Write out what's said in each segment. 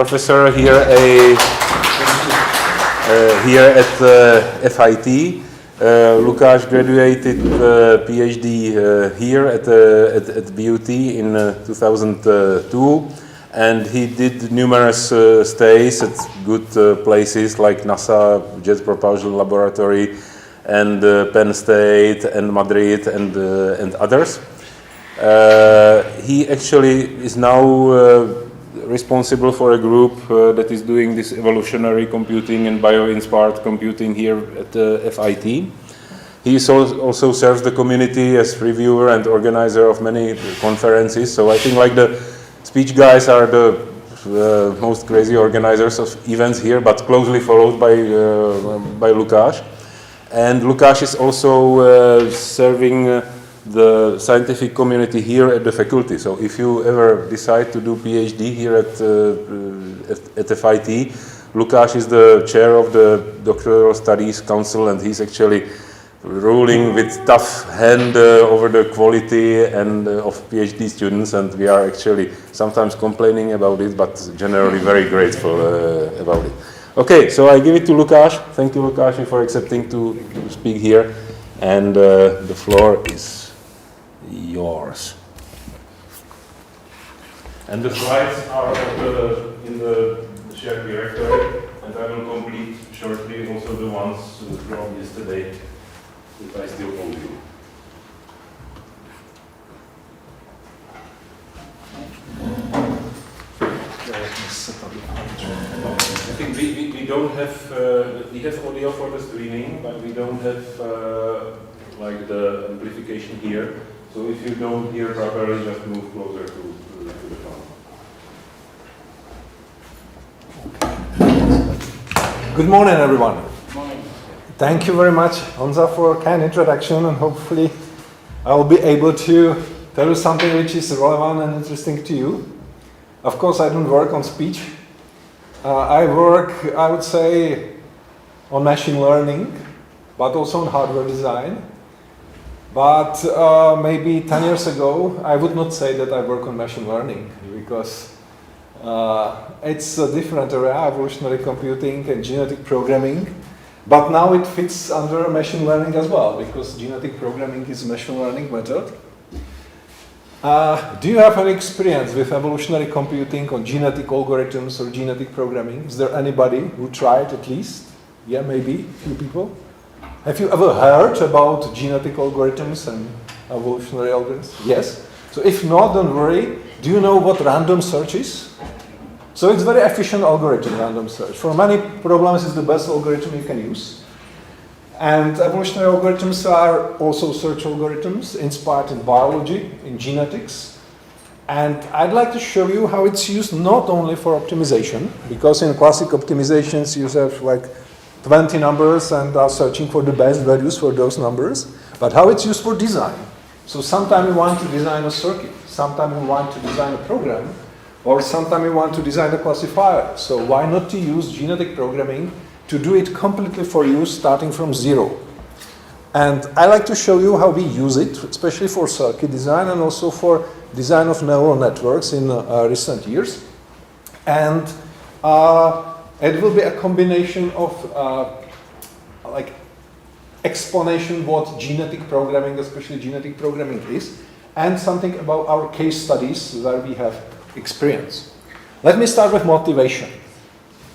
Professor here at FIT. Lukáš graduated PhD here at BUT in 2002, and he did numerous stays at good places like NASA Jet Propulsion Laboratory and Penn State and Madrid and others. He actually is now responsible for a group that is doing this evolutionary computing and bio-inspired computing here at FIT. He also serves the community as reviewer and organizer of many conferences. So I think like the speech guys are the most crazy organizers of events here, but closely followed by Lukáš. And Lukáš is also serving the scientific community here at the faculty. So if you ever decide to do PhD here at FIT, Lukáš is the chair of the Doctoral Studies Council, and he's actually ruling with tough hand over the quality and of PhD students, and we are actually sometimes complaining about it, but generally very grateful about it. Okay, so I give it to Lukáš. Thank you, Lukáš, for accepting to speak here, and the floor is yours. And the slides are in the shared directory, and I will complete shortly also the ones from yesterday that I still owe you. I think we don't have, we have audio for the streaming, but we don't have like the amplification here. So if you don't hear properly, just move closer to the phone. Good morning, everyone. Good morning. Thank you very much, Honza, for a kind introduction, and hopefully I will be able to tell you something which is relevant and interesting to you. Of course, I don't work on speech. I work, I would say, on machine learning, but also on hardware design. But maybe 10 years ago, I would not say that I work on machine learning, because it's a different area, evolutionary computing and genetic programming. But now it fits under machine learning as well, because genetic programming is a machine learning method. Do you have any experience with evolutionary computing or genetic algorithms or genetic programming? Is there anybody who tried at least? Yeah, maybe a few people. Have you ever heard about genetic algorithms and evolutionary algorithms? Yes? So if not, don't worry. Do you know what random search is? So it's very efficient algorithm, random search. For many problems, it's the best algorithm you can use. And evolutionary algorithms are also search algorithms inspired in biology, in genetics. And I'd like to show you how it's used not only for optimization, because in classic optimizations you have like 20 numbers and are searching for the best values for those numbers, but how it's used for design. So sometimes we want to design a circuit, sometimes we want to design a program, or sometimes we want to design a classifier. So why not to use genetic programming to do it completely for you, starting from zero? And I like to show you how we use it, especially for circuit design and also for design of neural networks in recent years. And it will be a combination of like explanation what genetic programming, especially genetic programming is, and something about our case studies where we have experience. Let me start with motivation.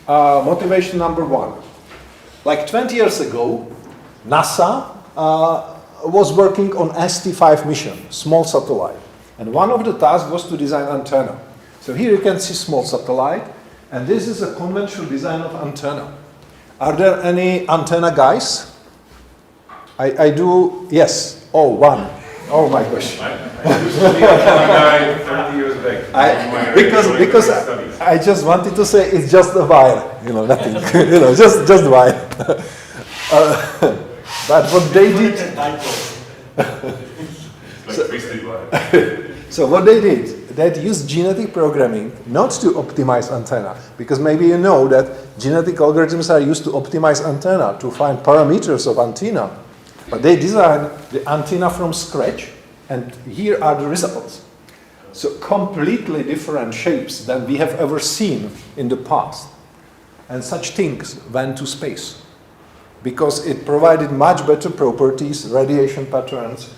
Motivation number one. Like 20 years ago, NASA was working on ST5 mission, small satellite. And one of the tasks was to design antenna. So here you can see small satellite. And this is a conventional design of antenna. Are there any antenna guys? I do, yes. Oh, one. Oh my gosh. I used to be a guy 30 years back. Because I just wanted to say it's just a wire, nothing, just wire. But what they did. So what they did, they used genetic programming not to optimize antenna, because maybe you know that genetic algorithms are used to optimize antenna, to find parameters of antenna. But they designed the antenna from scratch, and here are the results. so completely different shapes than we have ever seen in the past. And such things went to space because it provided much better properties, radiation patterns,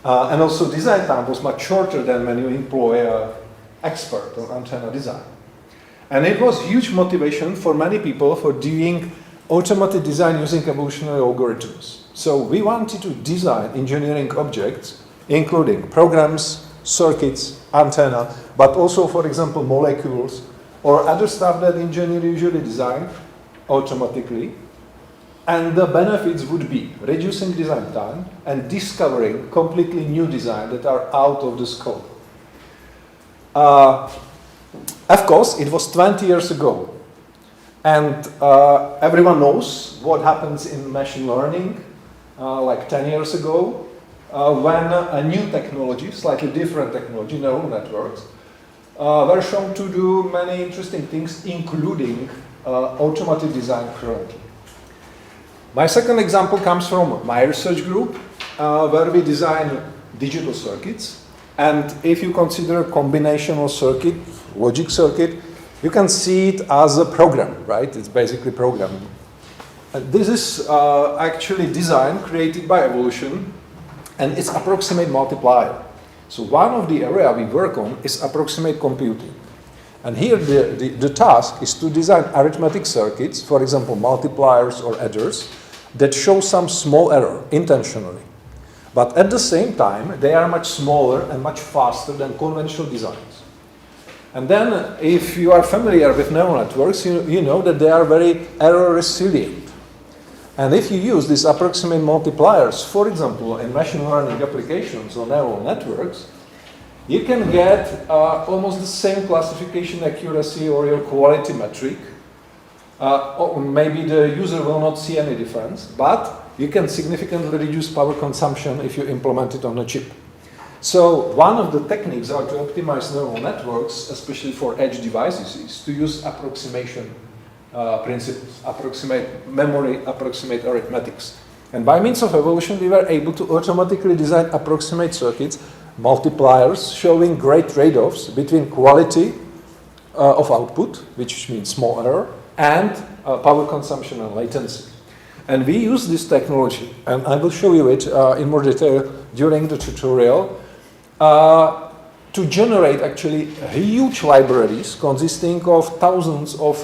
and also design time was much shorter than when you employ an expert on antenna design. And it was huge motivation for many people for doing automated design using evolutionary algorithms. So we wanted to design engineering objects, including programs, circuits, antenna, but also, for example, molecules, or other stuff that engineers usually design automatically. And the benefits would be reducing design time and discovering completely new designs that are out of the scope. Of course, it was 20 years ago. And everyone knows what happens in machine learning, like 10 years ago, when a new technology, slightly different technology, neural networks, were shown to do many interesting things, including automated design currently. My second example comes from my research group, where we design digital circuits. And if you consider combinational circuit, logic circuit, you can see it as a program, right? It's basically programming. And this is actually design created by evolution, and it's approximate multiplier. So one of the area we work on is approximate computing. And here the task is to design arithmetic circuits, for example, multipliers or adders, that show some small error intentionally. But at the same time, they are much smaller and much faster than conventional designs. And then, if you are familiar with neural networks, you know that they are very error resilient. And if you use these approximate multipliers, for example, in machine learning applications or neural networks, you can get almost the same classification accuracy or your quality metric. Or maybe the user will not see any difference, but you can significantly reduce power consumption if you implement it on a chip. So one of the techniques are to optimize neural networks, especially for edge devices, is to use approximation principles, approximate memory, approximate arithmetics. And by means of evolution, we were able to automatically design approximate circuits, multipliers, showing great trade-offs between quality of output, which means small error, and power consumption and latency. And we use this technology, and I will show you it in more detail during the tutorial, to generate actually huge libraries consisting of thousands of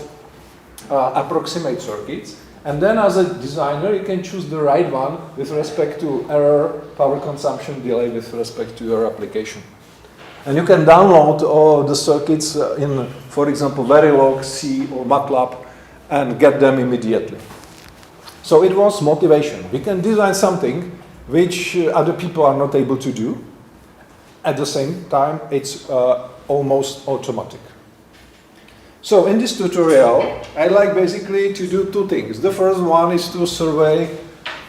approximate circuits. And then as a designer, you can choose the right one with respect to error, power consumption, delay with respect to your application. And you can download all the circuits in, for example, Verilog, C, or MATLAB, and get them immediately. So it was motivation. We can design something which other people are not able to do. At the same time, it's almost automatic. So in this tutorial, I like basically to do two things. The first one is to survey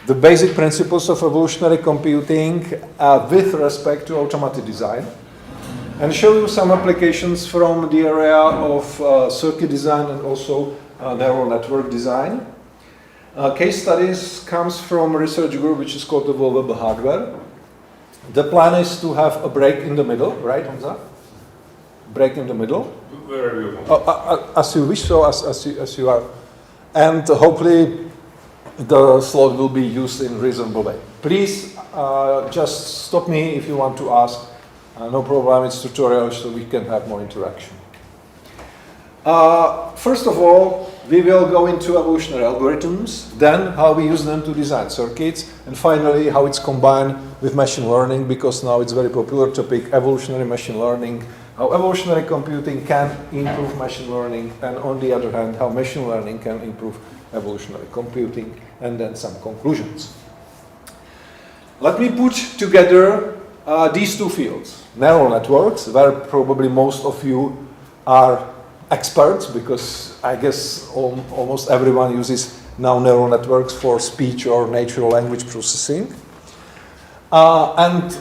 the basic principles of evolutionary computing with respect to automated design, and show you some applications from the area of circuit design and also neural network design. Case studies comes from a research group which is called Evolvable Hardware. The plan is to have a break in the middle, right, Hamza? Break in the middle. Wherever you want. As you wish, so as you are. And hopefully the slot will be used in reasonable way. Please just stop me if you want to ask. No problem, it's tutorial, so we can have more interaction. First of all, we will go into evolutionary algorithms, then how we use them to design circuits, and finally how it's combined with machine learning, because now it's a very popular topic, evolutionary machine learning, how evolutionary computing can improve machine learning, and on the other hand, how machine learning can improve evolutionary computing, and then some conclusions. Let me put together these two fields. Neural networks, where probably most of you are experts, because I guess almost everyone uses now neural networks for speech or natural language processing. And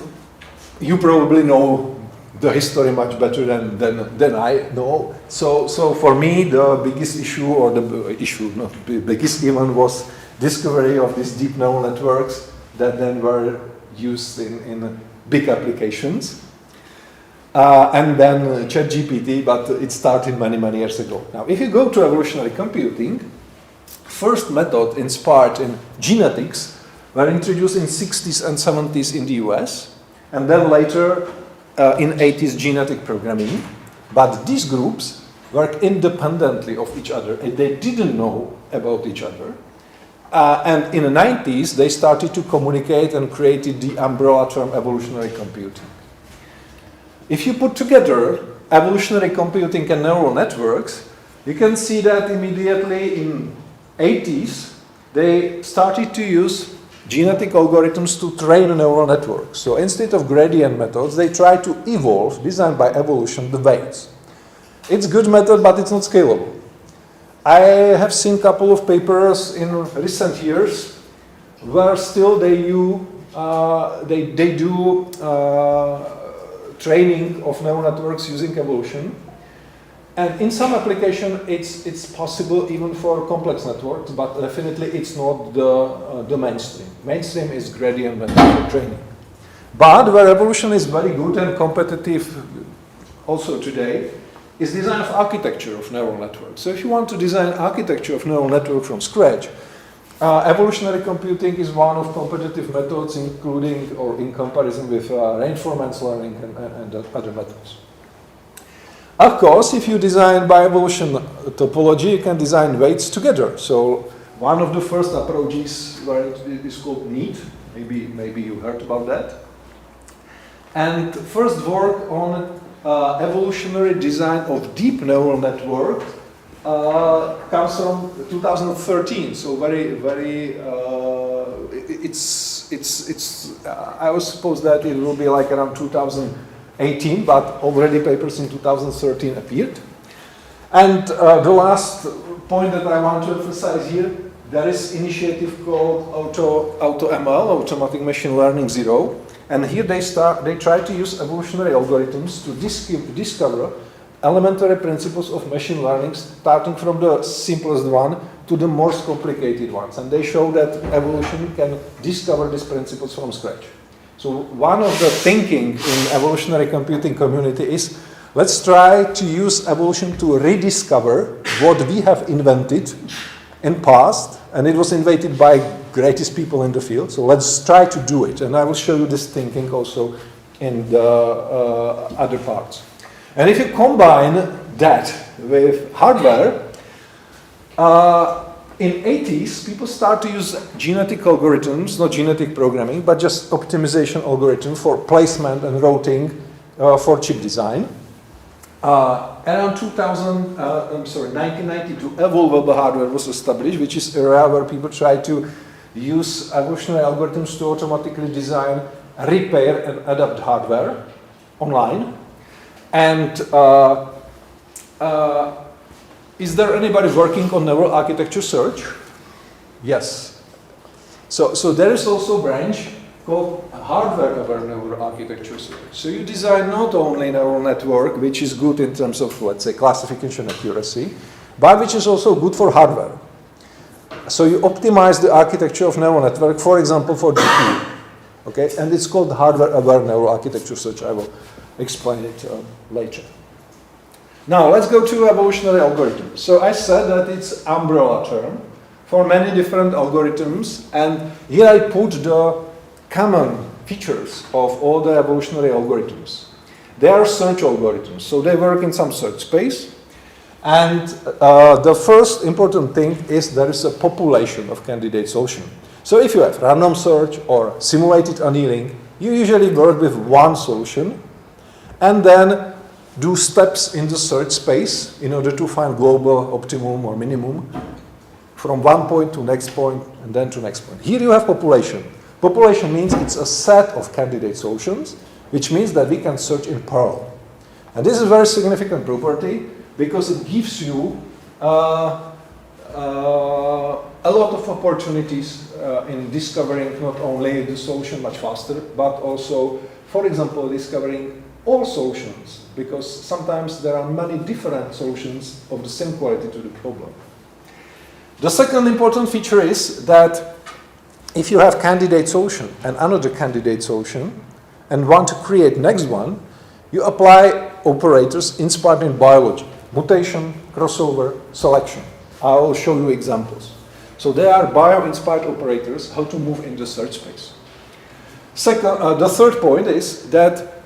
you probably know the history much better than I know. So for me, the biggest issue, or the issue, not the biggest even, was discovery of these deep neural networks that then were used in big applications. and then ChatGPT, but it started many, many years ago. Now, if you go to evolutionary computing, first method inspired in genetics were introduced in 60s and 70s in the US, and then later in 80s genetic programming. But these groups work independently of each other, and they didn't know about each other. And in the 90s, they started to communicate and created the umbrella term evolutionary computing. If you put together evolutionary computing and neural networks, you can see that immediately in 80s, they started to use genetic algorithms to train neural networks. So instead of gradient methods, they try to evolve, designed by evolution, the weights. It's a good method, but it's not scalable. I have seen a couple of papers in recent years where still they do training of neural networks using evolution. And in some application, it's possible even for complex networks, but definitely it's not the mainstream. Mainstream is gradient method for training. But where evolution is very good and competitive also today, is design of architecture of neural networks. So if you want to design architecture of neural network from scratch, evolutionary computing is one of competitive methods, including or in comparison with reinforcement learning and other methods. Of course, if you design by evolution topology, you can design weights together. So one of the first approaches where it is called NEAT. Maybe you heard about that. And first work on evolutionary design of deep neural network comes from 2013. So I would suppose that it will be like around 2018, but already papers in 2013 appeared. And the last point that I want to emphasize here, there is initiative called AutoML, Automatic Machine Learning Zero. And here they try to use evolutionary algorithms to discover elementary principles of machine learning, starting from the simplest one to the most complicated ones. And they show that evolution can discover these principles from scratch. So one of the thinking in evolutionary computing community is, let's try to use evolution to rediscover what we have invented in past, and it was invented by greatest people in the field. So let's try to do it. And I will show you this thinking also in the other parts. And if you combine that with hardware, in 80s, people start to use genetic algorithms, not genetic programming, but just optimization algorithm for placement and routing for chip design. Around 1992, evolvable hardware was established, which is an area where people try to use evolutionary algorithms to automatically design, repair, and adapt hardware online. And is there anybody working on neural architecture search? Yes. So there is also a branch called hardware-aware neural architecture search. So you design not only neural network, which is good in terms of, let's say, classification accuracy, but which is also good for hardware. So you optimize the architecture of neural network, for example, for GPU. Okay, and it's called hardware-aware neural architecture search. I will explain it later. Now let's go to evolutionary algorithms. So I said that it's umbrella term for many different algorithms, and here I put the common features of all the evolutionary algorithms. They are search algorithms, so they work in some search space. And the first important thing is there is a population of candidate solution. So if you have random search or simulated annealing, you usually work with one solution and then do steps in the search space in order to find global optimum or minimum from one point to next point and then to next point. Here you have population. Population means it's a set of candidate solutions, which means that we can search in parallel. And this is a very significant property because it gives you a lot of opportunities in discovering not only the solution much faster, but also, for example, discovering all solutions, because sometimes there are many different solutions of the same quality to the problem. The second important feature is that if you have candidate solution and another candidate solution and want to create next one, You apply operators inspired in biology, mutation, crossover, selection. I will show you examples. So there are bio-inspired operators, how to move in the search space. Second, the third point is that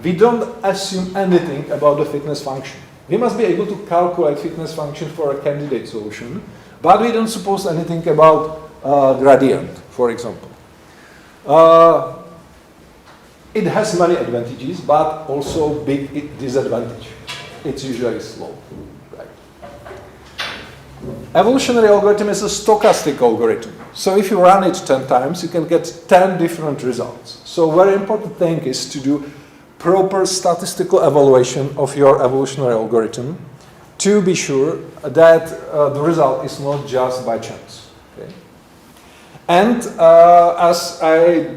we don't assume anything about the fitness function. We must be able to calculate fitness function for a candidate solution, but we don't suppose anything about gradient, for example. It has many advantages, but also big disadvantage. It's usually slow. Right? Evolutionary algorithm is a stochastic algorithm. So if you run it 10 times, you can get 10 different results. So very important thing is to do proper statistical evaluation of your evolutionary algorithm to be sure that the result is not just by chance. Okay? And as I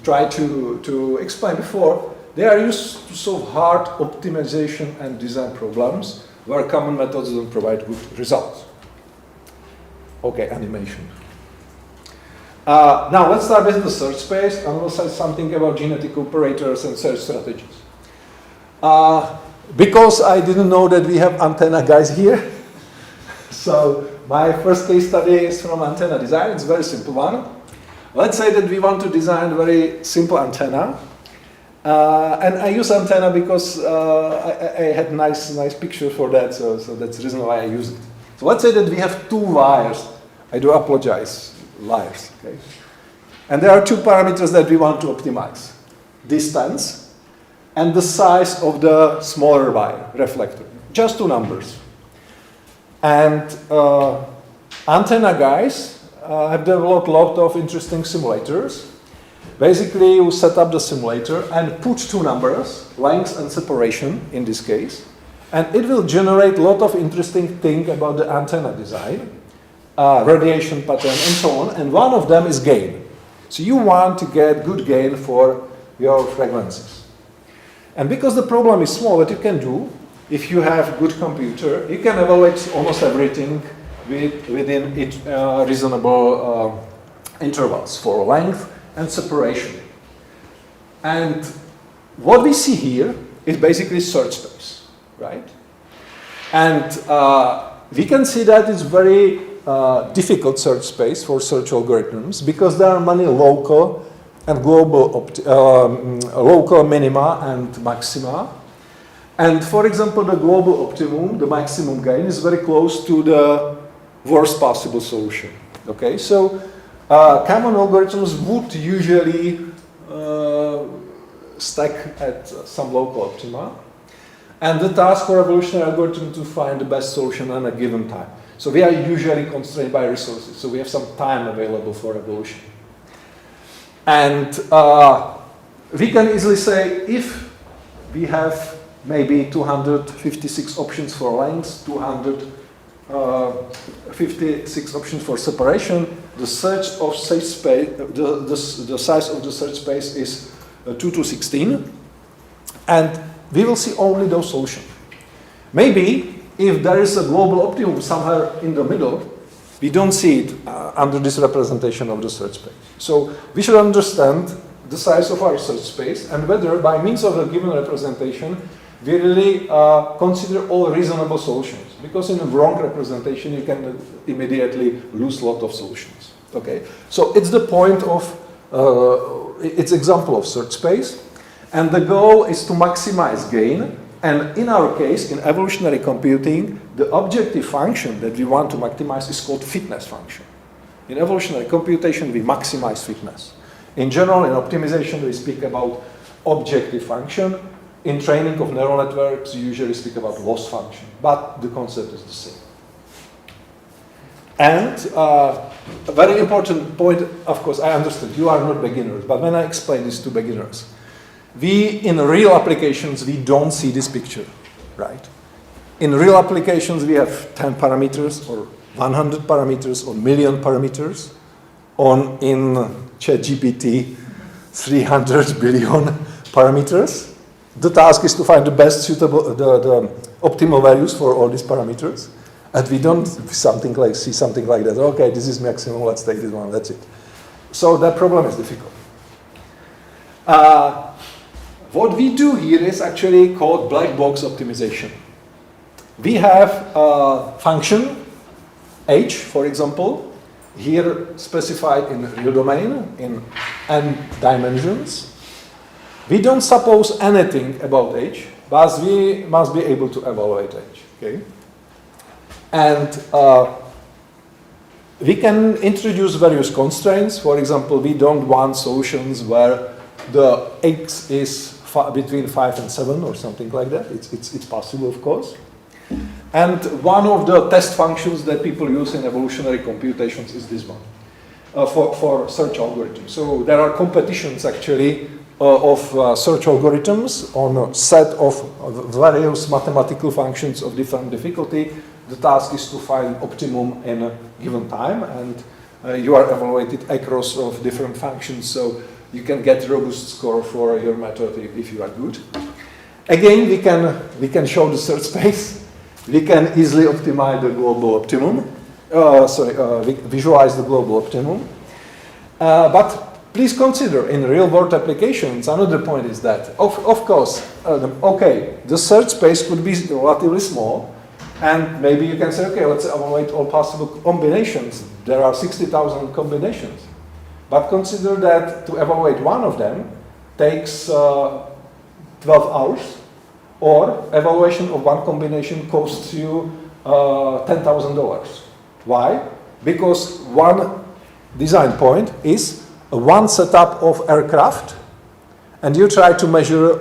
tried to explain before, they are used to solve hard optimization and design problems where common methods don't provide good results. Okay, animation. Now let's start with the search space, and we'll say something about genetic operators and search strategies. Because I didn't know that we have antenna guys here, so my first case study is from antenna design. It's a very simple one. Let's say that we want to design a very simple antenna, and I use antenna because I had nice picture for that, so that's the reason why I use it. So let's say that we have two wires. I do apologize, wires. Okay? And there are two parameters that we want to optimize: distance and the size of the smaller wire reflector. Just two numbers. And antenna guys have developed a lot of interesting simulators. Basically, you set up the simulator and put two numbers, length and separation in this case, and it will generate a lot of interesting things about the antenna design, radiation pattern, and so on. And one of them is gain. So you want to get good gain for your frequencies. And because the problem is small, what you can do, if you have a good computer, you can evaluate almost everything within reasonable intervals for length and separation. And what we see here is basically search space, right? And we can see that it's very difficult search space for search algorithms because there are many local and global local minima and maxima. And for example, the global optimum, the maximum gain, is very close to the worst possible solution. Okay, so common algorithms would usually stack at some local optima, and the task for evolutionary algorithm to find the best solution at a given time. So we are usually constrained by resources, so we have some time available for evolution. And we can easily say if we have maybe 256 options for length, 256 options for separation, the search of search space, the size of the search space is 2 to 16, and we will see only those solutions. Maybe if there is a global optimum somewhere in the middle, we don't see it under this representation of the search space. So we should understand the size of our search space and whether by means of a given representation we really consider all reasonable solutions. Because in a wrong representation you can immediately lose a lot of solutions. Okay, so it's the point of, it's example of search space, and the goal is to maximize gain. And in our case, in evolutionary computing, the objective function that we want to maximize is called fitness function. In evolutionary computation, we maximize fitness. In general, in optimization, we speak about objective function. In training of neural networks, you usually speak about loss function, but the concept is the same. And a very important point, of course, I understand you are not beginners, but when I explain this to beginners, in real applications, we don't see this picture, right? In real applications, we have 10 parameters or 100 parameters or million parameters. In ChatGPT, 300 billion parameters. The task is to find the best suitable, the optimal values for all these parameters. And we don't see something like that. Okay, this is maximum, let's take this one, that's it. So that problem is difficult. What we do here is actually called black box optimization. We have a function, h, for example, here specified in real domain in n dimensions. We don't suppose anything about h, but we must be able to evaluate h. Okay? And we can introduce various constraints. For example, we don't want solutions where the x is between 5 and 7 or something like that. It's possible, of course. And one of the test functions that people use in evolutionary computations is this one for search algorithms. So there are competitions actually of search algorithms on a set of various mathematical functions of different difficulty. The task is to find optimum in a given time, and you are evaluated across of different functions, so you can get robust score for your method if you are good. Again, we can show the search space. We can easily optimize the global optimum. Visualize the global optimum. But please consider in real-world applications, another point is that, of course, okay, the search space could be relatively small, and maybe you can say, okay, let's evaluate all possible combinations. There are 60,000 combinations. But consider that to evaluate one of them takes 12 hours, or evaluation of one combination costs you $10,000. Why? Because one design point is one setup of aircraft, and you try to measure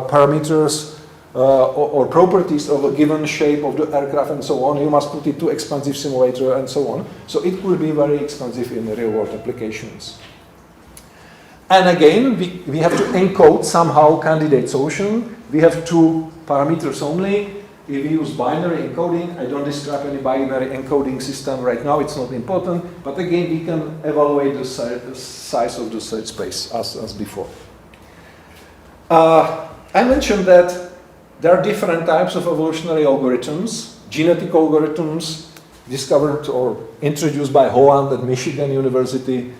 parameters or properties of a given shape of the aircraft and so on. You must put it to expensive simulator and so on. So it will be very expensive in real-world applications. And again, we have to encode somehow candidate solution. We have two parameters only. If we use binary encoding, I don't describe any binary encoding system right now, it's not important. But again, we can evaluate the size of the search space as before. I mentioned that there are different types of evolutionary algorithms. Genetic algorithms discovered or introduced by Holland at Michigan University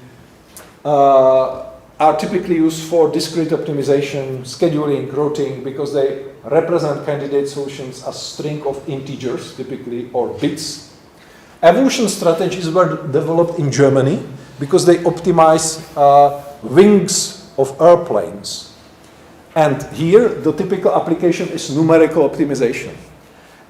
are typically used for discrete optimization, scheduling, routing, because they represent candidate solutions as string of integers, typically, or bits. Evolution strategies were developed in Germany because they optimize wings of airplanes. And here, the typical application is numerical optimization.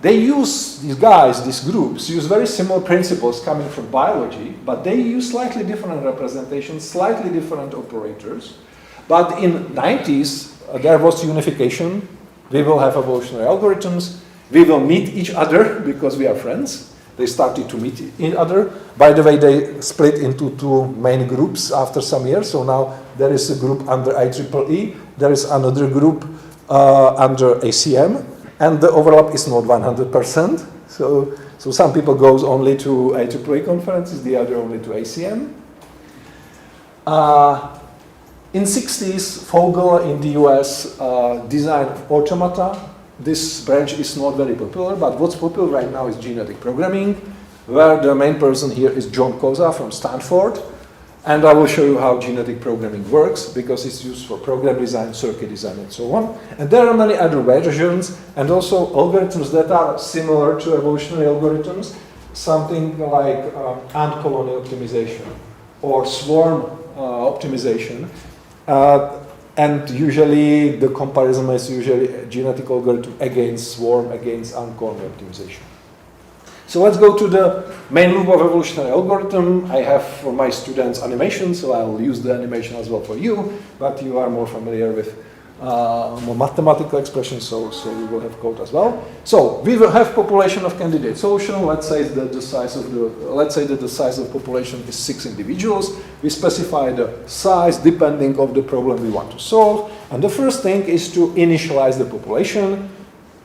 They use, these groups, use very similar principles coming from biology, but they use slightly different representations, slightly different operators. But in the 90s, there was unification. We will have evolutionary algorithms. We will meet each other because we are friends. They started to meet each other. By the way, they split into two main groups after some years. So now there is a group under IEEE. There is another group under ACM. And the overlap is not 100%. So some people goes only to IEEE conferences, the other only to ACM. In 60s, Fogel in the US designed automata. This branch is not very popular, but what's popular right now is genetic programming, where the main person here is John Koza from Stanford. And I will show you how genetic programming works, because it's used for program design, circuit design, and so on. And there are many other versions, and also algorithms that are similar to evolutionary algorithms, something like ant colony optimization or swarm optimization. And usually the comparison is usually a genetic algorithm against swarm, against ant colony optimization. So let's go to the main loop of evolutionary algorithm. I have for my students animation, so I will use the animation as well for you, but you are more familiar with more mathematical expressions, so you will have code as well. So we will have population of candidate solution. Let's say that the size of population is 6 individuals. We specify the size depending on the problem we want to solve. And the first thing is to initialize the population.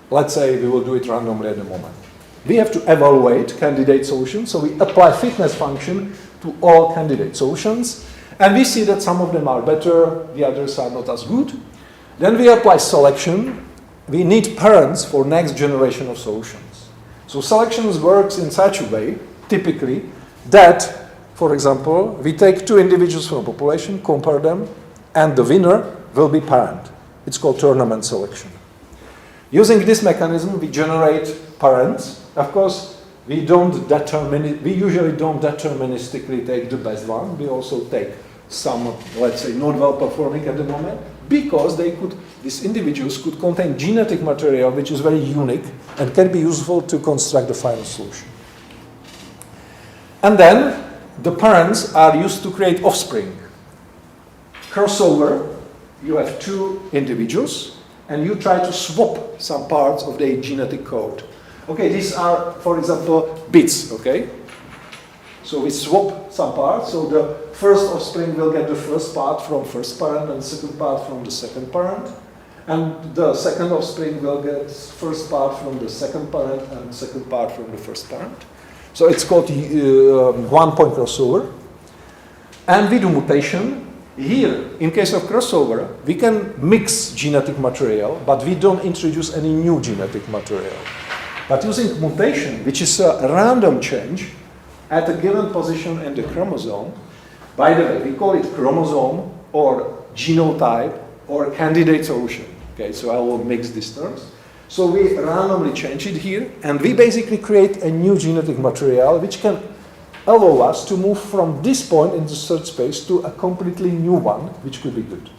Let's say we will do it randomly at the moment. We have to evaluate candidate solutions, so we apply fitness function to all candidate solutions, and we see that some of them are better, the others are not as good. Then we apply selection. We need parents for next generation of solutions. So selection works in such a way, typically, that, for example, we take 2 individuals from a population, compare them, and the winner will be parent. It's called tournament selection. Using this mechanism, we generate parents. Of course, we usually don't deterministically take the best one. We also take some, let's say, not well performing at the moment, because these individuals could contain genetic material which is very unique and can be useful to construct the final solution. And then the parents are used to create offspring. Crossover, you have two individuals and you try to swap some parts of their genetic code. Okay, these are, for example, bits, okay? So we swap some parts, so the first offspring will get the first part from first parent and the second part from the second parent. And the second offspring will get first part from the second parent and second part from the first parent. So it's called one-point crossover. And we do mutation. Here, in case of crossover, we can mix genetic material, but we don't introduce any new genetic material. But using mutation, which is a random change at a given position in the chromosome, by the way, we call it chromosome or genotype or candidate solution. Okay, so I will mix these terms. So we randomly change it here, and we basically create a new genetic material which can allow us to move from this point in the search space to a completely new one, which could be good.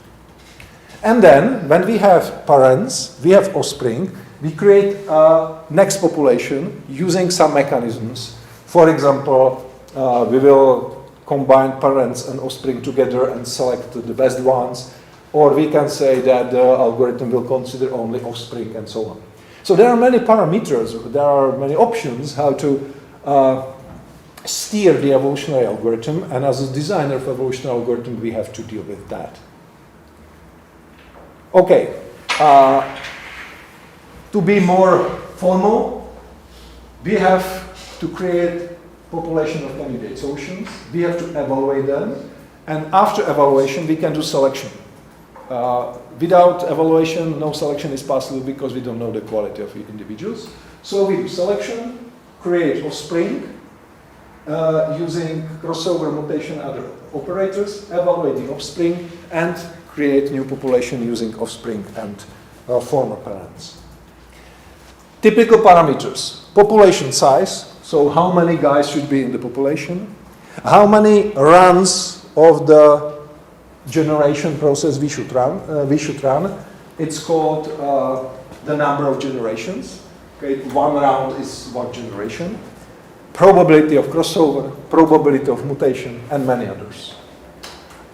And then, when we have parents, we have offspring, we create a next population using some mechanisms. For example, we will combine parents and offspring together and select the best ones. Or we can say that the algorithm will consider only offspring and so on. So there are many parameters, there are many options how to steer the evolutionary algorithm, and as a designer of evolutionary algorithm, we have to deal with that. Okay, to be more formal, we have to create population of candidate solutions, we have to evaluate them, and after evaluation, we can do selection. Without evaluation, no selection is possible because we don't know the quality of individuals. So we do selection, create offspring, using crossover, mutation, other operators, evaluate the offspring, and create new population using offspring and former parents. Typical parameters: population size, so how many guys should be in the population, how many runs of the generation process we should run. It's called the number of generations. Okay, one round is one generation. Probability of crossover, probability of mutation, and many others.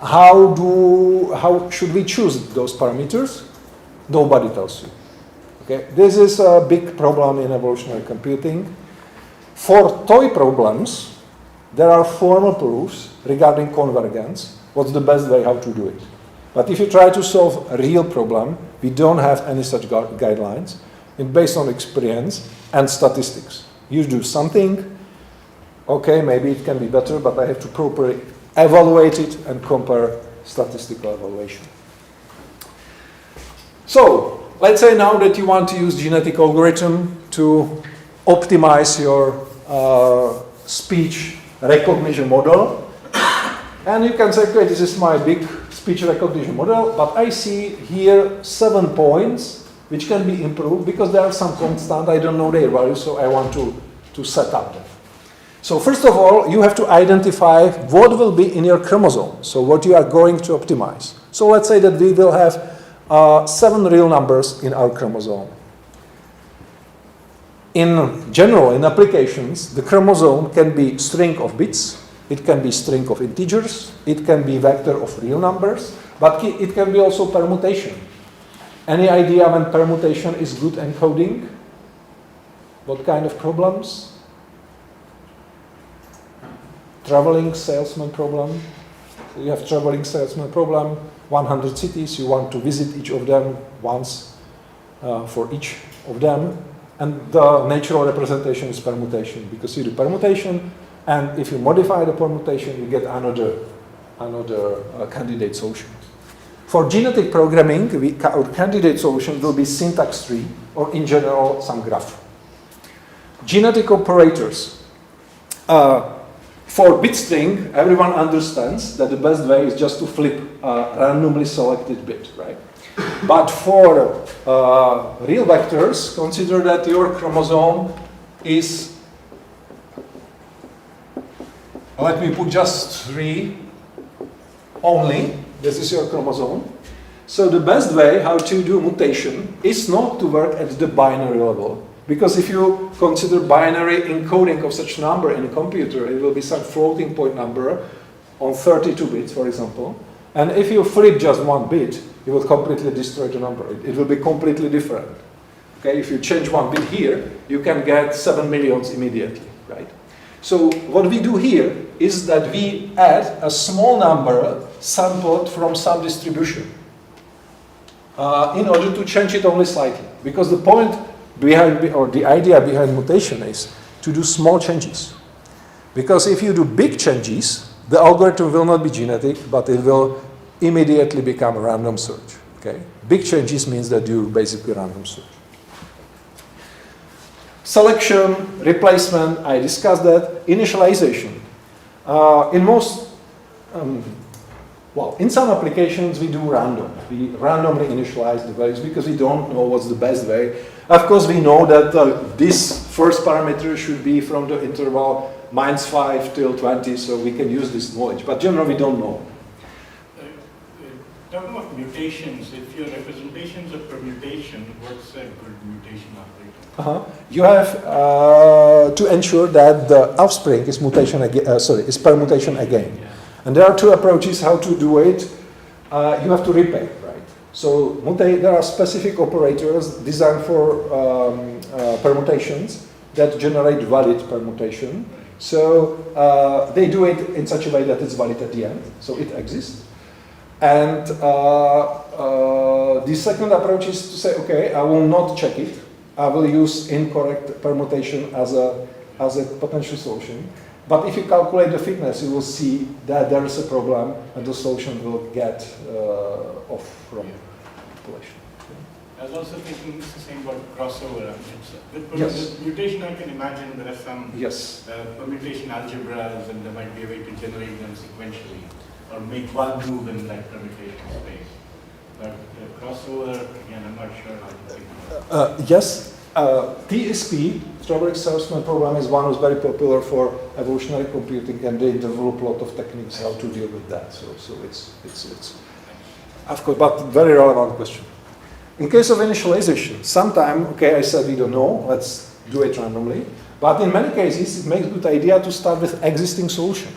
How should we choose those parameters? Nobody tells you. Okay, this is a big problem in evolutionary computing. For toy problems, there are formal proofs regarding convergence. What's the best way how to do it? But if you try to solve a real problem, we don't have any such guidelines. It's based on experience and statistics. You do something, okay, maybe it can be better, but I have to properly evaluate it and compare statistical evaluation. So, let's say now that you want to use genetic algorithm to optimize your speech recognition model. And you can say, okay, this is my big speech recognition model, but I see here 7 points which can be improved because there are some constant, I don't know their value, so I want to set up them. So first of all, you have to identify what will be in your chromosome, so what you are going to optimize. So let's say that we will have 7 real numbers in our chromosome. In general, in applications, the chromosome can be string of bits, it can be string of integers, it can be vector of real numbers, but it can be also permutation. Any idea when permutation is good encoding? What kind of problems? Traveling salesman problem. So you have traveling salesman problem, 100 cities, you want to visit each of them once for each of them, and the natural representation is permutation, because you do permutation, and if you modify the permutation, you get another candidate solution. For genetic programming, our candidate solution will be syntax tree, or in general, some graph. Genetic operators. For bit string, everyone understands that the best way is just to flip a randomly selected bit, right? But for real vectors, consider that your chromosome is, let me put just 3 only. This is your chromosome. So the best way how to do mutation is not to work at the binary level. Because if you consider binary encoding of such number in a computer, it will be some floating point number on 32 bits, for example. And if you flip just 1 bit, you will completely destroy the number. It will be completely different. Okay, if you change 1 bit here, you can get 7 millions immediately, right? So what we do here is that we add a small number sampled from some distribution in order to change it only slightly. Because the point behind, or the idea behind mutation is to do small changes. Because if you do big changes, the algorithm will not be genetic, but it will immediately become a random search. Okay? Big changes means that you basically random search. Selection, replacement, I discussed that. Initialization. In most, well, in some applications we do random. We randomly initialize the values because we don't know what's the best way. Of course, we know that this first parameter should be from the interval -5 till 20, so we can use this knowledge. But generally, we don't know. Talking about mutations, if your representations of permutation, what's a good mutation operator? You have to ensure that the offspring is mutation again. Is permutation again. Yeah. And there are 2 approaches how to do it. You have to repair, right? So there are specific operators designed for permutations that generate valid permutation. So they do it in such a way that it's valid at the end. So it exists. And the second approach is to say, okay, I will not check it. I will use incorrect permutation as a potential solution. But if you calculate the fitness, you will see that there is a problem and the solution will get off from population. I was also thinking it's the same about crossover. With Yes. mutation, I can imagine there are some Yes. permutation algebras, and there might be a way to generate them sequentially, or make one move in like permutation space. But crossover, again, I'm not sure how to think about it. Yes. TSP, Strawberry Salesman program, is one who's very popular for evolutionary computing, and they develop a lot of techniques how to deal with that. So it's of course, but very relevant question. In case of initialization, sometime, okay, I said we don't know, let's do it randomly. But in many cases, it makes a good idea to start with existing solution.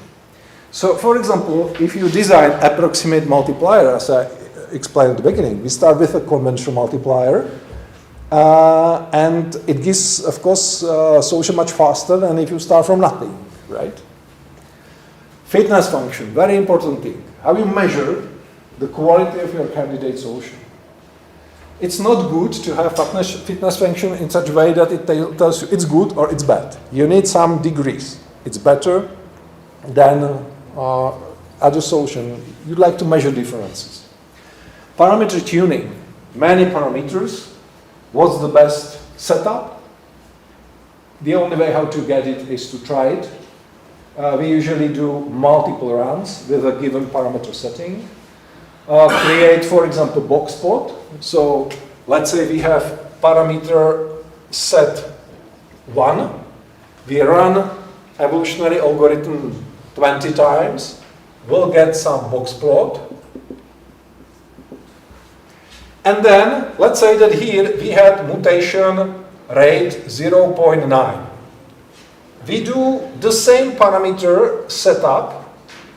So, for example, if you design approximate multiplier, as I explained at the beginning, we start with a conventional multiplier, and it gives, of course, solution much faster than if you start from nothing, right? Fitness function, very important thing. How you measure the quality of your candidate solution. It's not good to have fitness function in such a way that it tells you it's good or it's bad. You need some degrees. It's better than other solution. You'd like to measure differences. Parameter tuning, many parameters. What's the best setup? The only way how to get it is to try it. We usually do multiple runs with a given parameter setting. Create, for example, box plot. So let's say we have parameter set 1. We run evolutionary algorithm 20 times. We'll get some box plot. And then, let's say that here we had mutation rate 0.9. We do the same parameter setup.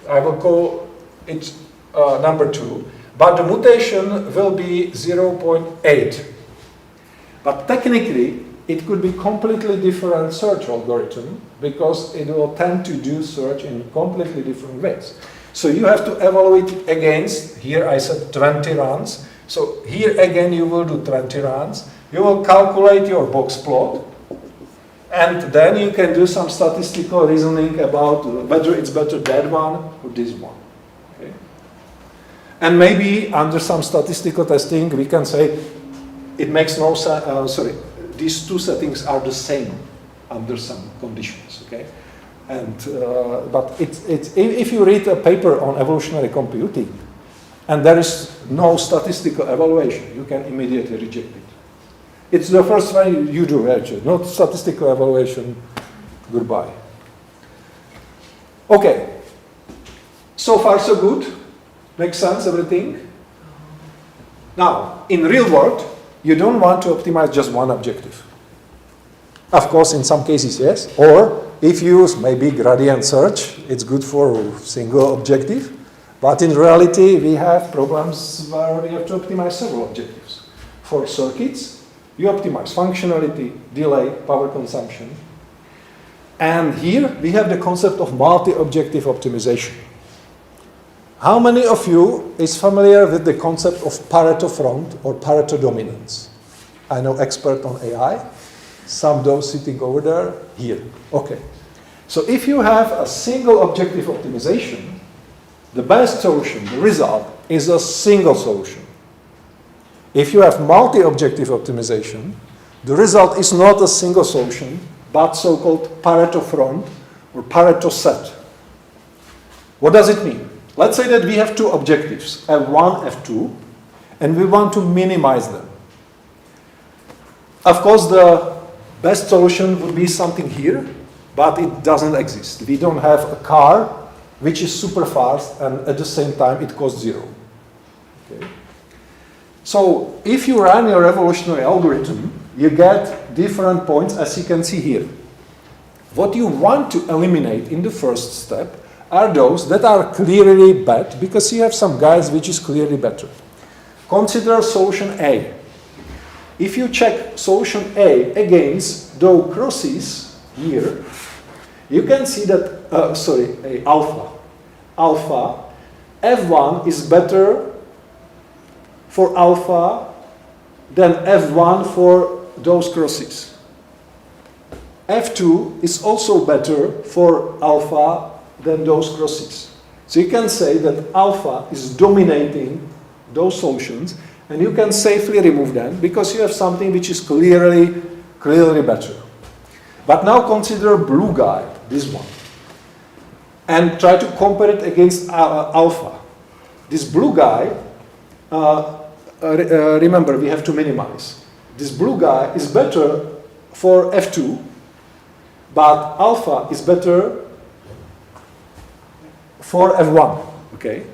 I will call it number 2. But the mutation will be 0.8. But technically, it could be completely different search algorithm because it will tend to do search in completely different ways. So you have to evaluate it against, here I said 20 runs. So here again you will do 20 runs. You will calculate your box plot. And then you can do some statistical reasoning about whether it's better that one or this one. Okay? And maybe under some statistical testing we can say it makes no sense, these 2 settings are the same under some conditions, okay? And, but if you read a paper on evolutionary computing, and there is no statistical evaluation, you can immediately reject it. It's the first thing you do, actually. Not statistical evaluation, goodbye. Okay. So far, so good. Makes sense, everything? Now, in real world, you don't want to optimize just one objective. Of course, in some cases, yes. Or if you use maybe gradient search, it's good for a single objective. But in reality, we have problems where we have to optimize several objectives. For circuits, you optimize functionality, delay, power consumption. And here we have the concept of multi-objective optimization. How many of you is familiar with the concept of Pareto front or Pareto dominance? I know expert on AI. Some those sitting over there, here. Okay. So if you have a single objective optimization, the best solution, the result, is a single solution. If you have multi-objective optimization, the result is not a single solution, but so-called Pareto front or Pareto set. What does it mean? Let's say that we have two objectives, F1, F2, and we want to minimize them. Of course, the best solution would be something here, but it doesn't exist. We don't have a car which is super fast and at the same time it costs zero. Okay. So if you run your evolutionary algorithm, you get different points as you can see here. What you want to eliminate in the first step are those that are clearly bad, because you have some guys which is clearly better. Consider solution A. If you check solution A against those crosses here, you can see that, alpha. Alpha, F1 is better for alpha than F1 for those crosses. F2 is also better for alpha than those crosses. So you can say that alpha is dominating those solutions, and you can safely remove them because you have something which is clearly better. But now consider blue guy, this one, and try to compare it against alpha. This blue guy, remember we have to minimize. This blue guy is better for F2, but alpha is better for F1, okay?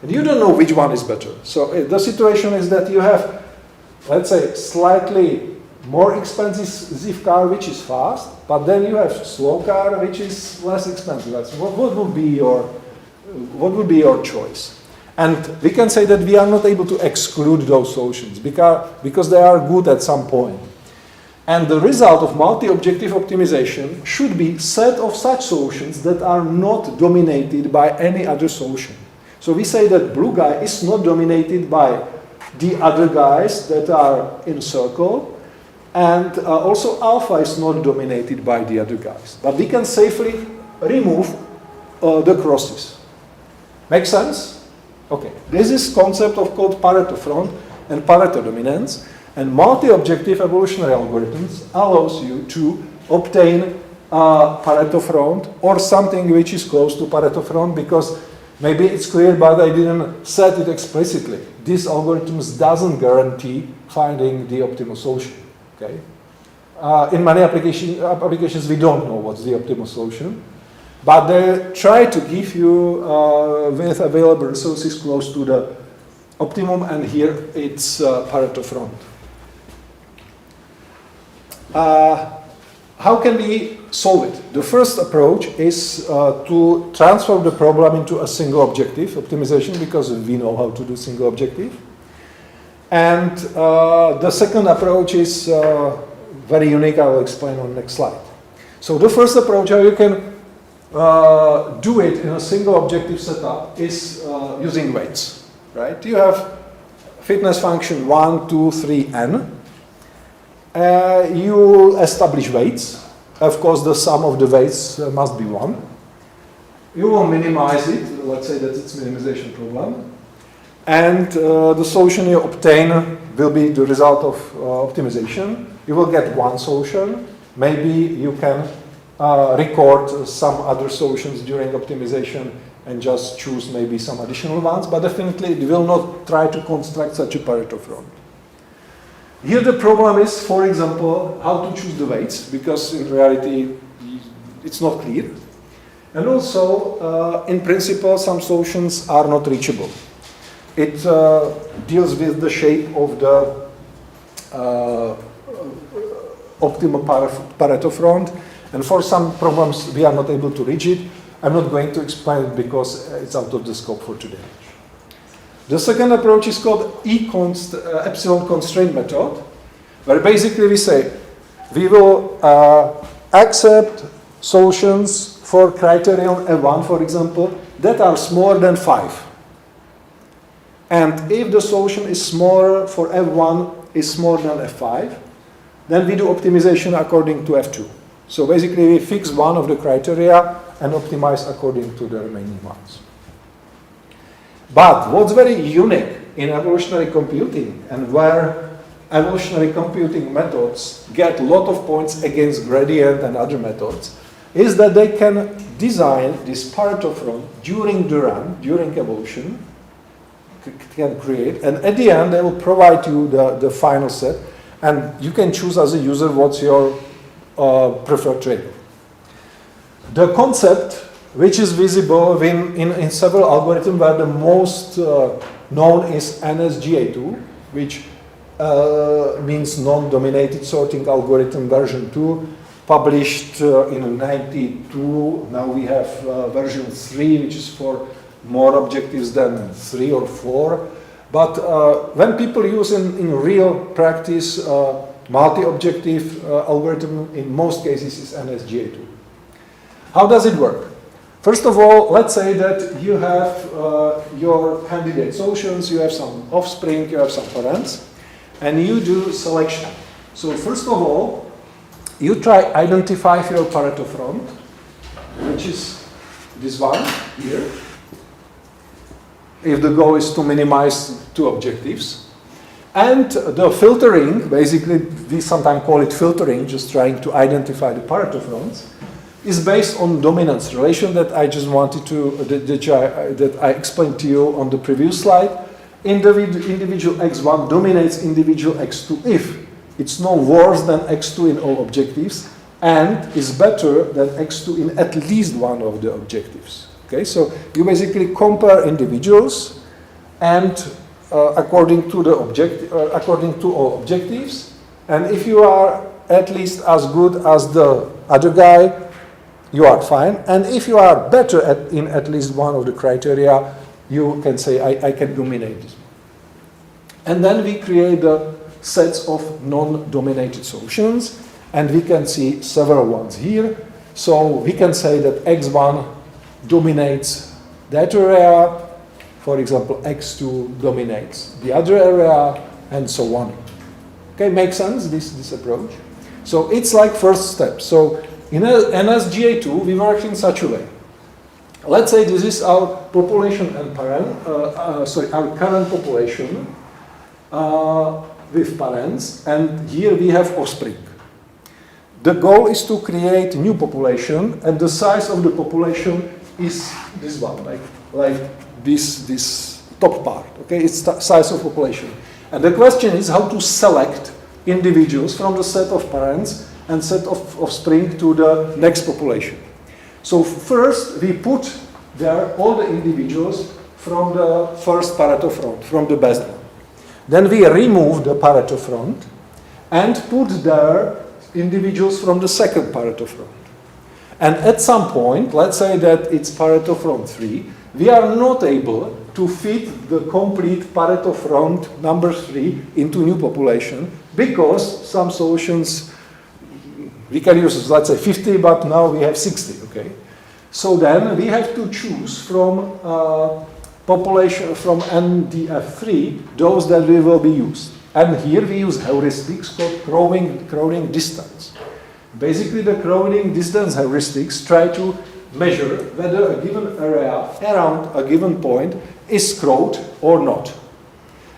And you don't know which one is better. So the situation is that you have, let's say, slightly more expensive car which is fast, but then you have slow car which is less expensive. What would be your choice? And we can say that we are not able to exclude those solutions because they are good at some point. And the result of multi-objective optimization should be a set of such solutions that are not dominated by any other solution. So we say that blue guy is not dominated by the other guys that are in circle, and also alpha is not dominated by the other guys. But we can safely remove the crosses. Make sense? Okay. This is concept of called Pareto front and Pareto dominance. And multi-objective evolutionary algorithms allows you to obtain Pareto front or something which is close to Pareto front, because maybe it's clear, but I didn't set it explicitly. These algorithms doesn't guarantee finding the optimal solution. Okay. In many applications, we don't know what's the optimal solution, but they try to give you with available resources close to the optimum, and here it's Pareto front. How can we solve it? The first approach is to transform the problem into a single objective optimization, because we know how to do single objective. And the second approach is very unique. I will explain on the next slide. So the first approach, how you can do it in a single objective setup, is using weights. Right? You have fitness function 1, 2, 3, n. You establish weights. Of course, the sum of the weights must be 1. You will minimize it. Let's say that it's a minimization problem. And the solution you obtain will be the result of optimization. You will get one solution. Maybe you can record some other solutions during optimization and just choose maybe some additional ones, but definitely it will not try to construct such a Pareto front. Here the problem is, for example, how to choose the weights, because in reality it's not clear. And also, in principle, some solutions are not reachable. It deals with the shape of the optimal Pareto front, and for some problems we are not able to reach it. I'm not going to explain it because it's out of the scope for today. The second approach is called epsilon constraint method, where basically we say we will accept solutions for criterion F1, for example, that are smaller than 5. And if the solution is smaller for F1 is smaller than F5, then we do optimization according to F2. So basically we fix one of the criteria and optimize according to the remaining ones. But what's very unique in evolutionary computing, and where evolutionary computing methods get a lot of points against gradient and other methods, is that they can design this Pareto front during the run, during evolution, can create, and at the end they will provide you the final set, and you can choose as a user what's your preferred trade. The concept, which is visible in several algorithms, where the most known is NSGA2, which means non-dominated sorting algorithm version 2, published in 92. Now we have version 3, which is for more objectives than 3 or 4. But when people use in real practice multi-objective algorithm, in most cases is NSGA2. How does it work? First of all, let's say that you have your candidate solutions, you have some offspring, you have some parents, and you do selection. So first of all, you try identify your Pareto front, which is this one here, if the goal is to minimize two objectives. And the filtering, basically we sometimes call it filtering, just trying to identify the Pareto fronts, is based on dominance relation that I just wanted to, that I explained to you on the previous slide. Individual x1 dominates individual x2 if it's no worse than x2 in all objectives and is better than x2 in at least one of the objectives. Okay, so you basically compare individuals and according to all objectives, and if you are at least as good as the other guy, you are fine. And if you are better in at least one of the criteria, you can say, I can dominate this. And then we create the sets of non-dominated solutions, and we can see several ones here. So we can say that x1 dominates that area, for example, x2 dominates the other area, and so on. Okay, makes sense, this approach? So it's like first step. So in NSGA2, we work in such a way. Let's say this is our population and our current population with parents, and here we have offspring. The goal is to create a new population, and the size of the population is this one, like this top part. Okay, it's the size of population. And the question is how to select individuals from the set of parents and set of offspring to the next population. So first we put there all the individuals from the first Pareto front, from the best one. Then we remove the Pareto front and put there individuals from the second Pareto front. And at some point, let's say that it's Pareto front 3, we are not able to fit the complete Pareto front number 3 into new population because some solutions, we can use, let's say 50, but now we have 60, okay? So then we have to choose from population from NDF3, those that we will be used. And here we use heuristics called crowding distance. Basically the crowding distance heuristics try to measure whether a given area around a given point is crowded or not.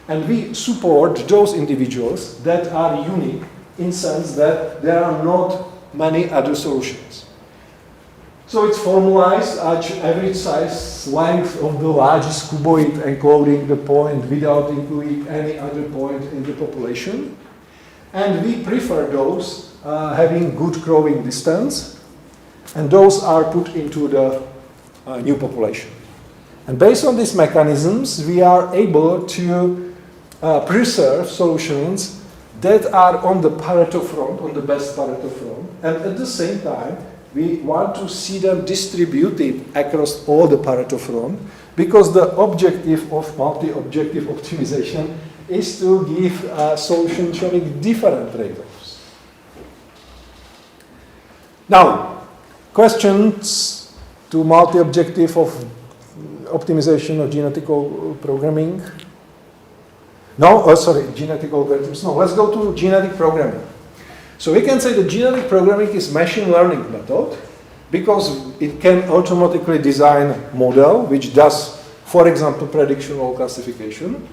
And we support those individuals that are unique in sense that there are not many other solutions. So it's formalized at average size length of the largest cuboid encoding the point without including any other point in the population. And we prefer those having good growing distance, and those are put into the new population. And based on these mechanisms, we are able to preserve solutions that are on the Pareto front, on the best Pareto front, and at the same time, we want to see them distributed across all the Pareto front, because the objective of multi-objective optimization is to give a solution showing different trade-offs. Now, questions to multi-objective of optimization or genetic programming? No, genetic algorithms. No, let's go to genetic programming. So we can say that genetic programming is machine learning method because it can automatically design a model which does, for example, prediction or classification.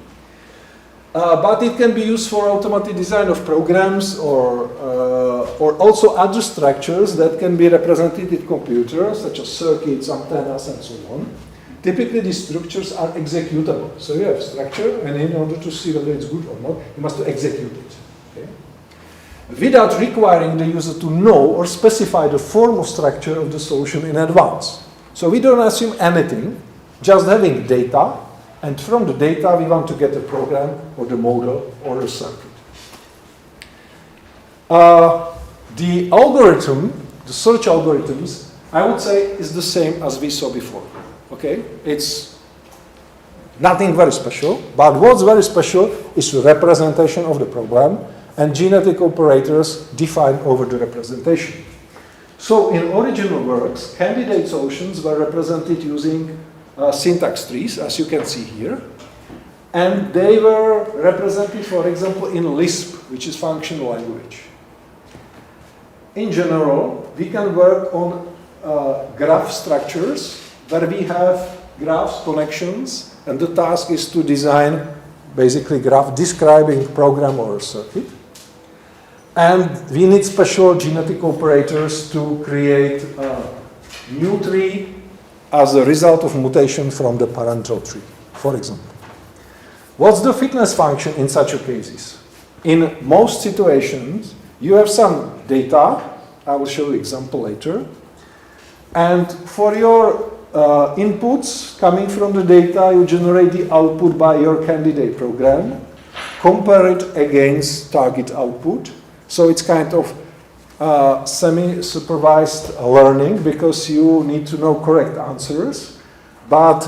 But it can be used for automatic design of programs or also other structures that can be represented in computers, such as circuits, antennas, and so on. Typically, these structures are executable. So you have structure, and in order to see whether it's good or not, you must execute it. Okay? Without requiring the user to know or specify the form or structure of the solution in advance. So we don't assume anything, just having data, and from the data we want to get a program or the model or a circuit. The algorithm, the search algorithms, I would say is the same as we saw before. Okay, it's nothing very special, but what's very special is the representation of the program, and genetic operators define over the representation. So in original works, candidate solutions were represented using syntax trees, as you can see here, and they were represented, for example, in Lisp, which is functional language. In general, we can work on graph structures where we have graphs connections, and the task is to design basically graph describing program or circuit. And we need special genetic operators to create a new tree as a result of mutation from the parental tree, for example. What's the fitness function in such a cases? In most situations, you have some data. I will show you example later. And for your inputs coming from the data, you generate the output by your candidate program, compare it against target output. So it's kind of semi-supervised learning because you need to know correct answers. But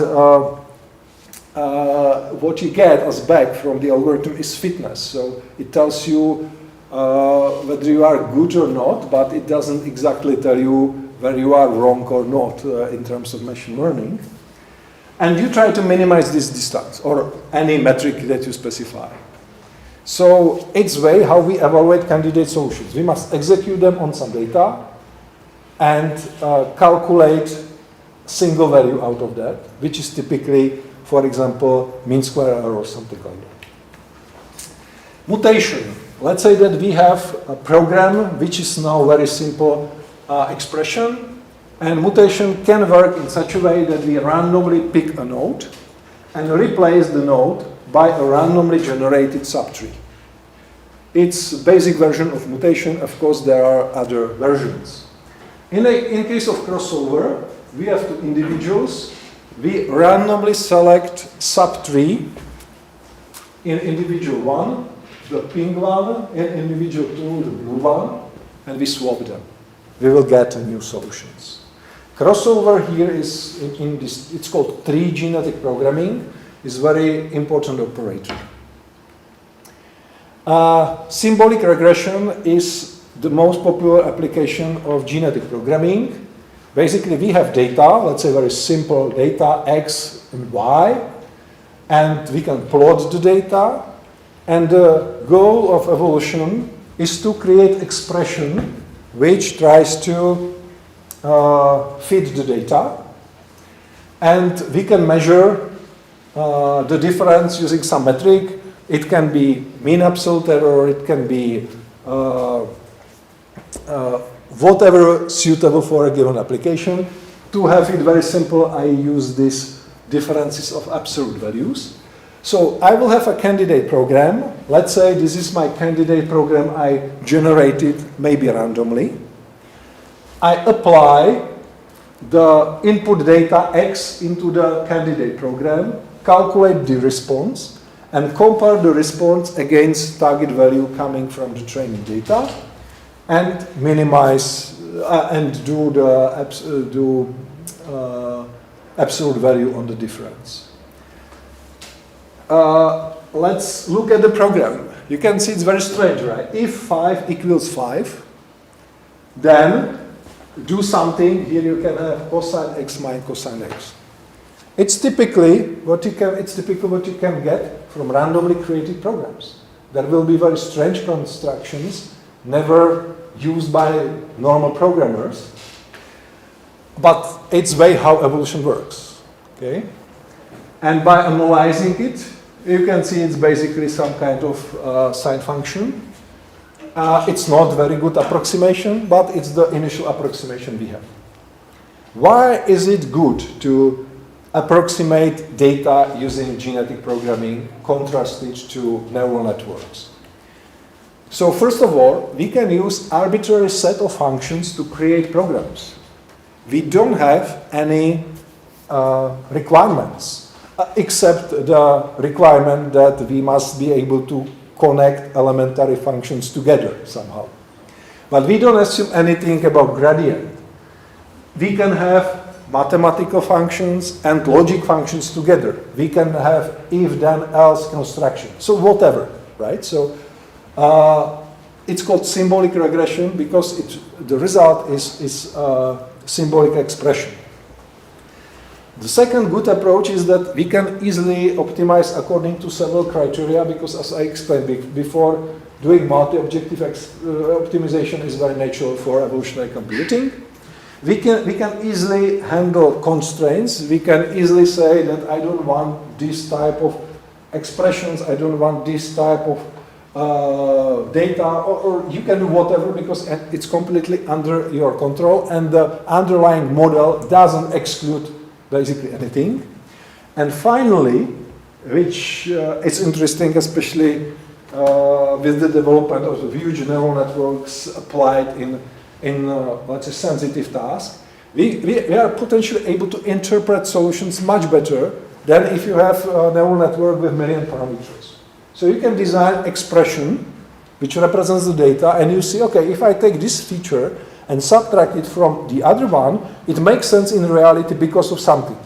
what you get as back from the algorithm is fitness. So it tells you whether you are good or not, but it doesn't exactly tell you whether you are wrong or not in terms of machine learning. And you try to minimize this distance or any metric that you specify. So it's way how we evaluate candidate solutions. We must execute them on some data and calculate single value out of that, which is typically, for example, mean square error or something like that. Mutation. Let's say that we have a program which is now very simple expression, and mutation can work in such a way that we randomly pick a node and replace the node by a randomly generated subtree. It's a basic version of mutation. Of course, there are other versions. In case of crossover, we have two individuals. We randomly select subtree in individual 1, the pink one, in individual 2, the blue one, and we swap them. We will get new solutions. Crossover here is in this, it's called tree genetic programming, is very important operator. Symbolic regression is the most popular application of genetic programming. Basically, we have data, let's say very simple data, X and Y, and we can plot the data, and the goal of evolution is to create expression which tries to fit the data, and we can measure the difference using some metric. It can be mean absolute error, it can be whatever suitable for a given application. To have it very simple, I use these differences of absolute values. So I will have a candidate program. Let's say this is my candidate program I generated maybe randomly. I apply the input data X into the candidate program, calculate the response, and compare the response against target value coming from the training data, and minimize and do the absolute value on the difference. Let's look at the program. You can see it's very strange, right? If 5 equals 5, then do something. Here you can have cosine x minus cosine x. It's typically what you can get from randomly created programs. There will be very strange constructions, never used by normal programmers, but it's way how evolution works. Okay, and by analyzing it, you can see it's basically some kind of sine function. It's not very good approximation, but it's the initial approximation we have. Why is it good to approximate data using genetic programming contrasted to neural networks? So first of all, we can use arbitrary set of functions to create programs. We don't have any requirements, except the requirement that we must be able to connect elementary functions together somehow. But we don't assume anything about gradient. We can have mathematical functions and logic functions together. We can have if, then, else construction. So whatever, right? So it's called symbolic regression because the result is symbolic expression. The second good approach is that we can easily optimize according to several criteria because, as I explained before, doing multi-objective optimization is very natural for evolutionary computing. We can easily handle constraints. We can easily say that I don't want this type of expressions, I don't want this type of data, or you can do whatever because it's completely under your control and the underlying model doesn't exclude basically anything. And finally, which is interesting, especially with the development of huge neural networks applied in let's say, sensitive tasks, we are potentially able to interpret solutions much better than if you have a neural network with million parameters. So you can design expression which represents the data, and you see, okay, if I take this feature and subtract it from the other one, it makes sense in reality because of something.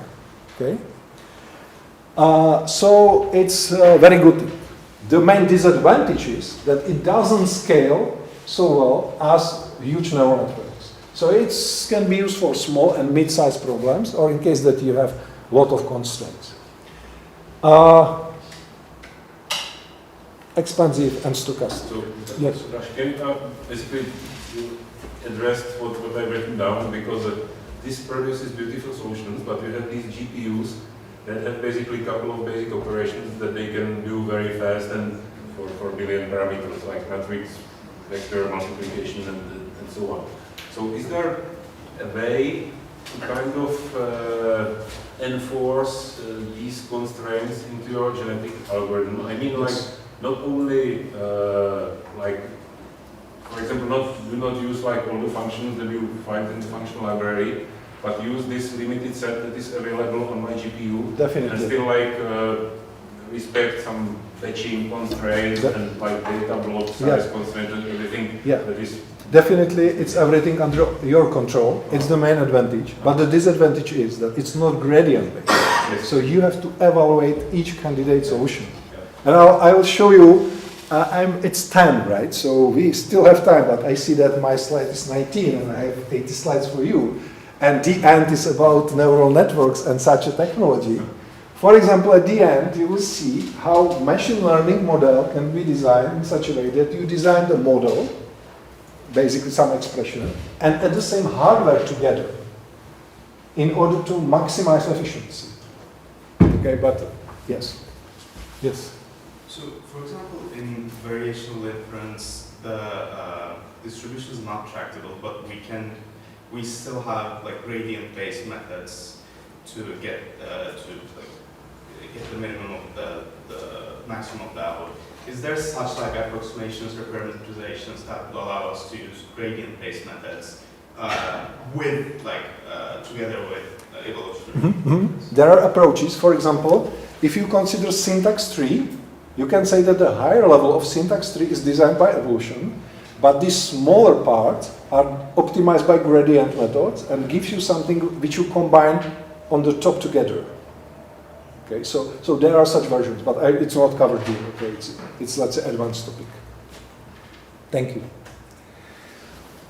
Okay? So it's very good. The main disadvantage is that it doesn't scale so well as huge neural networks. So it can be used for small and mid-sized problems, or in case that you have a lot of constraints. Expansive and stochastic. So, yes. Can you basically address what I've written down, because this produces beautiful solutions, but you have these GPUs that have basically a couple of basic operations that they can do very fast and for billion parameters like matrix, vector, multiplication, and so on. So is there a way to kind of enforce these constraints into your genetic algorithm? I mean, like, not only like, for example, do not use like all the functions that you find in the functional library, but use this limited set that is available on my GPU. Definitely. And still like respect some fetching constraints and like data block size constraints and everything. Yeah. That is definitely, it's everything under your control. It's the main advantage. But the disadvantage is that it's not gradient based. Yes. So you have to evaluate each candidate solution. And I will show you, it's 10, right? So we still have time, but I see that my slide is 19 and I have 80 slides for you. And the end is about neural networks and such a technology. For example, at the end, you will see how machine learning model can be designed in such a way that you design the model, basically some expression, and at the same hardware together in order to maximize efficiency. Okay, but yes. Yes. So, for example, in variational inference, the distribution is not tractable, but we still have like gradient-based methods to get the minimum of the maximum of the output. Is there such like approximations or parameterizations that will allow us to use gradient-based methods with like together with evolution? There are approaches. For example, if you consider syntax tree, you can say that the higher level of syntax tree is designed by evolution, but these smaller parts are optimized by gradient methods and gives you something which you combine on the top together. Okay, so there are such versions, but it's not covered here. Okay, it's let's say advanced topic. Thank you.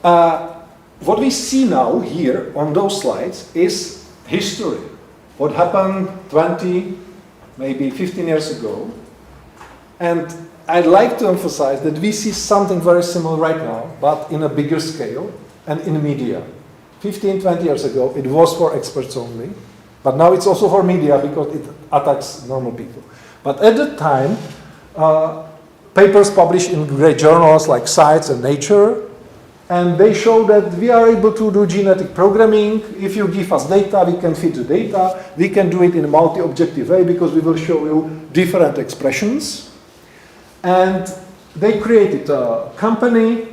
What we see now here on those slides is history. What happened 20, maybe 15 years ago, and I'd like to emphasize that we see something very similar right now, but in a bigger scale and in media. 15, 20 years ago, it was for experts only, but now it's also for media because it attacks normal people. But at the time, papers published in great journals like Science and Nature, and they show that we are able to do genetic programming. If you give us data, we can fit the data. We can do it in a multi-objective way because we will show you different expressions. And they created a company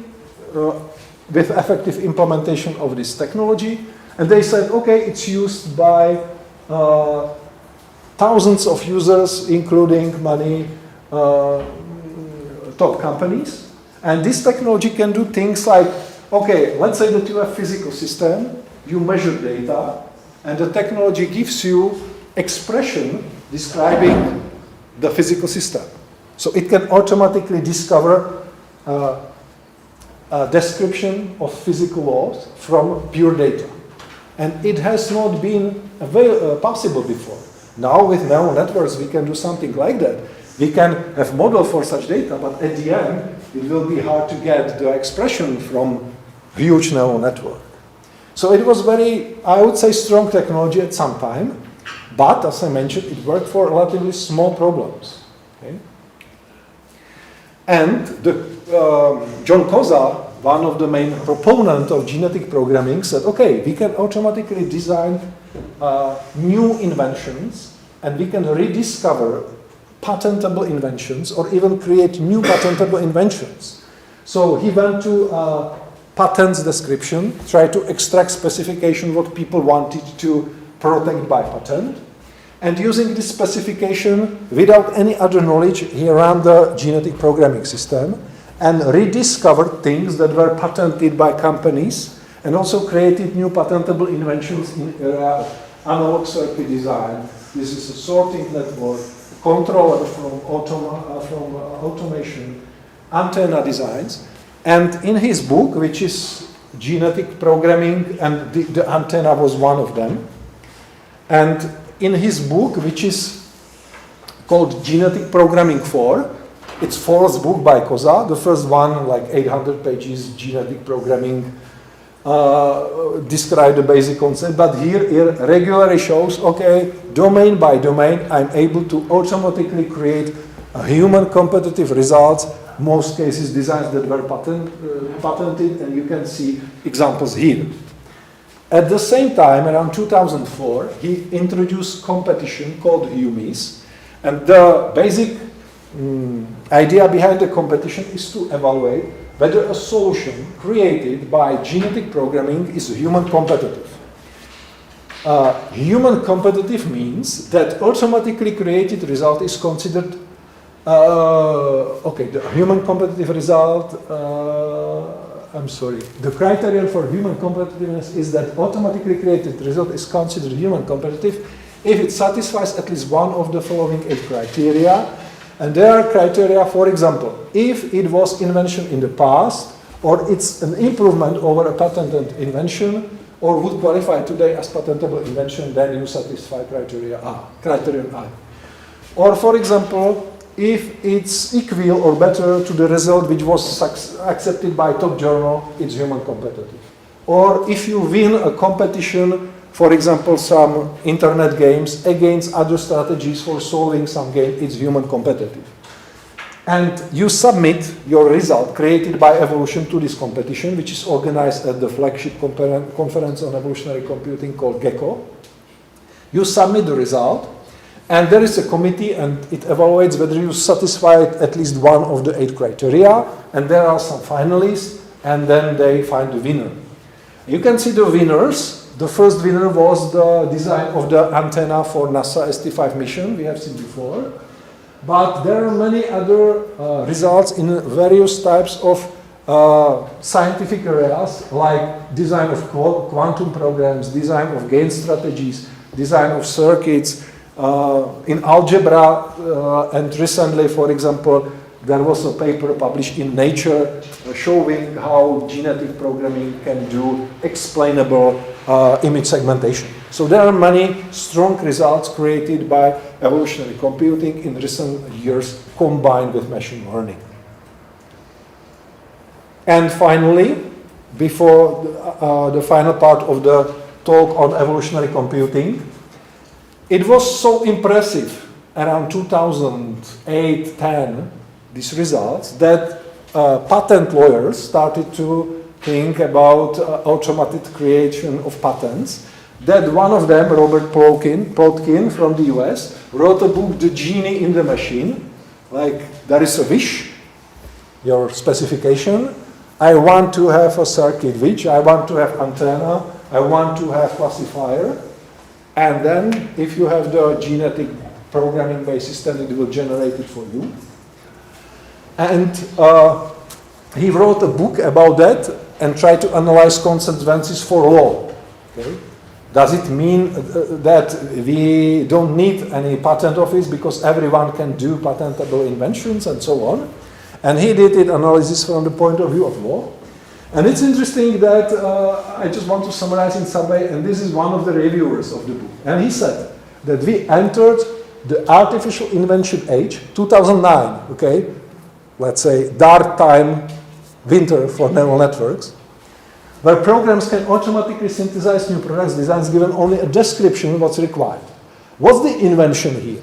with effective implementation of this technology. And they said, okay, it's used by thousands of users, including many top companies. And this technology can do things like, okay, let's say that you have a physical system, you measure data, and the technology gives you expression describing the physical system. So it can automatically discover a description of physical laws from pure data. And it has not been possible before. Now with neural networks we can do something like that. We can have model for such data, but at the end it will be hard to get the expression from huge neural network. So it was very, I would say, strong technology at some time, but as I mentioned, it worked for relatively small problems. Okay? And John Koza, one of the main proponents of genetic programming, said, okay, we can automatically design new inventions and we can rediscover patentable inventions or even create new patentable inventions. So he went to patents description, tried to extract specification what people wanted to protect by patent, and using this specification without any other knowledge, he ran the genetic programming system and rediscovered things that were patented by companies and also created new patentable inventions in analog circuit design. This is a sorting network, controller from automation, antenna designs. And in his book, which is genetic programming, and the antenna was one of them. And in his book, which is called Genetic Programming 4, it's fourth book by Koza. The first one, like 800 pages, genetic programming, describe the basic concept. But here it regularly shows, okay, domain by domain, I'm able to automatically create a human competitive results, most cases designs that were patented, and you can see examples here. At the same time, around 2004, he introduced competition called HUMIS, and the basic idea behind the competition is to evaluate whether a solution created by genetic programming is human competitive. Human competitive means that automatically created result is considered okay, the human competitive result, the criterion for human competitiveness is that automatically created result is considered human competitive if it satisfies at least one of the following 8 criteria. And there are criteria, for example, if it was invention in the past, or it's an improvement over a patented invention, or would qualify today as patentable invention, then you satisfy criterion I. Or for example, if it's equal or better to the result which was accepted by top journal, it's human competitive. Or if you win a competition, for example, some internet games against other strategies for solving some game, it's human competitive. And you submit your result created by Evolution to this competition, which is organized at the flagship conference on evolutionary computing called GECO. You submit the result, and there is a committee, and it evaluates whether you satisfied at least one of the 8 criteria, and there are some finalists, and then they find the winner. You can see the winners. The first winner was the design of the antenna for NASA ST5 mission we have seen before. But there are many other results in various types of scientific areas, like design of quantum programs, design of gain strategies, design of circuits, in algebra, and recently, for example, there was a paper published in Nature showing how genetic programming can do explainable image segmentation. So there are many strong results created by evolutionary computing in recent years combined with machine learning. And finally, before the final part of the talk on evolutionary computing, it was so impressive around 2008-10, these results, that patent lawyers started to think about automated creation of patents, that one of them, Robert Plotkin from the US, wrote a book, The Genie in the Machine. Like, there is a wish, your specification. I want to have a circuit which, I want to have antenna, I want to have classifier. And then, if you have the genetic programming basis, then it will generate it for you. And he wrote a book about that and tried to analyze consequences for law. Okay? Does it mean that we don't need any patent office because everyone can do patentable inventions and so on? And he did an analysis from the point of view of law. And it's interesting that I just want to summarize in some way, and this is one of the reviewers of the book. And he said that we entered the artificial invention age, 2009, okay? Let's say dark time, winter for neural networks, where programs can automatically synthesize new products designs given only a description of what's required. What's the invention here?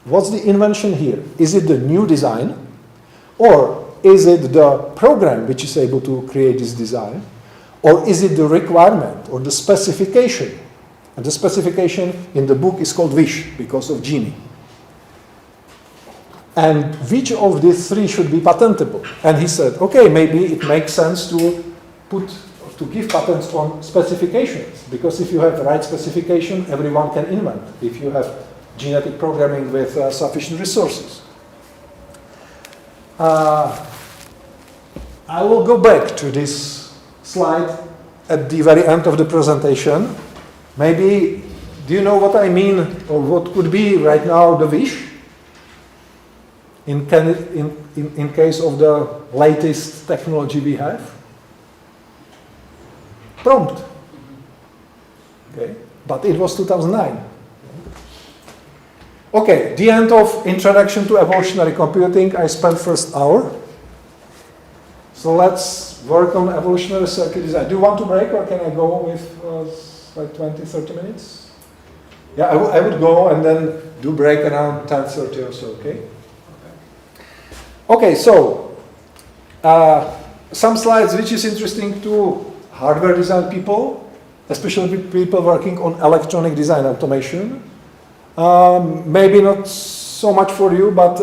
What's the invention here? Is it the new design? Or is it the program which is able to create this design? Or is it the requirement or the specification? And the specification in the book is called wish because of Genie. And which of these three should be patentable? And he said, okay, maybe it makes sense to give patents on specifications, because if you have the right specification, everyone can invent, if you have genetic programming with sufficient resources. I will go back to this slide at the very end of the presentation. Maybe, do you know what I mean, or what could be right now the wish? In case of the latest technology we have? Prompt. Okay, but it was 2009. Okay, the end of introduction to evolutionary computing. I spent first hour. So let's work on evolutionary circuit design. Do you want to break, or can I go with like 20, 30 minutes? Yeah, I would go and then do break around 10:30 or so, okay? Okay, so some slides which is interesting to hardware design people, especially people working on electronic design automation. Maybe not so much for you, but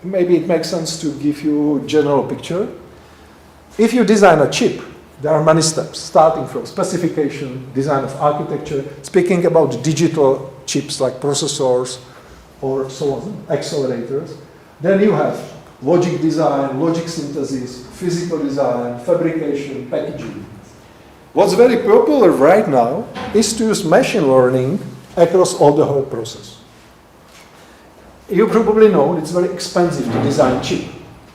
maybe it makes sense to give you a general picture. If you design a chip, there are many steps, starting from specification, design of architecture, speaking about digital chips like processors or so on, accelerators. Then you have logic design, logic synthesis, physical design, fabrication, packaging. What's very popular right now is to use machine learning across all the whole process. You probably know it's very expensive to design chip.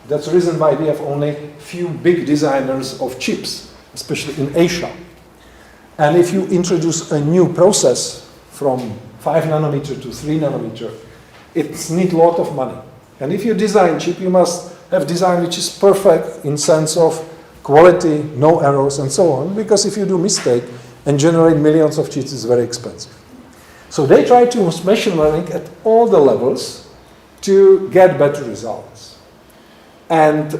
That's the reason why we have only few big designers of chips, especially in Asia. And if you introduce a new process from 5 nanometer to 3 nanometer, it needs a lot of money. And if you design chip, you must have design which is perfect in sense of quality, no errors, and so on, because if you do mistake and generate millions of chips, it's very expensive. So they try to use machine learning at all the levels to get better results. And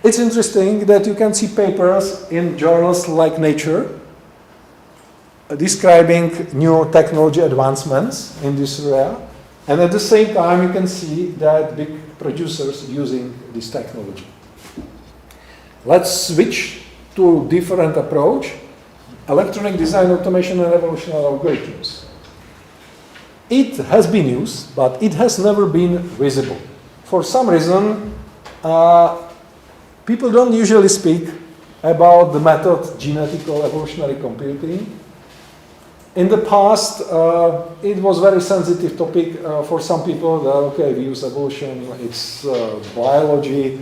it's interesting that you can see papers in journals like Nature describing new technology advancements in this area. And at the same time, you can see that big producers using this technology. Let's switch to different approach. Electronic design automation and evolutionary algorithms. It has been used, but it has never been visible. For some reason, people don't usually speak about the method genetic or evolutionary computing. In the past, it was very sensitive topic for some people. That, okay, we use evolution, it's biology,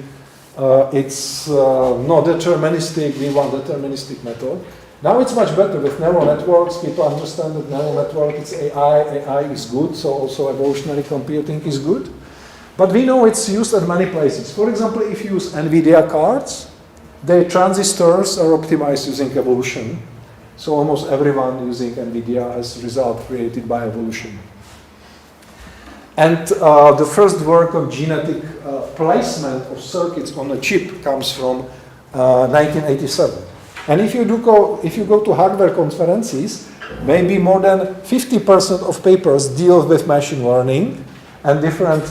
it's not deterministic, we want deterministic method. Now it's much better with neural networks. People understand that neural network is AI. AI is good, so also evolutionary computing is good. But we know it's used at many places. For example, if you use NVIDIA cards, the transistors are optimized using evolution. So almost everyone using NVIDIA has result created by evolution. And the first work on genetic placement of circuits on a chip comes from 1987. And if you go to hardware conferences, maybe more than 50% of papers deal with machine learning and different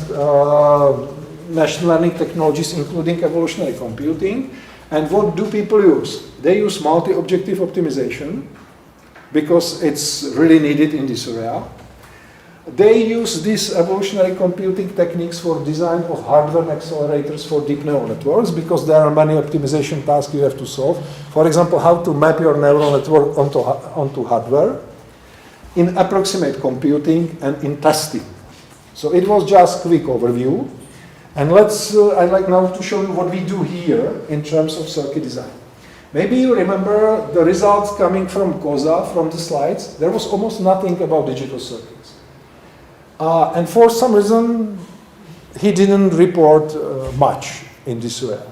machine learning technologies, including evolutionary computing. And what do people use? They use multi-objective optimization because it's really needed in this area. They use these evolutionary computing techniques for design of hardware accelerators for deep neural networks because there are many optimization tasks you have to solve. For example, how to map your neural network onto hardware, in approximate computing, and in testing. So it was just a quick overview. And I'd like now to show you what we do here in terms of circuit design. Maybe you remember the results coming from COSA, from the slides. There was almost nothing about digital circuits. And for some reason, he didn't report much in this area.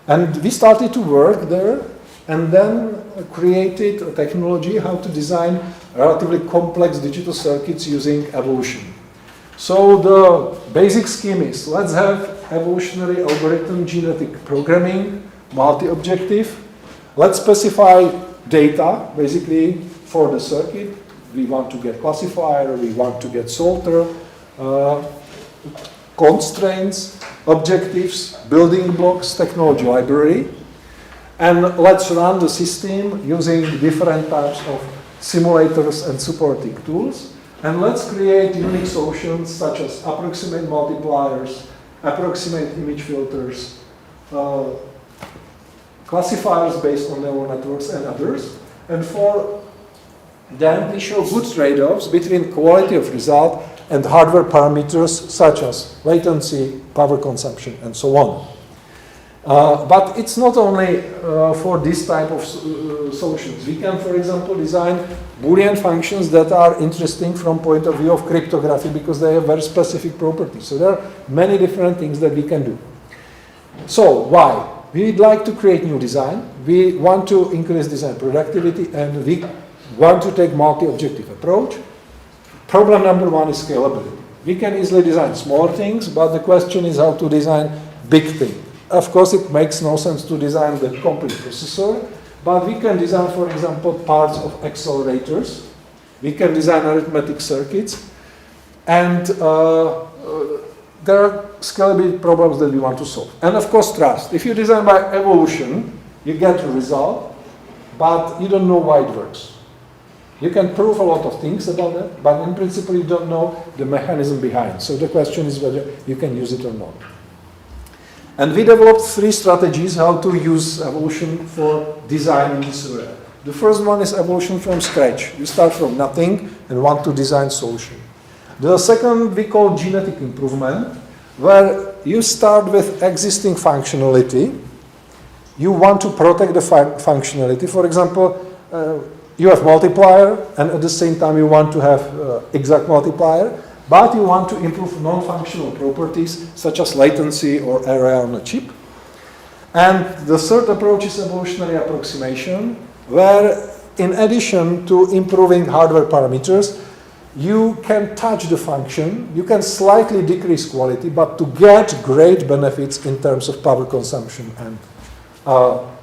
And we started to work there and then created a technology how to design relatively complex digital circuits using evolution. So the basic scheme is, let's have evolutionary algorithm genetic programming, multi-objective. Let's specify data, basically, for the circuit. We want to get classifier, we want to get solder, constraints, objectives, building blocks, technology library. And let's run the system using different types of simulators and supporting tools. And let's create unique solutions such as approximate multipliers, approximate image filters, classifiers based on neural networks and others. And for them, we show good trade-offs between quality of result and hardware parameters such as latency, power consumption, and so on. But it's not only for this type of solutions. We can, for example, design Boolean functions that are interesting from point of view of cryptography because they have very specific properties. So there are many different things that we can do. So why? We'd like to create new design. We want to increase design productivity, and we want to take multi-objective approach. Problem number one is scalability. We can easily design smaller things, but the question is how to design big things. Of course, it makes no sense to design the complete processor, but we can design, for example, parts of accelerators. We can design arithmetic circuits, and there are scalability problems that we want to solve. And of course, trust. If you design by evolution, you get a result, but you don't know why it works. You can prove a lot of things about that, but in principle, you don't know the mechanism behind. So the question is whether you can use it or not. And we developed 3 strategies how to use evolution for design in this area. The first one is evolution from scratch. You start from nothing and want to design solution. The second we call genetic improvement, where you start with existing functionality. You want to protect the functionality. For example, you have multiplier, and at the same time you want to have exact multiplier, but you want to improve non-functional properties such as latency or area on a chip. And the third approach is evolutionary approximation, where in addition to improving hardware parameters, you can touch the function, you can slightly decrease quality, but to get great benefits in terms of power consumption and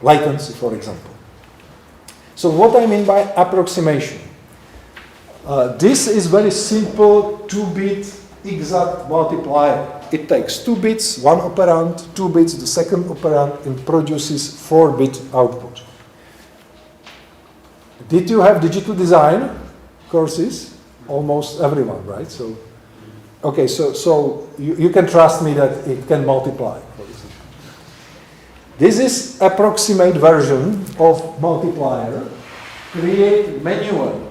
latency, for example. So what I mean by approximation? This is very simple 2-bit exact multiplier. It takes 2 bits, one operand, 2 bits, the second operand, and produces 4-bit output. Did you have digital design courses? Almost everyone, right? So, okay, so you can trust me that it can multiply. This is approximate version of multiplier, create manually,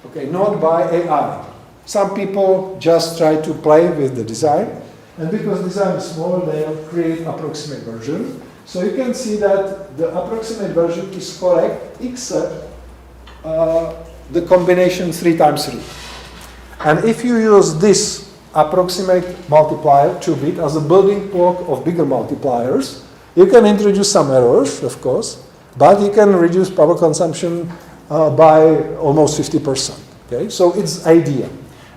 okay, not by AI. Some people just try to play with the design, and because design is smaller, they'll create approximate version. So you can see that the approximate version is correct, except the combination 3 times 3. And if you use this approximate multiplier, 2-bit, as a building block of bigger multipliers, you can introduce some errors, of course, but you can reduce power consumption by almost 50%. Okay? So it's ideal.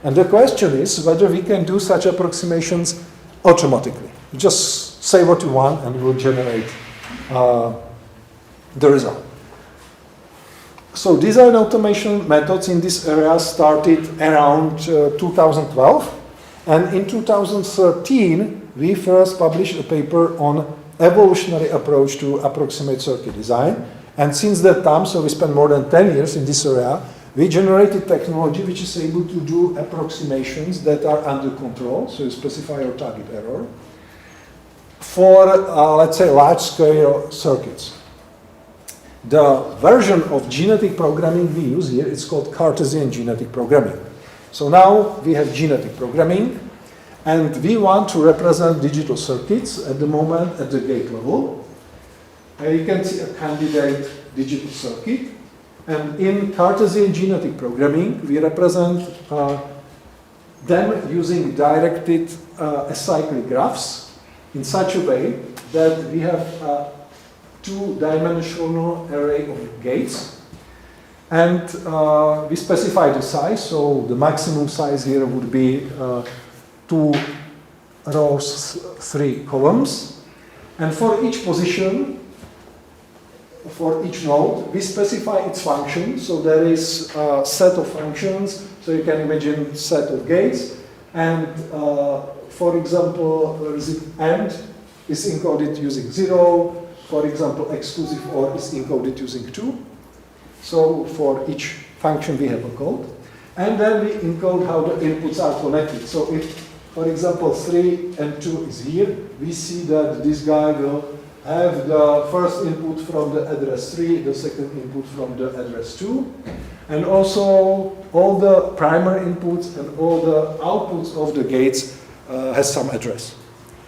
And the question is whether we can do such approximations automatically. You just say what you want and it will generate the result. So design automation methods in this area started around 2012. And in 2013, we first published a paper on evolutionary approach to approximate circuit design. And since that time, so we spent more than 10 years in this area, we generated technology which is able to do approximations that are under control, so you specify your target error, for, let's say, large-scale circuits. The version of genetic programming we use here is called Cartesian genetic programming. So now we have genetic programming, and we want to represent digital circuits at the moment at the gate level. You can see a candidate digital circuit. And in Cartesian genetic programming, we represent them using directed acyclic graphs in such a way that we have a 2-dimensional array of gates. And we specify the size, so the maximum size here would be 2 rows, 3 columns. And for each position, for each node, we specify its function. So there is a set of functions. So you can imagine a set of gates. And for example, there is AND is encoded using 0. For example, exclusive OR is encoded using 2. So for each function we have a code. And then we encode how the inputs are connected. So if, for example, 3 and 2 is here, we see that this guy will have the first input from the address 3, the second input from the address 2, and also all the primary inputs and all the outputs of the gates has some address.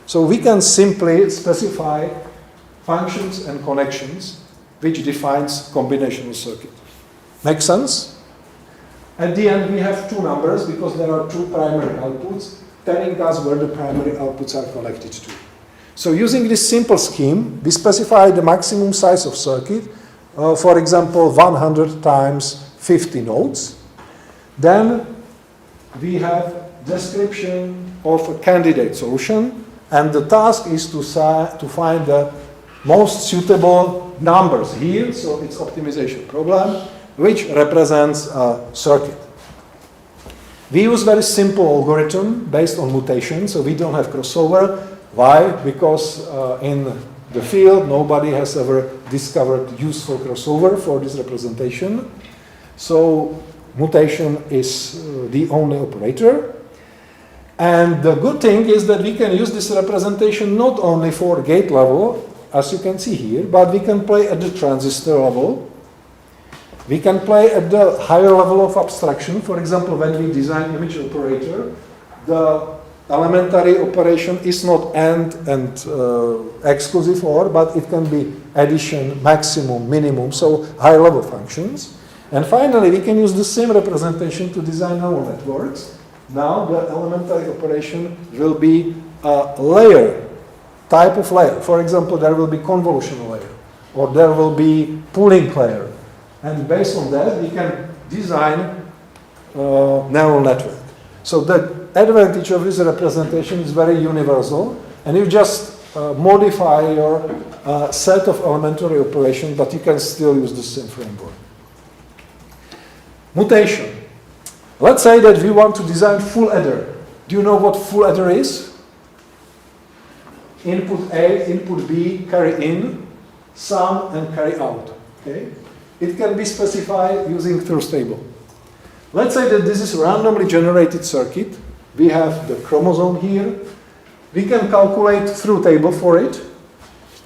So we can simply specify functions and connections which defines combinational circuit. Make sense? At the end we have 2 numbers because there are 2 primary outputs telling us where the primary outputs are connected to. So using this simple scheme, we specify the maximum size of circuit, for example, 100 times 50 nodes. Then we have description of a candidate solution, and the task is to find the most suitable numbers here, so it's optimization problem, which represents a circuit. We use very simple algorithm based on mutation, so we don't have crossover. Why? Because in the field, nobody has ever discovered useful crossover for this representation. So mutation is the only operator. And the good thing is that we can use this representation not only for gate level, as you can see here, but we can play at the transistor level. We can play at the higher level of abstraction. For example, when we design image operator, the elementary operation is not AND and exclusive OR, but it can be addition, maximum, minimum, so high level functions. And finally, we can use the same representation to design neural networks. Now the elementary operation will be a layer, type of layer. For example, there will be convolutional layer, or there will be pooling layer. And based on that, we can design neural network. So the advantage of this representation is very universal, and you just modify your set of elementary operations, but you can still use the same framework. Mutation. Let's say that we want to design full adder. Do you know what full adder is? Input A, input B, carry in, sum, and carry out. Okay? It can be specified using truth table. Let's say that this is a randomly generated circuit. We have the chromosome here. We can calculate truth table for it.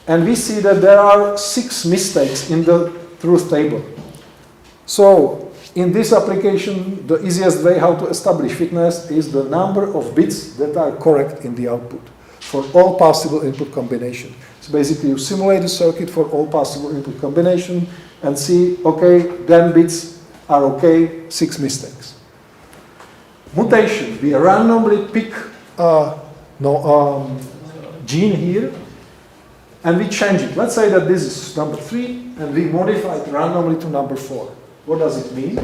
And we see that there are 6 mistakes in the truth table. So, in this application, the easiest way how to establish fitness is the number of bits that are correct in the output for all possible input combinations. So basically, you simulate the circuit for all possible input combination and see, okay, 10 bits are okay, 6 mistakes. Mutation, we randomly pick gene here, and we change it. Let's say that this is number 3, and we modify it randomly to number 4. What does it mean?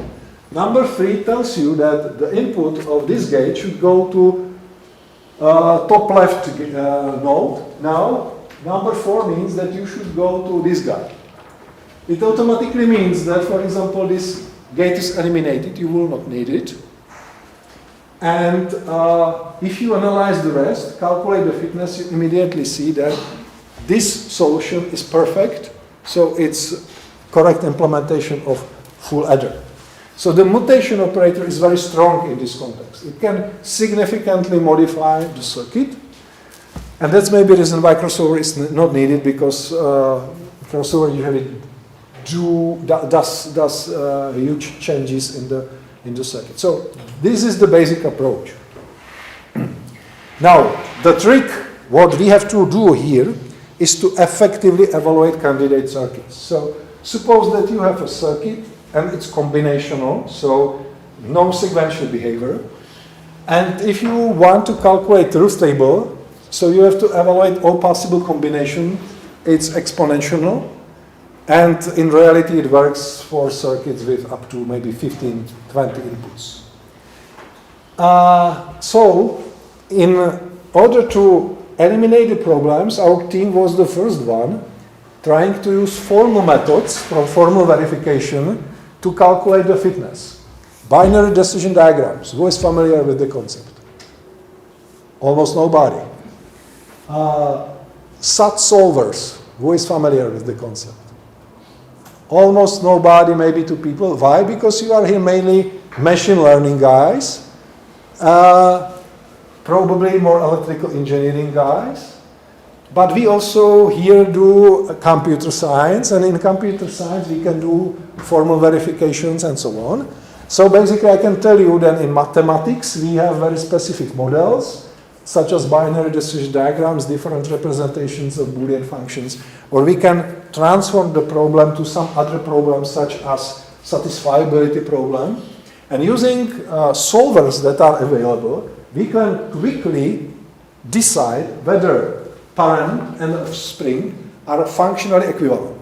Number 3 tells you that the input of this gate should go to top left node. Now, number 4 means that you should go to this guy. It automatically means that, for example, this gate is eliminated. You will not need it. And if you analyze the rest, calculate the fitness, you immediately see that this solution is perfect. So it's correct implementation of full adder. So the mutation operator is very strong in this context. It can significantly modify the circuit. And that's maybe the reason why crossover is not needed, because crossover usually does huge changes in the circuit. So this is the basic approach. Now, the trick, what we have to do here, is to effectively evaluate candidate circuits. So suppose that you have a circuit and it's combinational, so no sequential behavior. And if you want to calculate truth table, so you have to evaluate all possible combination, it's exponential. And in reality, it works for circuits with up to maybe 15, 20 inputs. So in order to eliminate the problems, our team was the first one trying to use formal methods from formal verification to calculate the fitness. Binary decision diagrams. Who is familiar with the concept? Almost nobody. SAT solvers. Who is familiar with the concept? Almost nobody, maybe 2 people. Why? Because you are here mainly machine learning guys. Probably more electrical engineering guys. But we also here do computer science, and in computer science we can do formal verifications and so on. So basically I can tell you that in mathematics we have very specific models, such as binary decision diagrams, different representations of Boolean functions, or we can transform the problem to some other problem, such as satisfiability problem. And using solvers that are available, we can quickly decide whether parent and offspring are functionally equivalent.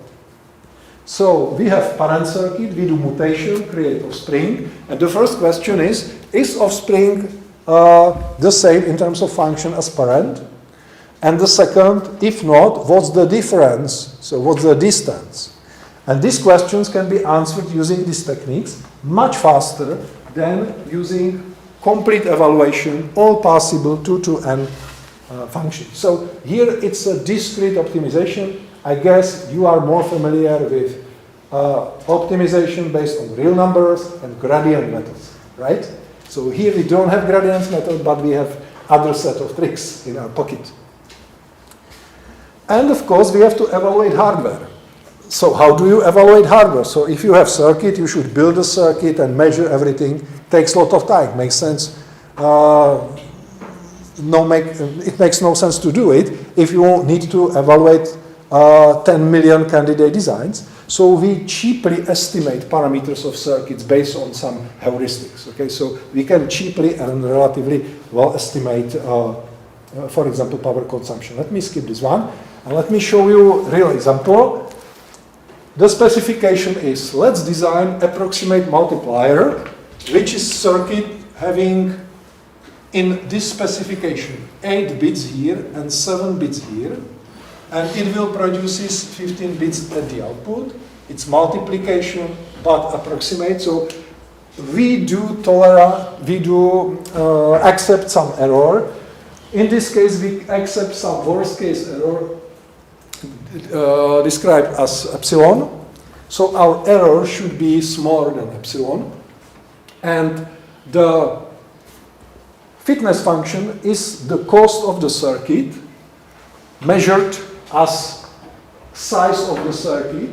So we have parent circuit, we do mutation, create offspring, and the first question is offspring the same in terms of function as parent? And the second, if not, what's the difference? So what's the distance? And these questions can be answered using these techniques much faster than using complete evaluation, all possible 2 to n functions. So here it's a discrete optimization. I guess you are more familiar with optimization based on real numbers and gradient methods, right? So here we don't have gradients method, but we have other set of tricks in our pocket. And of course, we have to evaluate hardware. So how do you evaluate hardware? So if you have circuit, you should build a circuit and measure everything. Takes a lot of time. Makes sense. It makes no sense to do it if you need to evaluate 10 million candidate designs. So we cheaply estimate parameters of circuits based on some heuristics. Okay, so we can cheaply and relatively well estimate, for example, power consumption. Let me skip this one and let me show you a real example. The specification is, let's design approximate multiplier which is circuit having in this specification 8 bits here and 7 bits here, and it will produces 15 bits at the output. It's multiplication but approximate. So we do accept some error. In this case, we accept some worst case error described as epsilon. So our error should be smaller than epsilon. And the fitness function is the cost of the circuit measured as size of the circuit.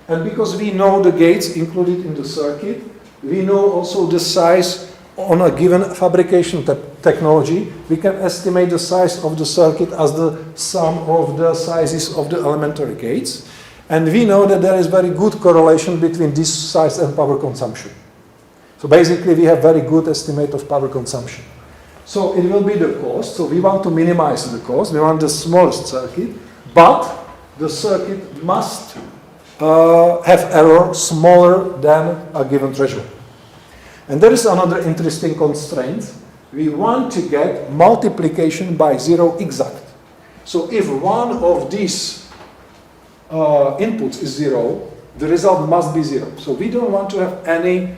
And because we know the gates included in the circuit, we know also the size on a given fabrication technology. We can estimate the size of the circuit as the sum of the sizes of the elementary gates. And we know that there is very good correlation between this size and power consumption. So basically we have very good estimate of power consumption. So it will be the cost. So we want to minimize the cost. We want the smallest circuit, but the circuit must have error smaller than a given threshold. And there is another interesting constraint. We want to get multiplication by 0 exact. So if one of these inputs is 0, the result must be 0. So we don't want to have any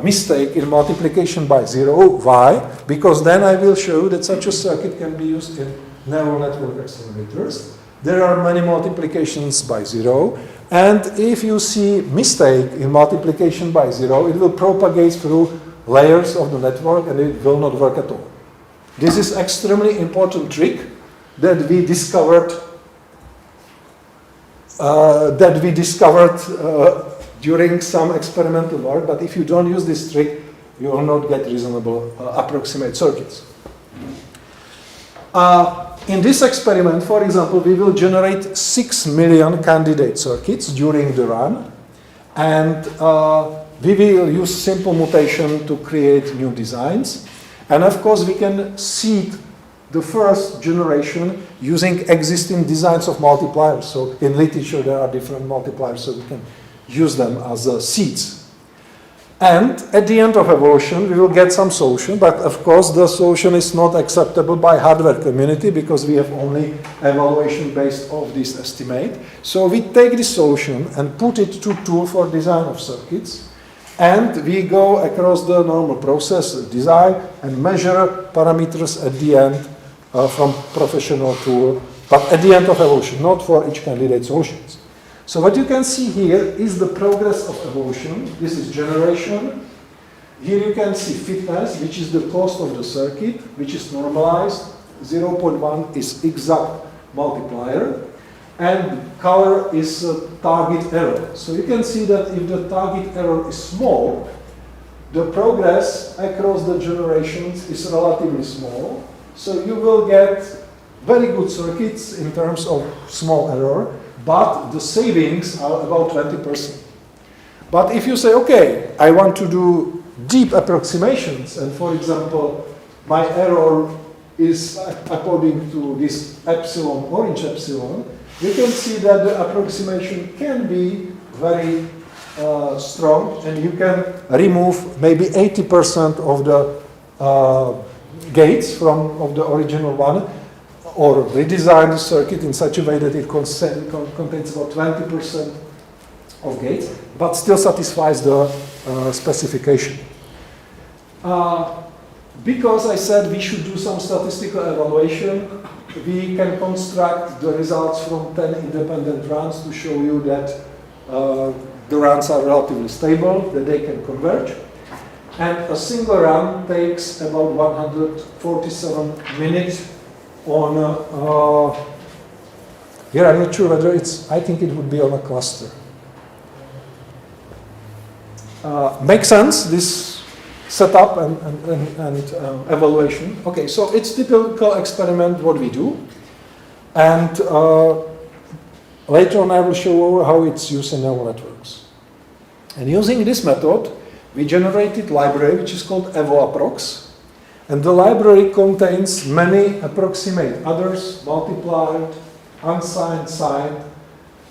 mistake in multiplication by 0. Why? Because then I will show that such a circuit can be used in neural network accelerators. There are many multiplications by 0. And if you see mistake in multiplication by 0, it will propagate through layers of the network and it will not work at all. This is extremely important trick that we discovered during some experimental work, but if you don't use this trick, you will not get reasonable approximate circuits. In this experiment, for example, we will generate 6 million candidate circuits during the run, and we will use simple mutation to create new designs. And of course, we can seed the first generation using existing designs of multipliers. So in literature, there are different multipliers, so we can use them as seeds. And at the end of evolution, we will get some solution, but of course the solution is not acceptable by hardware community because we have only evaluation based off this estimate. So we take this solution and put it to tool for design of circuits, and we go across the normal process design and measure parameters at the end from professional tool, but at the end of evolution, not for each candidate solutions. So what you can see here is the progress of evolution. This is generation. Here you can see fitness, which is the cost of the circuit, which is normalized. 0.1 is exact multiplier. And color is target error. So you can see that if the target error is small, the progress across the generations is relatively small. So you will get very good circuits in terms of small error, but the savings are about 20%. But if you say, okay, I want to do deep approximations, and for example, my error is according to this epsilon, orange epsilon, you can see that the approximation can be very strong, and you can remove maybe 80% of the gates of the original one, or redesign the circuit in such a way that it contains about 20% of gates, but still satisfies the specification. Because I said we should do some statistical evaluation, we can construct the results from 10 independent runs to show you that the runs are relatively stable, that they can converge. And a single run takes about 147 minutes on here I'm not sure whether I think it would be on a cluster. Makes sense, this setup and evaluation. Okay, so it's typical experiment what we do. And later on I will show how it's used in neural networks. And using this method, we generated library which is called EvoApprox. And the library contains many approximate others, multiplied, unsigned, signed,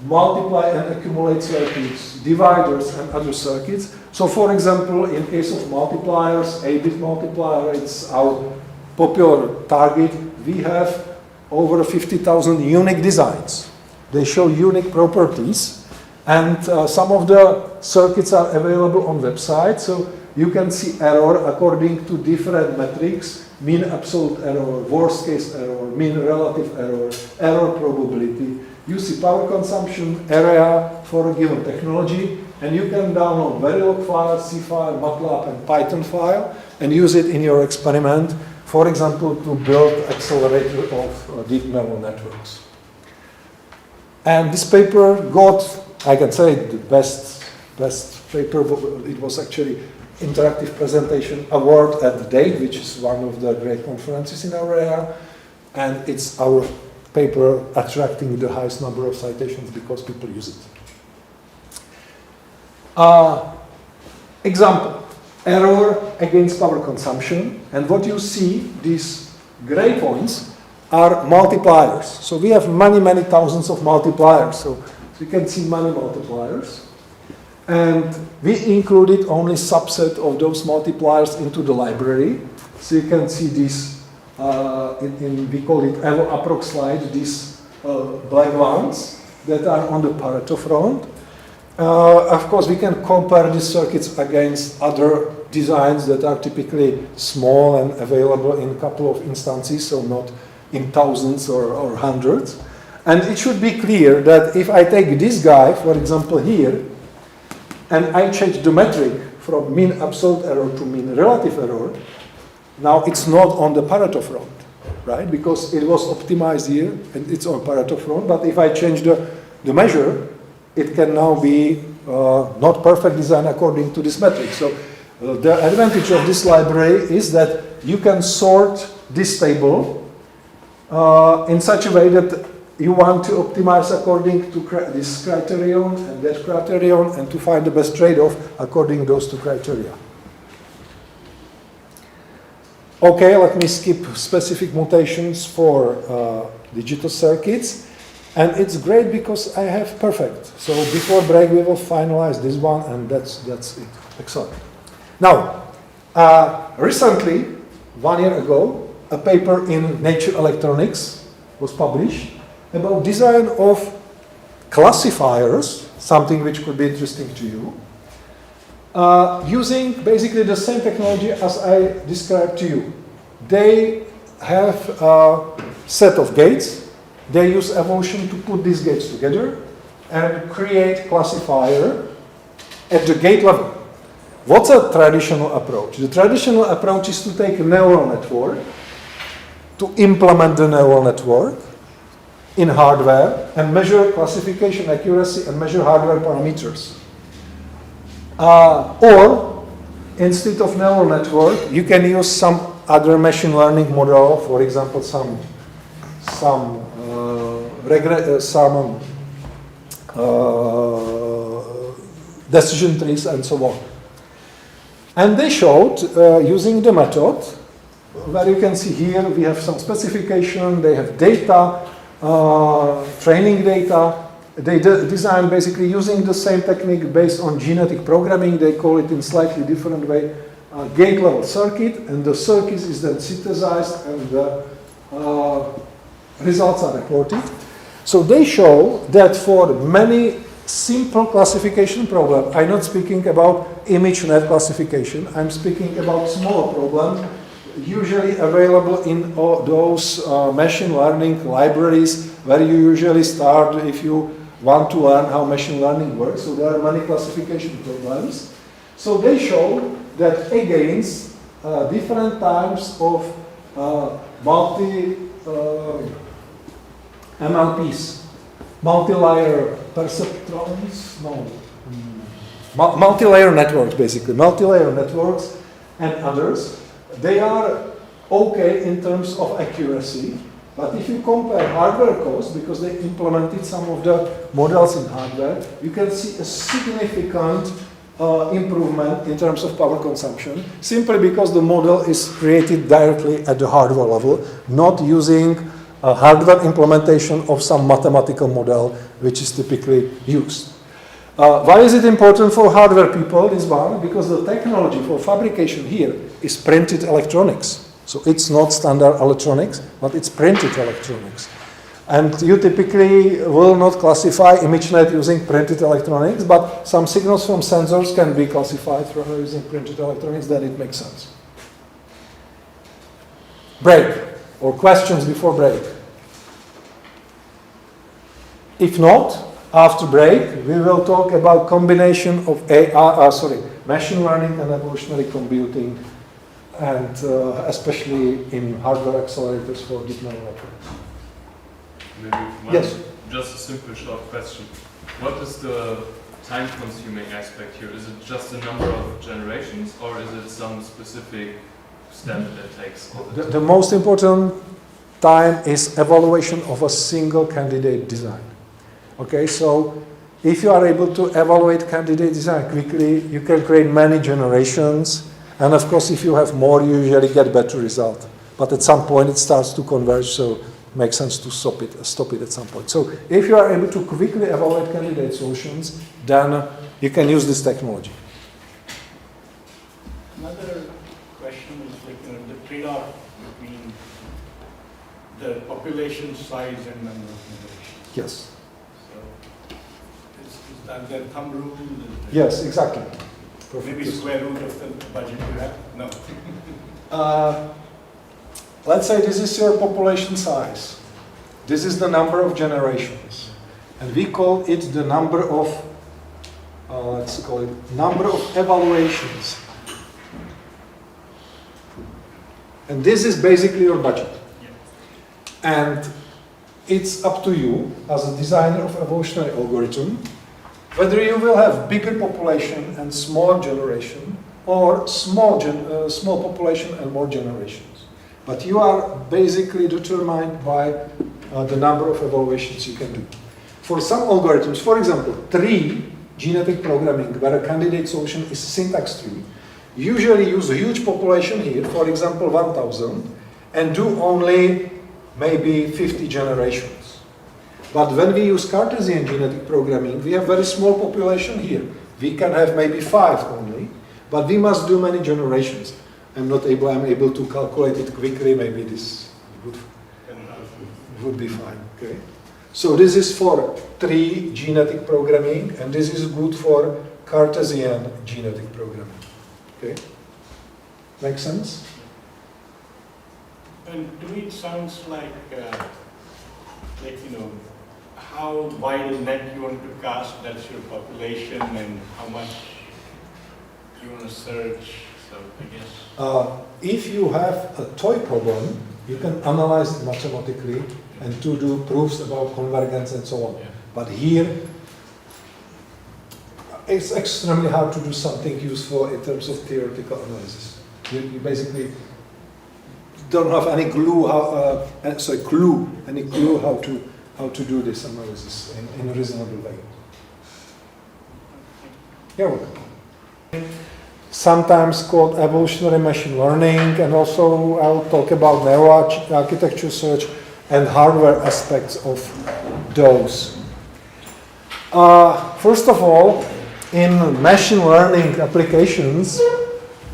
multiply and accumulate circuits, dividers and other circuits. So for example, in case of multipliers, 8-bit multiplier, it's our popular target. We have over 50,000 unique designs. They show unique properties, and some of the circuits are available on website, so you can see error according to different metrics: mean absolute error, worst case error, mean relative error, error probability. You see power consumption, area for a given technology, and you can download Verilog file, C file, MATLAB, and Python file, and use it in your experiment, for example, to build accelerator of deep neural networks. And this paper got, I can say, the best paper. It was actually Interactive Presentation Award at the DATE, which is one of the great conferences in our area, and it's our paper attracting the highest number of citations because people use it. Example, error against power consumption, and what you see, these gray points are multipliers. So we have many thousands of multipliers, so you can see many multipliers. And we included only subset of those multipliers into the library. So you can see this, we call it Evo approx slide, these black ones that are on the Pareto front. Of course, we can compare these circuits against other designs that are typically small and available in a couple of instances, so not in thousands or hundreds. And it should be clear that if I take this guy, for example, here, and I change the metric from mean absolute error to mean relative error, now it's not on the Pareto front, right? Because it was optimized here, and it's on Pareto front. But if I change the measure, it can now be not perfect design according to this metric. So the advantage of this library is that you can sort this table in such a way that you want to optimize according to this criterion and that criterion, and to find the best trade-off according to those two criteria. Okay, let me skip specific mutations for digital circuits. And it's great because I have perfect. So before break, we will finalize this one, and that's it. Excellent. Now, recently, 1 year ago, a paper in Nature Electronics was published about design of classifiers, something which could be interesting to you, using basically the same technology as I described to you. They have a set of gates. They use evolution to put these gates together and create classifier at the gate level. What's a traditional approach? The traditional approach is to take a neural network, to implement the neural network in hardware and measure classification accuracy and measure hardware parameters. Or, instead of neural network, you can use some other machine learning model, for example, some decision trees and so on. And they showed, using the method, where you can see here, we have some specification, they have data, training data. They design basically using the same technique based on genetic programming. They call it in slightly different way, gate level circuit, and the circuit is then synthesized and the results are reported. So they show that for many simple classification problems, I'm not speaking about ImageNet classification, I'm speaking about smaller problems, usually available in those machine learning libraries where you usually start if you want to learn how machine learning works. So there are many classification problems. So they show that against different types of MLPs, multi-layer perceptrons, multi-layer networks, basically, multi-layer networks and others, they are okay in terms of accuracy, but if you compare hardware cost, because they implemented some of the models in hardware, you can see a significant improvement in terms of power consumption, simply because the model is created directly at the hardware level, not using hardware implementation of some mathematical model which is typically used. Why is it important for hardware people, this one? Because the technology for fabrication here is printed electronics. So it's not standard electronics, but it's printed electronics. And you typically will not classify ImageNet using printed electronics, but some signals from sensors can be classified using printed electronics, then it makes sense. Break, or questions before break? If not, after break, we will talk about combination of machine learning and evolutionary computing, and especially in hardware accelerators for deep neural networks. Maybe one, yes. Just a simple short question. What is the time-consuming aspect here? Is it just the number of generations, or is it some specific step that takes all the time? The most important time is evaluation of a single candidate design. Okay, so if you are able to evaluate candidate design quickly, you can create many generations, and of course if you have more, you usually get better result. But at some point it starts to converge, so it makes sense to stop it at some point. So if you are able to quickly evaluate candidate solutions, then you can use this technology. Another question is like, the trade-off between the population size and number of generations. Yes. Is that the thumb rule? Yes, exactly. Maybe square root of the budget you have? No. Let's say this is your population size. This is the number of generations. And we call it the number of, let's call it number of evaluations. And this is basically your budget. And it's up to you as a designer of evolutionary algorithm whether you will have bigger population and smaller generation, or small population and more generations. But you are basically determined by the number of evaluations you can do. For some algorithms, for example, tree genetic programming, where a candidate solution is syntax tree, usually use a huge population here, for example 1000, and do only maybe 50 generations. But when we use Cartesian genetic programming, we have very small population here. We can have maybe 5 only, but we must do many generations. I'm able to calculate it quickly, maybe this would be fine, okay? So this is for tree genetic programming, and this is good for Cartesian genetic programming, okay? Make sense? And to me it sounds like how wide a net you want to cast, that's your population, and how much you want to search, so I guess. If you have a toy problem, you can analyze it mathematically and to do proofs about convergence and so on. Yeah. But here, it's extremely hard to do something useful in terms of theoretical analysis. You basically don't have any clue how to do this analysis in a reasonable way. You're welcome. Sometimes called evolutionary machine learning, and also I'll talk about neuroarchitecture search and hardware aspects of those. First of all, in machine learning applications,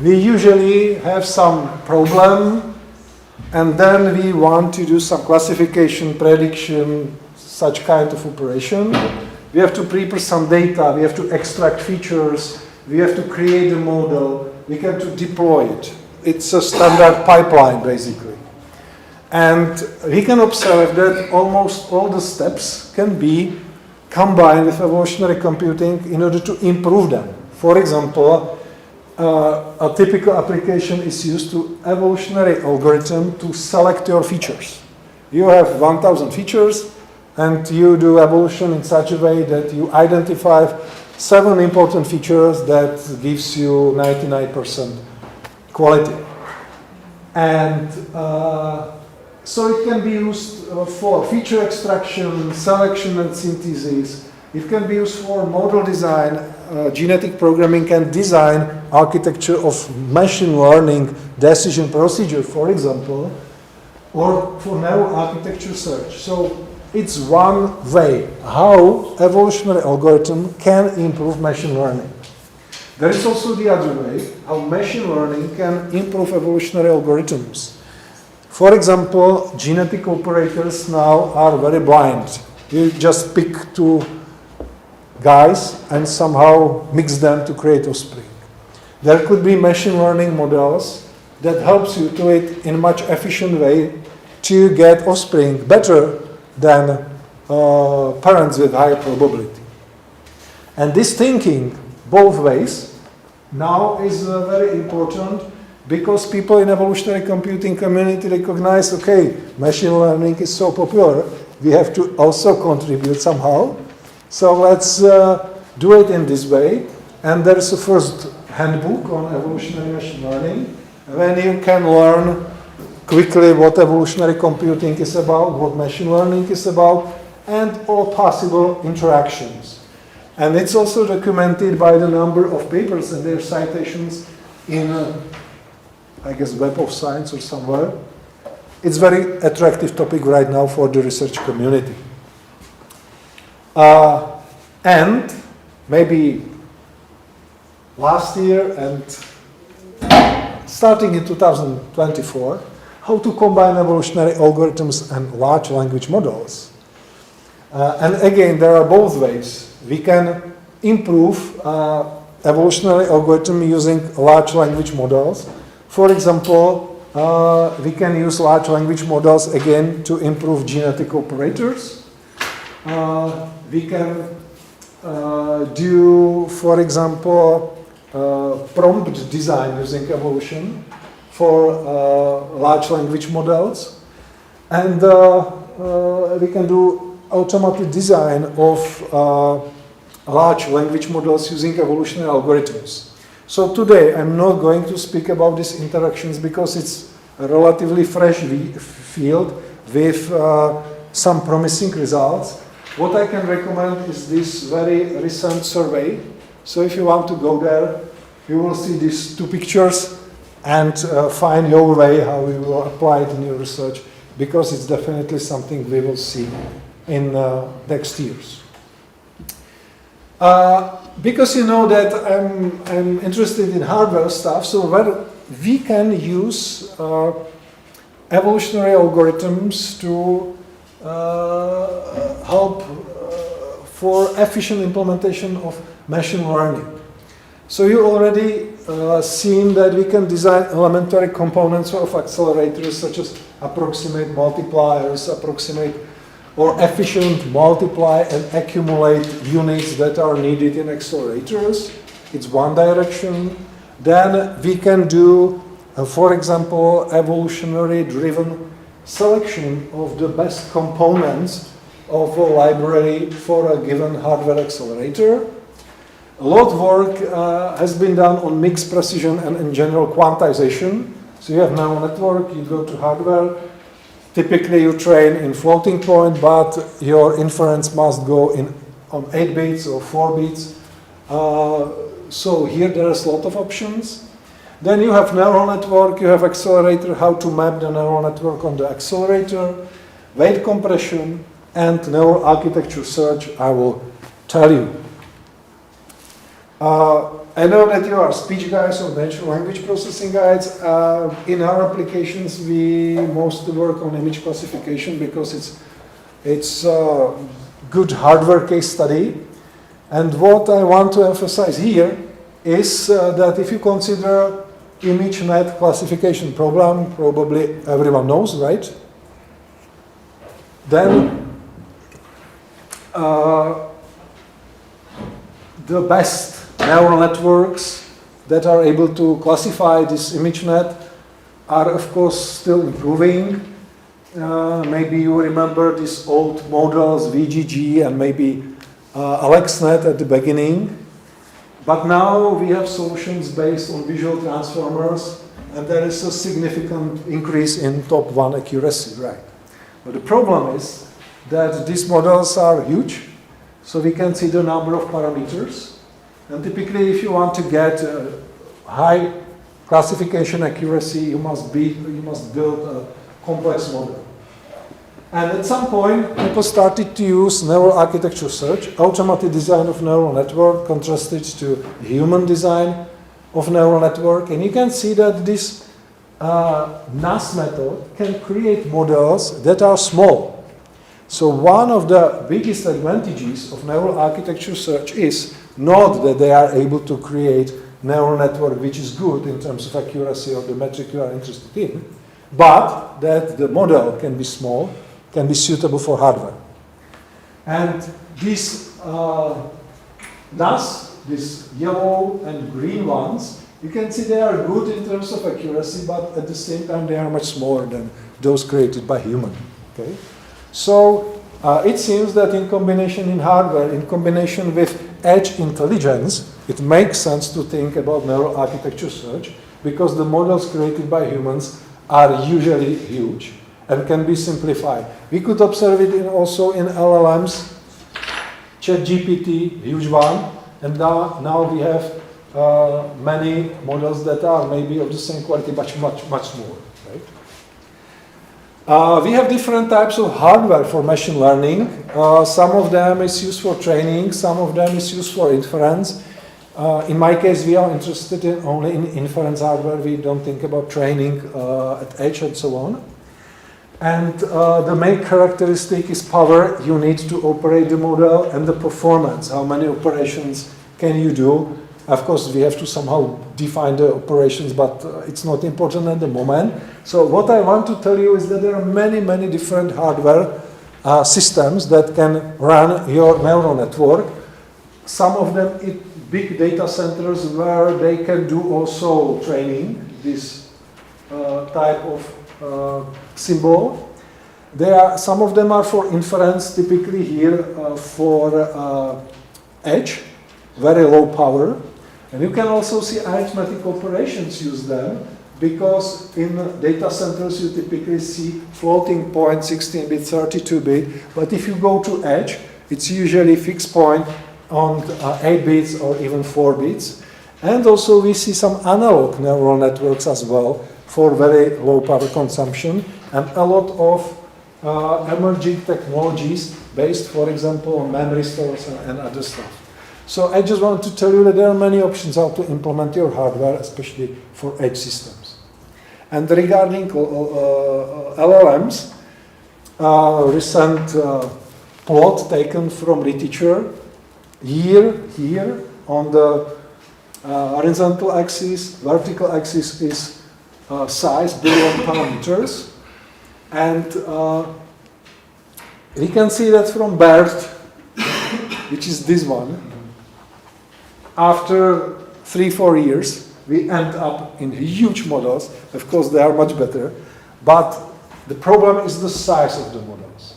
we usually have some problem, and then we want to do some classification, prediction, such kind of operation. We have to prepare some data, we have to extract features, we have to create a model, we have to deploy it. It's a standard pipeline, basically. And we can observe that almost all the steps can be combined with evolutionary computing in order to improve them. For example, a typical application is used to evolutionary algorithm to select your features. You have 1000 features, and you do evolution in such a way that you identify 7 important features that gives you 99% quality. And so it can be used for feature extraction, selection and synthesis. It can be used for model design. Genetic programming can design architecture of machine learning decision procedure, for example. or for narrow architecture search. So it's one way how evolutionary algorithm can improve machine learning. There is also the other way, how machine learning can improve evolutionary algorithms. For example, genetic operators now are very blind. You just pick two guys and somehow mix them to create offspring. There could be machine learning models that helps you to it in a much efficient way to get offspring better than parents with higher probability. And this thinking both ways now is very important, because people in evolutionary computing community recognize, okay, machine learning is so popular, we have to also contribute somehow. So let's do it in this way. And there is a first handbook on evolutionary machine learning, when you can learn quickly what evolutionary computing is about, what machine learning is about, and all possible interactions. And it's also documented by the number of papers and their citations in, I guess, Web of Science or somewhere. It's very attractive topic right now for the research community. And maybe last year and starting in 2024, how to combine evolutionary algorithms and large language models. And again, there are both ways. We can improve evolutionary algorithm using large language models. For example, we can use large language models again to improve genetic operators. We can do, for example, prompt design using evolution for large language models. And we can do automatic design of large language models using evolutionary algorithms. So today I'm not going to speak about these interactions because it's a relatively fresh field with some promising results. What I can recommend is this very recent survey. So if you want to go there, you will see these two pictures and find your way how you will apply it in your research, because it's definitely something we will see in next years. Because you know that I'm interested in hardware stuff, so where we can use evolutionary algorithms to help for efficient implementation of machine learning. So you already seen that we can design elementary components of accelerators such as approximate multipliers, approximate or efficient multiply and accumulate units that are needed in accelerators. It's one direction. Then we can do, for example, evolutionary driven selection of the best components of a library for a given hardware accelerator. A lot of work has been done on mixed precision and in general quantization. So you have neural network, you go to hardware. Typically you train in floating point, but your inference must go on 8 bits or 4 bits. So here there's a lot of options. Then you have neural network, you have accelerator, how to map the neural network on the accelerator, weight compression, and neural architecture search, I will tell you. I know that you are speech guys or natural language processing guys. In our applications, we mostly work on image classification because it's a good hardware case study. And what I want to emphasize here is that if you consider ImageNet classification problem, probably everyone knows, right? Then the best neural networks that are able to classify this ImageNet are of course still improving. Maybe you remember these old models, VGG and maybe AlexNet at the beginning. But now we have solutions based on visual transformers, and there is a significant increase in top 1 accuracy, right? But the problem is that these models are huge, so we can see the number of parameters. And typically, if you want to get high classification accuracy, you must build a complex model. And at some point, people started to use neural architecture search, automated design of neural network contrasted to human design of neural network. And you can see that this NAS method can create models that are small. So one of the biggest advantages of neural architecture search is not that they are able to create neural network which is good in terms of accuracy or the metric you are interested in, but that the model can be small, can be suitable for hardware. And these NAS, these yellow and green ones, you can see they are good in terms of accuracy, but at the same time they are much smaller than those created by human. Okay? So it seems that in combination in hardware, in combination with edge intelligence, it makes sense to think about neural architecture search because the models created by humans are usually huge and can be simplified. We could observe it also in LLMs, ChatGPT, huge one, and now we have many models that are maybe of the same quality, but much more. Right? We have different types of hardware for machine learning. Some of them is used for training, some of them is used for inference. In my case, we are interested only in inference hardware. We don't think about training at edge and so on. And the main characteristic is power you need to operate the model and the performance. How many operations can you do? Of course, we have to somehow define the operations, but it's not important at the moment. So what I want to tell you is that there are many different hardware systems that can run your neural network. Some of them in big data centers where they can do also training, this type of symbol. Some of them are for inference, typically here for edge, very low power. And you can also see arithmetic operations use them because in data centers you typically see floating point 16-bit, 32-bit, but if you go to edge, it's usually fixed point on 8 bits or even 4 bits. And also we see some analog neural networks as well for very low power consumption and a lot of emerging technologies based, for example, on memory stores and other stuff. So I just want to tell you that there are many options how to implement your hardware, especially for edge systems. And regarding LLMs, recent plot taken from literature, here on the horizontal axis, vertical axis is size, billion parameters. And we can see that from BERT, which is this one, after 3-4 years, we end up in huge models. Of course, they are much better, but the problem is the size of the models.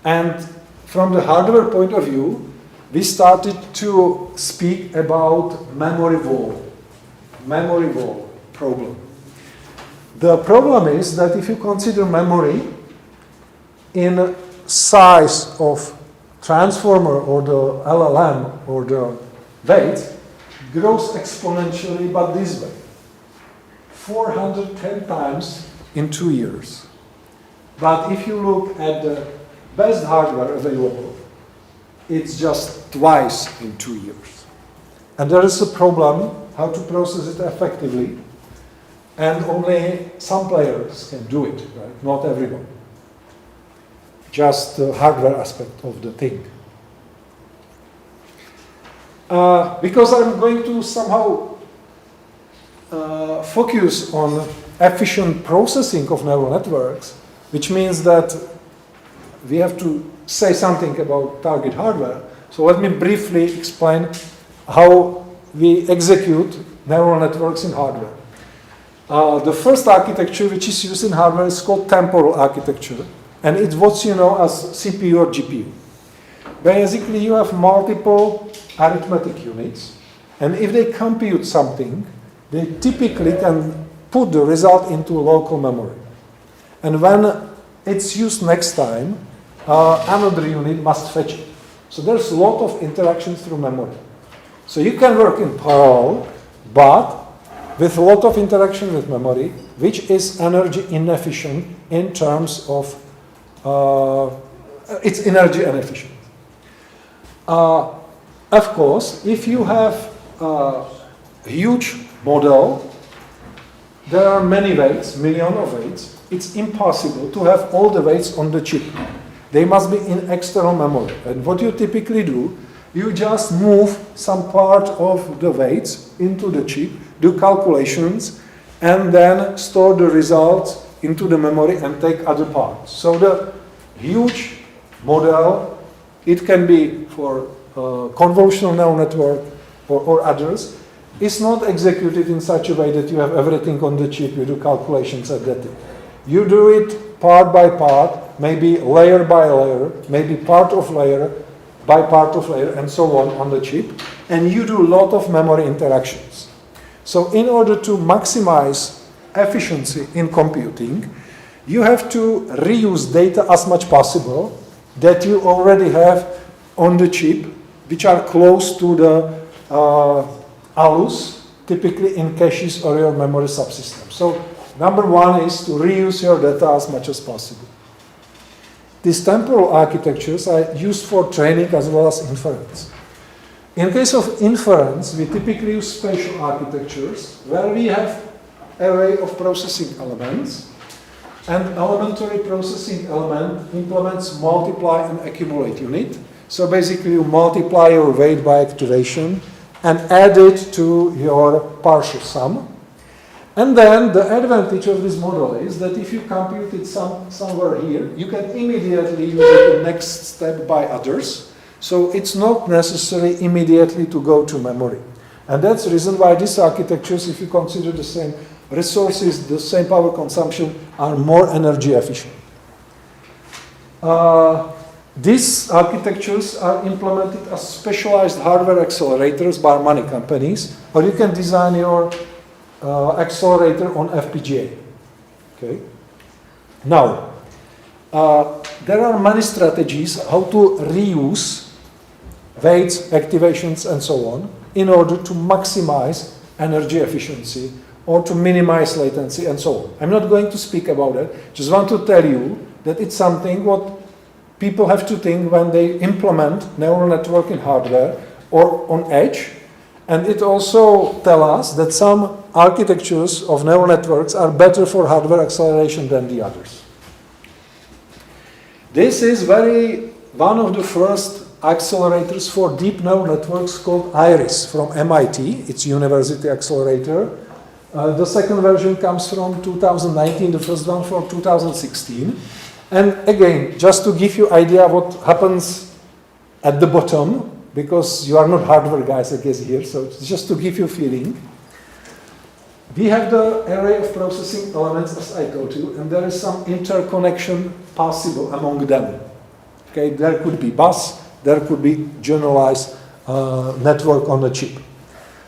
And from the hardware point of view, we started to speak about memory wall problem. The problem is that if you consider memory in size of transformer or the LLM or the weight grows exponentially, but this way, 410 times in 2 years. But if you look at the best hardware available, it's just twice in 2 years. And there is a problem how to process it effectively, and only some players can do it, right? Not everyone. Just the hardware aspect of the thing. Because I'm going to somehow focus on efficient processing of neural networks, which means that we have to say something about target hardware. So let me briefly explain how we execute neural networks in hardware. The first architecture which is used in hardware is called temporal architecture, and it's what you know as CPU or GPU. Basically, you have multiple arithmetic units, and if they compute something, they typically can put the result into local memory. And when it's used next time, another unit must fetch it. So there's a lot of interactions through memory. So you can work in parallel, but with a lot of interaction with memory, which is energy inefficient in terms of it's energy inefficient. Of course, if you have a huge model, there are many weights, millions of weights. It's impossible to have all the weights on the chip. They must be in external memory. And what you typically do, you just move some part of the weights into the chip, do calculations, and then store the results into the memory and take other parts. So the huge model, it can be for convolutional neural network or others, is not executed in such a way that you have everything on the chip, you do calculations at that time. You do it part by part, maybe layer by layer, maybe part of layer by part of layer, and so on the chip, and you do a lot of memory interactions. So in order to maximize efficiency in computing, you have to reuse data as much possible that you already have on the chip, which are close to the ALUs, typically in caches or your memory subsystem. So number one is to reuse your data as much as possible. These temporal architectures are used for training as well as inference. In case of inference, we typically use spatial architectures where we have array of processing elements, and elementary processing element implements multiply and accumulate unit. So basically you multiply your weight by activation and add it to your partial sum. And then the advantage of this model is that if you compute it somewhere here, you can immediately use it the next step by others. So it's not necessary immediately to go to memory. And that's the reason why these architectures, if you consider the same resources, the same power consumption, are more energy efficient. These architectures are implemented as specialized hardware accelerators by many companies, or you can design your accelerator on FPGA. Okay. Now, there are many strategies how to reuse weights, activations, and so on in order to maximize energy efficiency or to minimize latency and so on. I'm not going to speak about it. Just want to tell you that it's something what people have to think when they implement neural network in hardware or on edge. And it also tells us that some architectures of neural networks are better for hardware acceleration than the others. This is one of the first accelerators for deep neural networks called IRIS from MIT. It's university accelerator. The second version comes from 2019, the first one from 2016. And again, just to give you idea what happens at the bottom, because you are not hardware guys, I guess, here, so just to give you a feeling. We have the array of processing elements, as I told you, and there is some interconnection possible among them. Okay, there could be bus, there could be generalized network on the chip.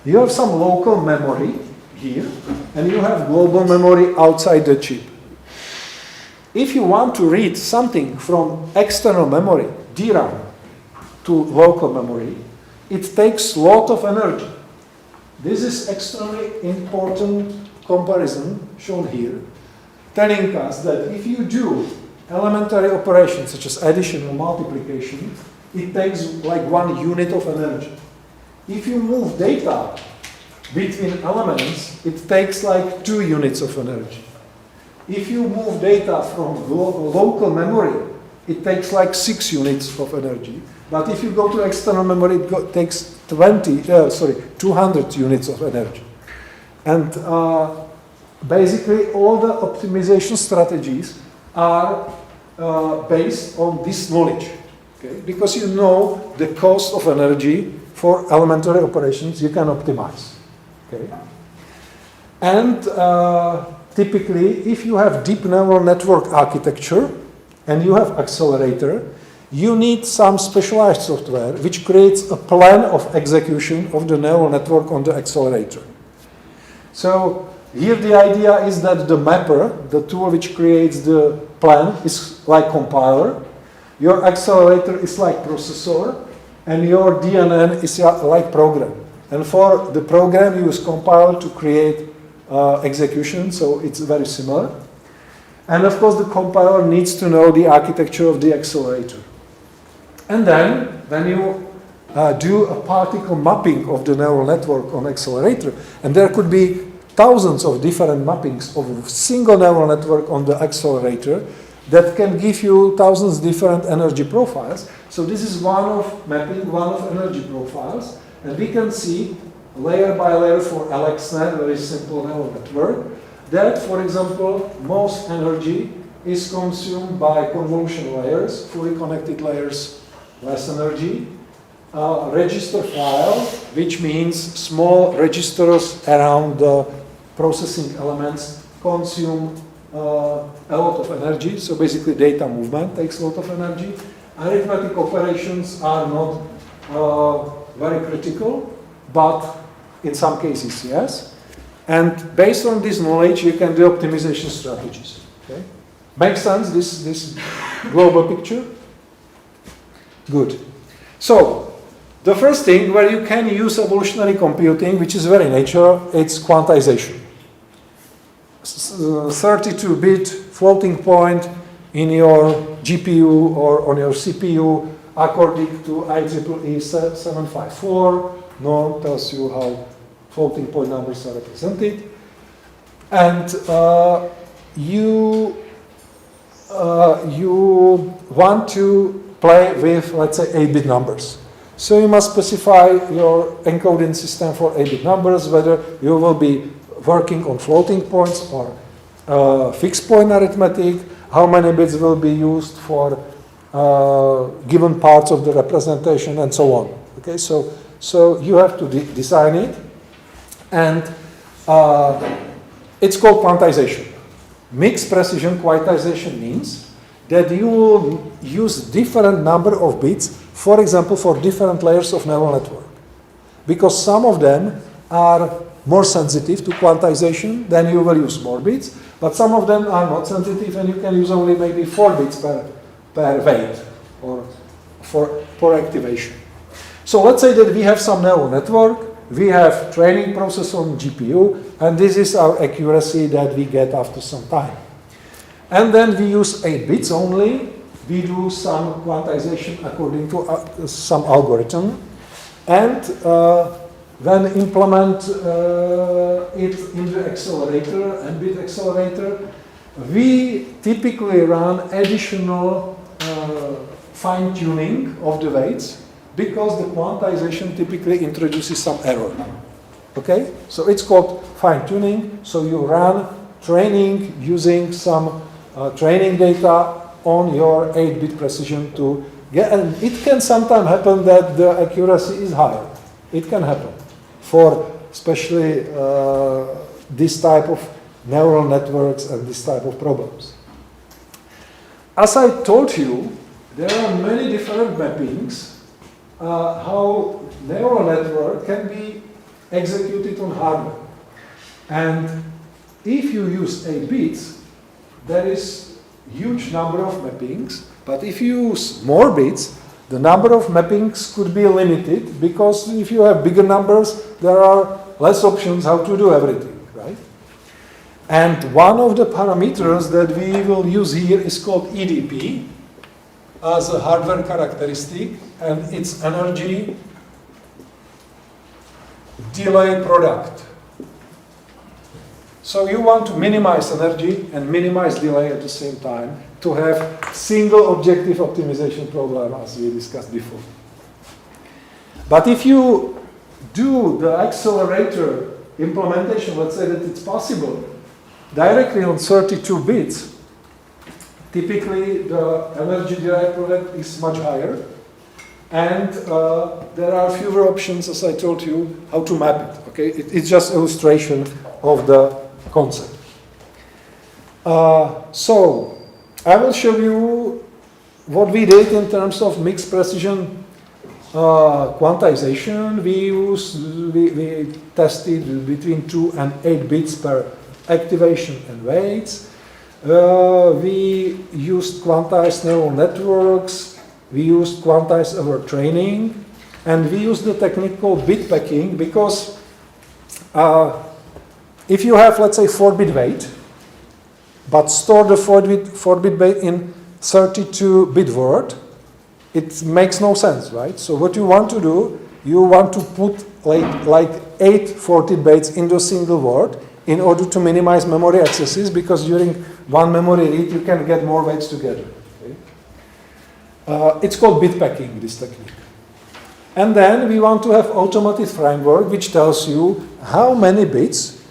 You have some local memory here, and you have global memory outside the chip. If you want to read something from external memory, DRAM, to local memory, it takes a lot of energy. This is extremely important comparison shown here, telling us that if you do elementary operations such as addition or multiplication, it takes like 1 unit of energy. If you move data between elements, it takes like 2 units of energy. If you move data from local memory, it takes like 6 units of energy. But if you go to external memory, it takes 200 units of energy. And basically all the optimization strategies are based on this knowledge. Okay? Because you know the cost of energy for elementary operations you can optimize. Okay? And typically, if you have deep neural network architecture and you have accelerator, you need some specialized software which creates a plan of execution of the neural network on the accelerator. So here the idea is that the mapper, the tool which creates the plan, is like compiler. Your accelerator is like processor, and your DNN is like program. And for the program, you use compiler to create execution, so it's very similar. And of course, the compiler needs to know the architecture of the accelerator. And then, when you do a particle mapping of the neural network on accelerator, and there could be thousands of different mappings of a single neural network on the accelerator that can give you thousands different energy profiles. So this is one of mapping, one of energy profiles, and we can see layer by layer for LXNet, very simple neural network, that, for example, most energy is consumed by convolution layers, fully connected layers, less energy. Register file, which means small registers around the processing elements consume a lot of energy. So basically data movement takes a lot of energy. Arithmetic operations are not very critical, but in some cases, yes. And based on this knowledge, you can do optimization strategies. Okay? Makes sense, this global picture? Good. So, the first thing where you can use evolutionary computing, which is very natural, it's quantization. 32-bit floating point in your GPU or on your CPU according to IEEE 754. Norm tells you how floating point numbers are represented. And you want to play with, let's say, 8-bit numbers. So you must specify your encoding system for 8-bit numbers, whether you will be working on floating points or fixed point arithmetic, how many bits will be used for given parts of the representation, and so on. Okay, so you have to design it, and it's called quantization. Mixed precision quantization means that you will use different number of bits, for example, for different layers of neural network. Because some of them are more sensitive to quantization, then you will use more bits, but some of them are not sensitive and you can use only maybe 4 bits per weight or for activation. So let's say that we have some neural network, we have training process on GPU, and this is our accuracy that we get after some time. And then we use 8 bits only. We do some quantization according to some algorithm. And then implement it in the accelerator, and bit accelerator, we typically run additional fine-tuning of the weights because the quantization typically introduces some error. Okay? So it's called fine-tuning. So you run training using some training data on your 8-bit precision to get, and it can sometimes happen that the accuracy is higher. It can happen for especially this type of neural networks and this type of problems. As I told you, there are many different mappings how neural network can be executed on hardware. And if you use 8 bits, there is huge number of mappings, but if you use more bits, the number of mappings could be limited because if you have bigger numbers, there are less options how to do everything, right? And one of the parameters that we will use here is called EDP as a hardware characteristic, and it's energy delay product. So you want to minimize energy and minimize delay at the same time to have single objective optimization problem as we discussed before. But if you do the accelerator implementation, let's say that it's possible, directly on 32 bits, typically the energy delay product is much higher, and there are fewer options, as I told you, how to map it. Okay, it's just illustration of the concept. So I will show you what we did in terms of mixed precision quantization. We tested between 2 and 8 bits per activation and weights. We used quantized neural networks. We used quantized over training, and we used the technique called bit packing because If you have, let's say, 4-bit weight, but store the 4-bit weight in 32-bit word, it makes no sense, right? So what you want to do, you want to put like 8 14 bytes into a single word in order to minimize memory accesses, because during one memory read you can get more weights together. Okay? It's called bit packing, this technique. And then we want to have automated framework which tells you how many bits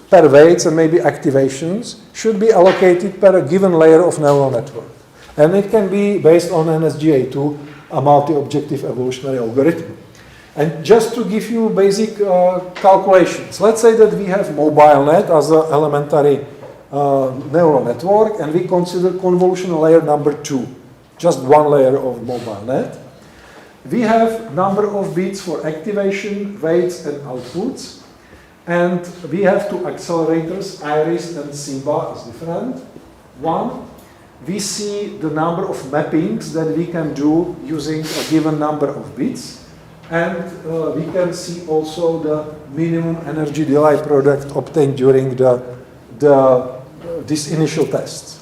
per weights and maybe activations should be allocated per a given layer of neural network. And it can be based on an SGA2, a multi-objective evolutionary algorithm. And just to give you basic calculations, let's say that we have MobileNet as an elementary neural network, and we consider convolutional layer number 2, just one layer of MobileNet. We have number of bits for activation, weights, and outputs. And we have two accelerators, Iris and Simba is different. One, we see the number of mappings that we can do using a given number of bits. And we can see also the minimum energy delay product obtained during these initial tests.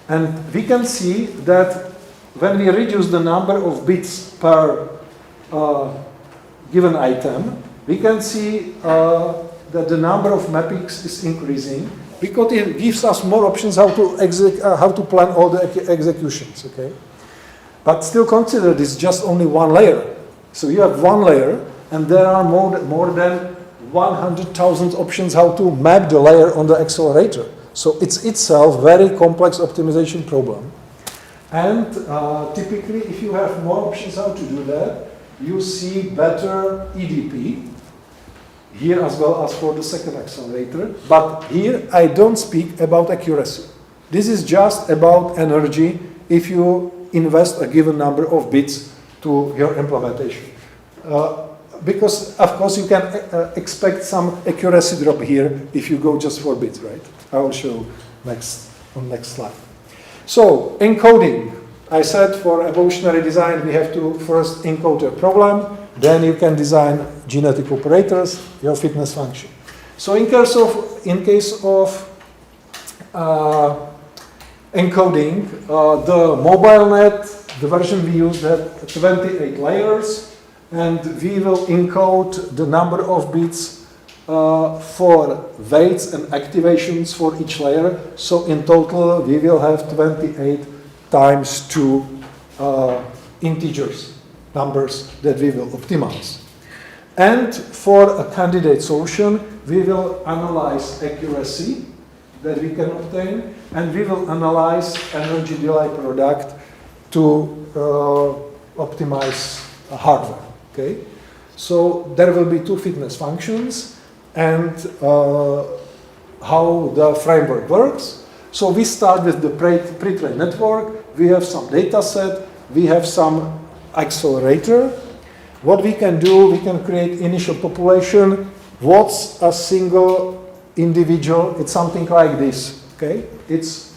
And we can see that when we reduce the number of bits per given item, we can see that the number of mappings is increasing, because it gives us more options how to plan all the executions. Okay, but still consider this just only one layer. So you have one layer, and there are more than 100,000 options how to map the layer on the accelerator. So it's itself very complex optimization problem. And typically, if you have more options how to do that, you see better EDP, here as well as for the second accelerator. But here I don't speak about accuracy. This is just about energy if you invest a given number of bits to your implementation. Because of course you can expect some accuracy drop here if you go just for bits, right? I will show on next slide. So encoding, I said for evolutionary design we have to first encode a problem, then you can design genetic operators, your fitness function. So in case of encoding, the MobileNet, the version we use had 28 layers, and we will encode the number of bits for weights and activations for each layer. So in total, we will have 28 times 2 integers, numbers that we will optimize. And for a candidate solution, we will analyze accuracy that we can obtain, and we will analyze energy delay product to optimize hardware. Okay, so there will be 2 fitness functions, and how the framework works. So we start with the pre-trained network. We have some data set. We have some accelerator. What we can do, we can create initial population. What's a single individual? It's something like this. Okay, it's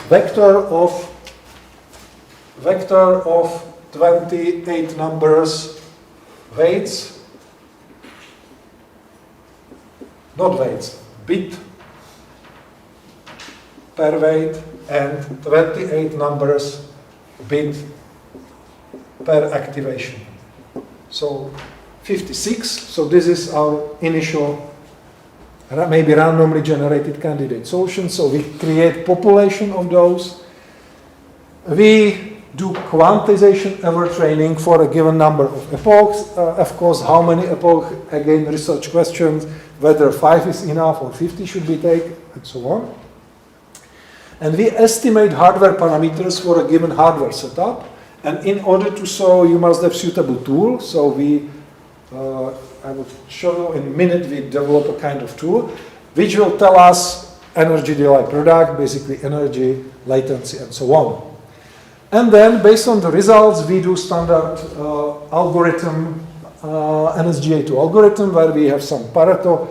vector of 28 numbers, weights, not weights, bit per weight, and 28 numbers, bit per activation. So 56, so this is our initial, maybe randomly generated candidate solution. So we create population of those. We do quantization overtraining for a given number of epochs. Of course, how many epochs, again, research questions, whether 5 is enough or 50 should be taken, and so on. And we estimate hardware parameters for a given hardware setup. And in order to so, you must have suitable tool. So I will show you in a minute, we develop a kind of tool which will tell us energy delay product, basically energy, latency, and so on. And then, based on the results, we do standard algorithm, NSGA2 algorithm, where we have some Pareto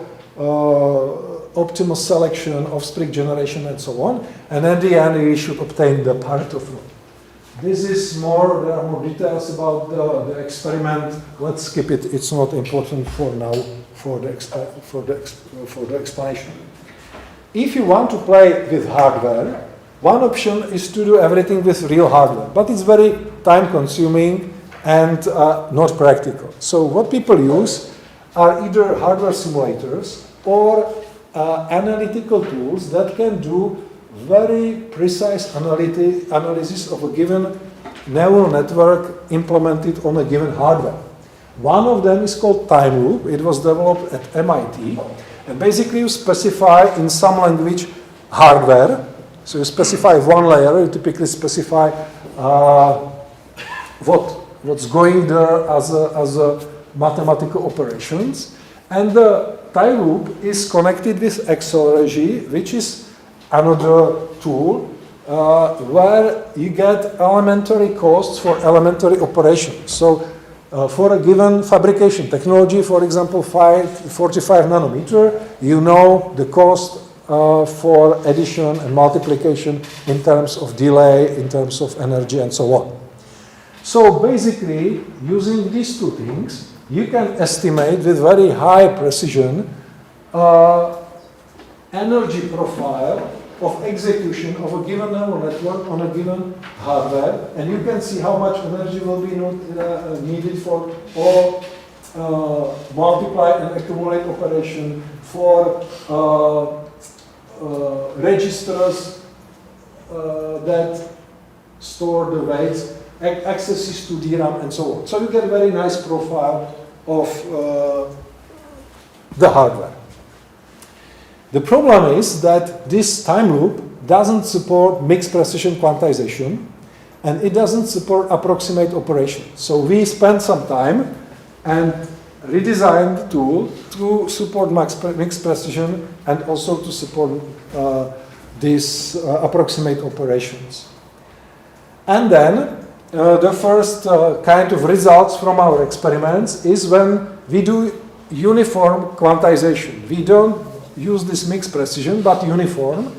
optimal selection, offspring generation, and so on. And at the end, we should obtain the Pareto flow. This is more, there are more details about the experiment. Let's skip it, it's not important for now for the explanation. If you want to play with hardware, one option is to do everything with real hardware, but it's very time-consuming and not practical. So what people use are either hardware simulators or analytical tools that can do very precise analysis of a given neural network implemented on a given hardware. One of them is called time loop. It was developed at MIT. And basically you specify in some language hardware. So you specify one layer, you typically specify what's going there as a mathematical operations. And the time loop is connected with acceleration, which is another tool where you get elementary costs for elementary operations. So for a given fabrication technology, for example, 45 nanometer, you know the cost for addition and multiplication in terms of delay, in terms of energy, and so on. So basically, using these two things, you can estimate with very high precision energy profile of execution of a given neural network on a given hardware, and you can see how much energy will be needed for all multiply and accumulate operation, for registers that store the weights, accesses to DRAM, and so on. So you get a very nice profile of the hardware. The problem is that this time loop doesn't support mixed precision quantization, and it doesn't support approximate operations. So we spent some time and redesigned the tool to support mixed precision and also to support these approximate operations. And then the first kind of results from our experiments is when we do uniform quantization. We don't use this mixed precision, but uniform,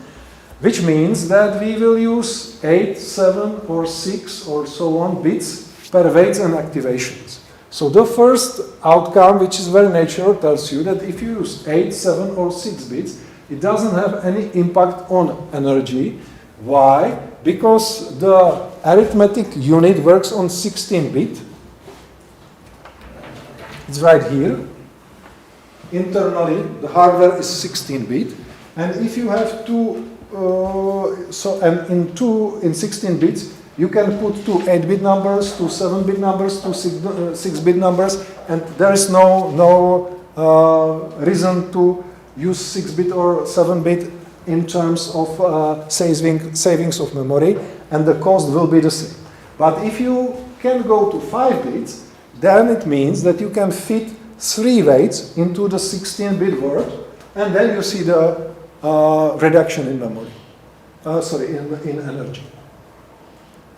which means that we will use 8, 7, or 6, or so on bits per weights and activations. So the first outcome, which is very natural, tells you that if you use 8, 7, or 6 bits, it doesn't have any impact on energy. Why? Because the arithmetic unit works on 16-bit. It's right here. Internally, the hardware is 16-bit, and if you have two, in 16 bits, you can put two 8-bit numbers, two 7-bit numbers, two 6-bit numbers, and there is no reason to use 6-bit or 7-bit in terms of savings of memory, and the cost will be the same. But if you can go to 5 bits, then it means that you can fit 3 weights into the 16-bit word, and then you see the reduction in memory. In energy.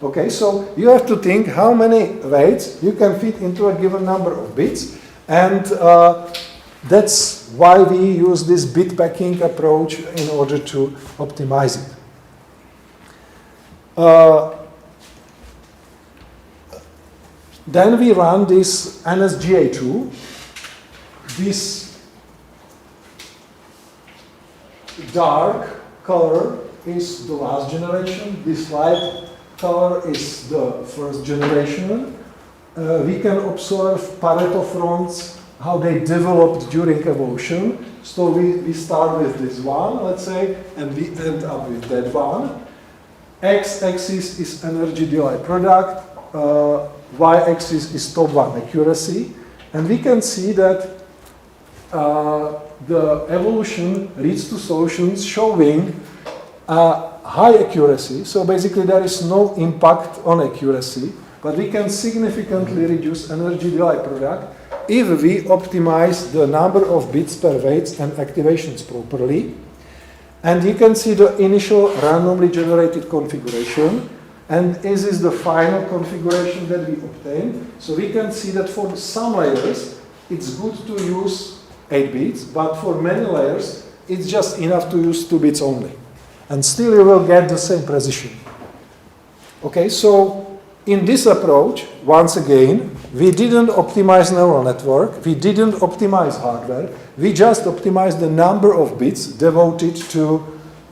Okay, so you have to think how many weights you can fit into a given number of bits, and that's why we use this bit packing approach in order to optimize it. Then we run this NSGA2. This dark color is the last generation. This light color is the first generation. We can observe Pareto fronts, how they developed during evolution. So we start with this one, let's say, and we end up with that one. X-axis is energy delay product. Y-axis is top one accuracy. And we can see that the evolution leads to solutions showing high accuracy. So basically there is no impact on accuracy, but we can significantly reduce energy delay product if we optimize the number of bits per weights and activations properly. And you can see the initial randomly generated configuration, and this is the final configuration that we obtained. So we can see that for some layers it's good to use 8 bits, but for many layers, it's just enough to use 2 bits only. And still you will get the same precision. Okay, so In this approach, once again, we didn't optimize neural network, we didn't optimize hardware, we just optimized the number of bits devoted to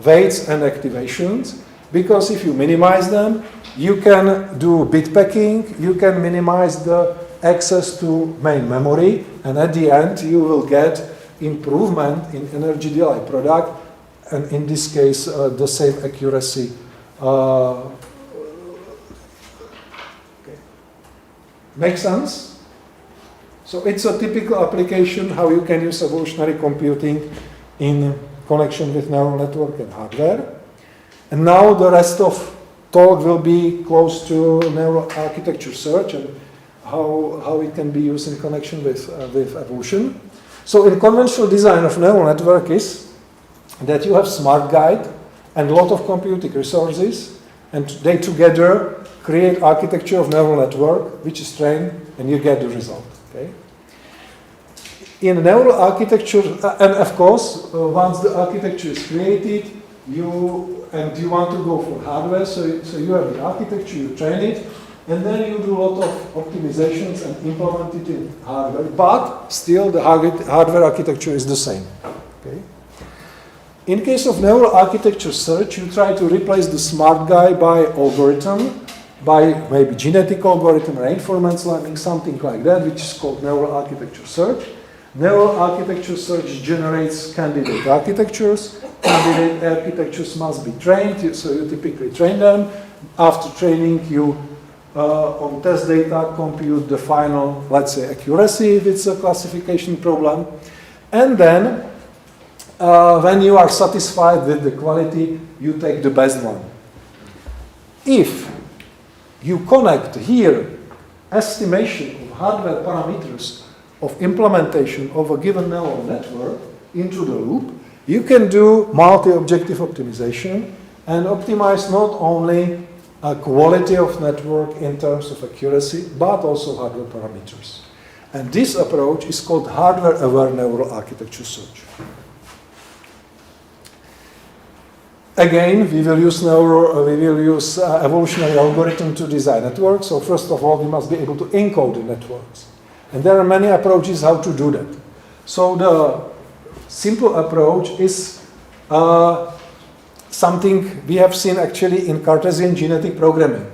weights and activations, because if you minimize them, you can do bit packing, you can minimize the access to main memory, and at the end you will get improvement in energy delay product, and in this case the same accuracy. Make sense? So it's a typical application how you can use evolutionary computing in connection with neural network and hardware. And now the rest of talk will be close to neural architecture search and how it can be used in connection with evolution. So in conventional design of neural network is that you have smart guide and a lot of computing resources, and they together create architecture of neural network, which is trained, and you get the result. Okay? In neural architecture, and of course, once the architecture is created, you want to go for hardware, so you have the architecture, you train it, and then you do a lot of optimizations and implement it in hardware, but still the hardware architecture is the same. Okay? In case of neural architecture search, you try to replace the smart guy by algorithm, by maybe genetic algorithm, reinforcement learning, something like that, which is called neural architecture search. Neural architecture search generates candidate architectures. Candidate architectures must be trained, so you typically train them. After training, you on test data compute the final, let's say, accuracy if it's a classification problem. And then, when you are satisfied with the quality, you take the best one. If you connect here estimation of hardware parameters of implementation of a given neural network into the loop, you can do multi-objective optimization and optimize not only quality of network in terms of accuracy, but also hardware parameters. And this approach is called hardware-aware neural architecture search. Again, we will use evolutionary algorithm to design networks. So first of all, we must be able to encode the networks. And there are many approaches how to do that. So the simple approach is something we have seen actually in Cartesian genetic programming.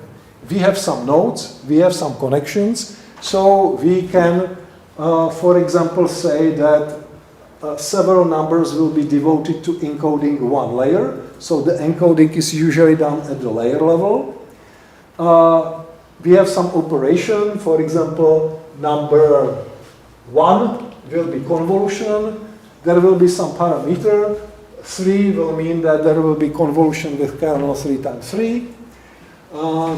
We have some nodes, we have some connections, so we can, for example, say that several numbers will be devoted to encoding one layer. So the encoding is usually done at the layer level. We have some operation, for example, number 1 will be convolution. There will be some parameter. 3 will mean that there will be convolution with kernel 3 times 3.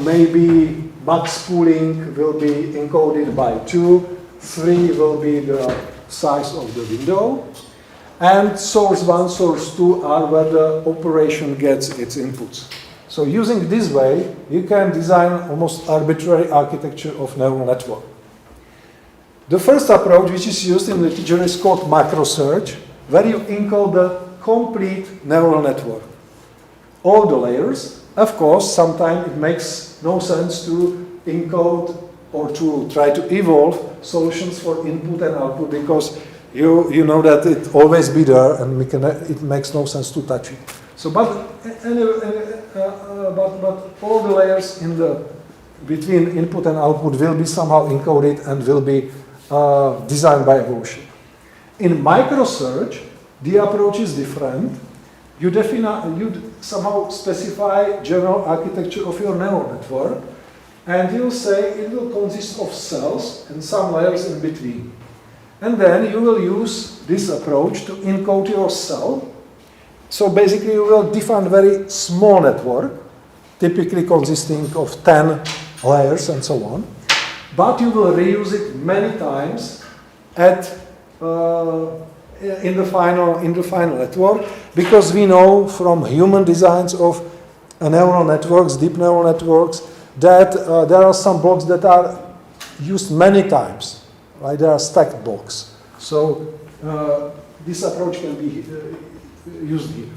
Maybe max pooling will be encoded by 2. 3 will be the size of the window. And source 1, source 2 are where the operation gets its inputs. So using this way, you can design almost arbitrary architecture of neural network. The first approach which is used in literature is called microsearch, where you encode the complete neural network. All the layers. Of course, sometimes it makes no sense to encode or to try to evolve solutions for input and output, because you know that it always be there, and it makes no sense to touch it. So, but all the layers in between input and output will be somehow encoded and will be designed by evolution. In microsearch, the approach is different. You somehow specify general architecture of your neural network, and you say it will consist of cells and some layers in between. And then you will use this approach to encode your cell. So basically you will define a very small network, typically consisting of 10 layers and so on. But you will reuse it many times in the final network, because we know from human designs of neural networks, deep neural networks, that there are some blocks that are used many times. Right, there are stacked blocks. So this approach can be used here.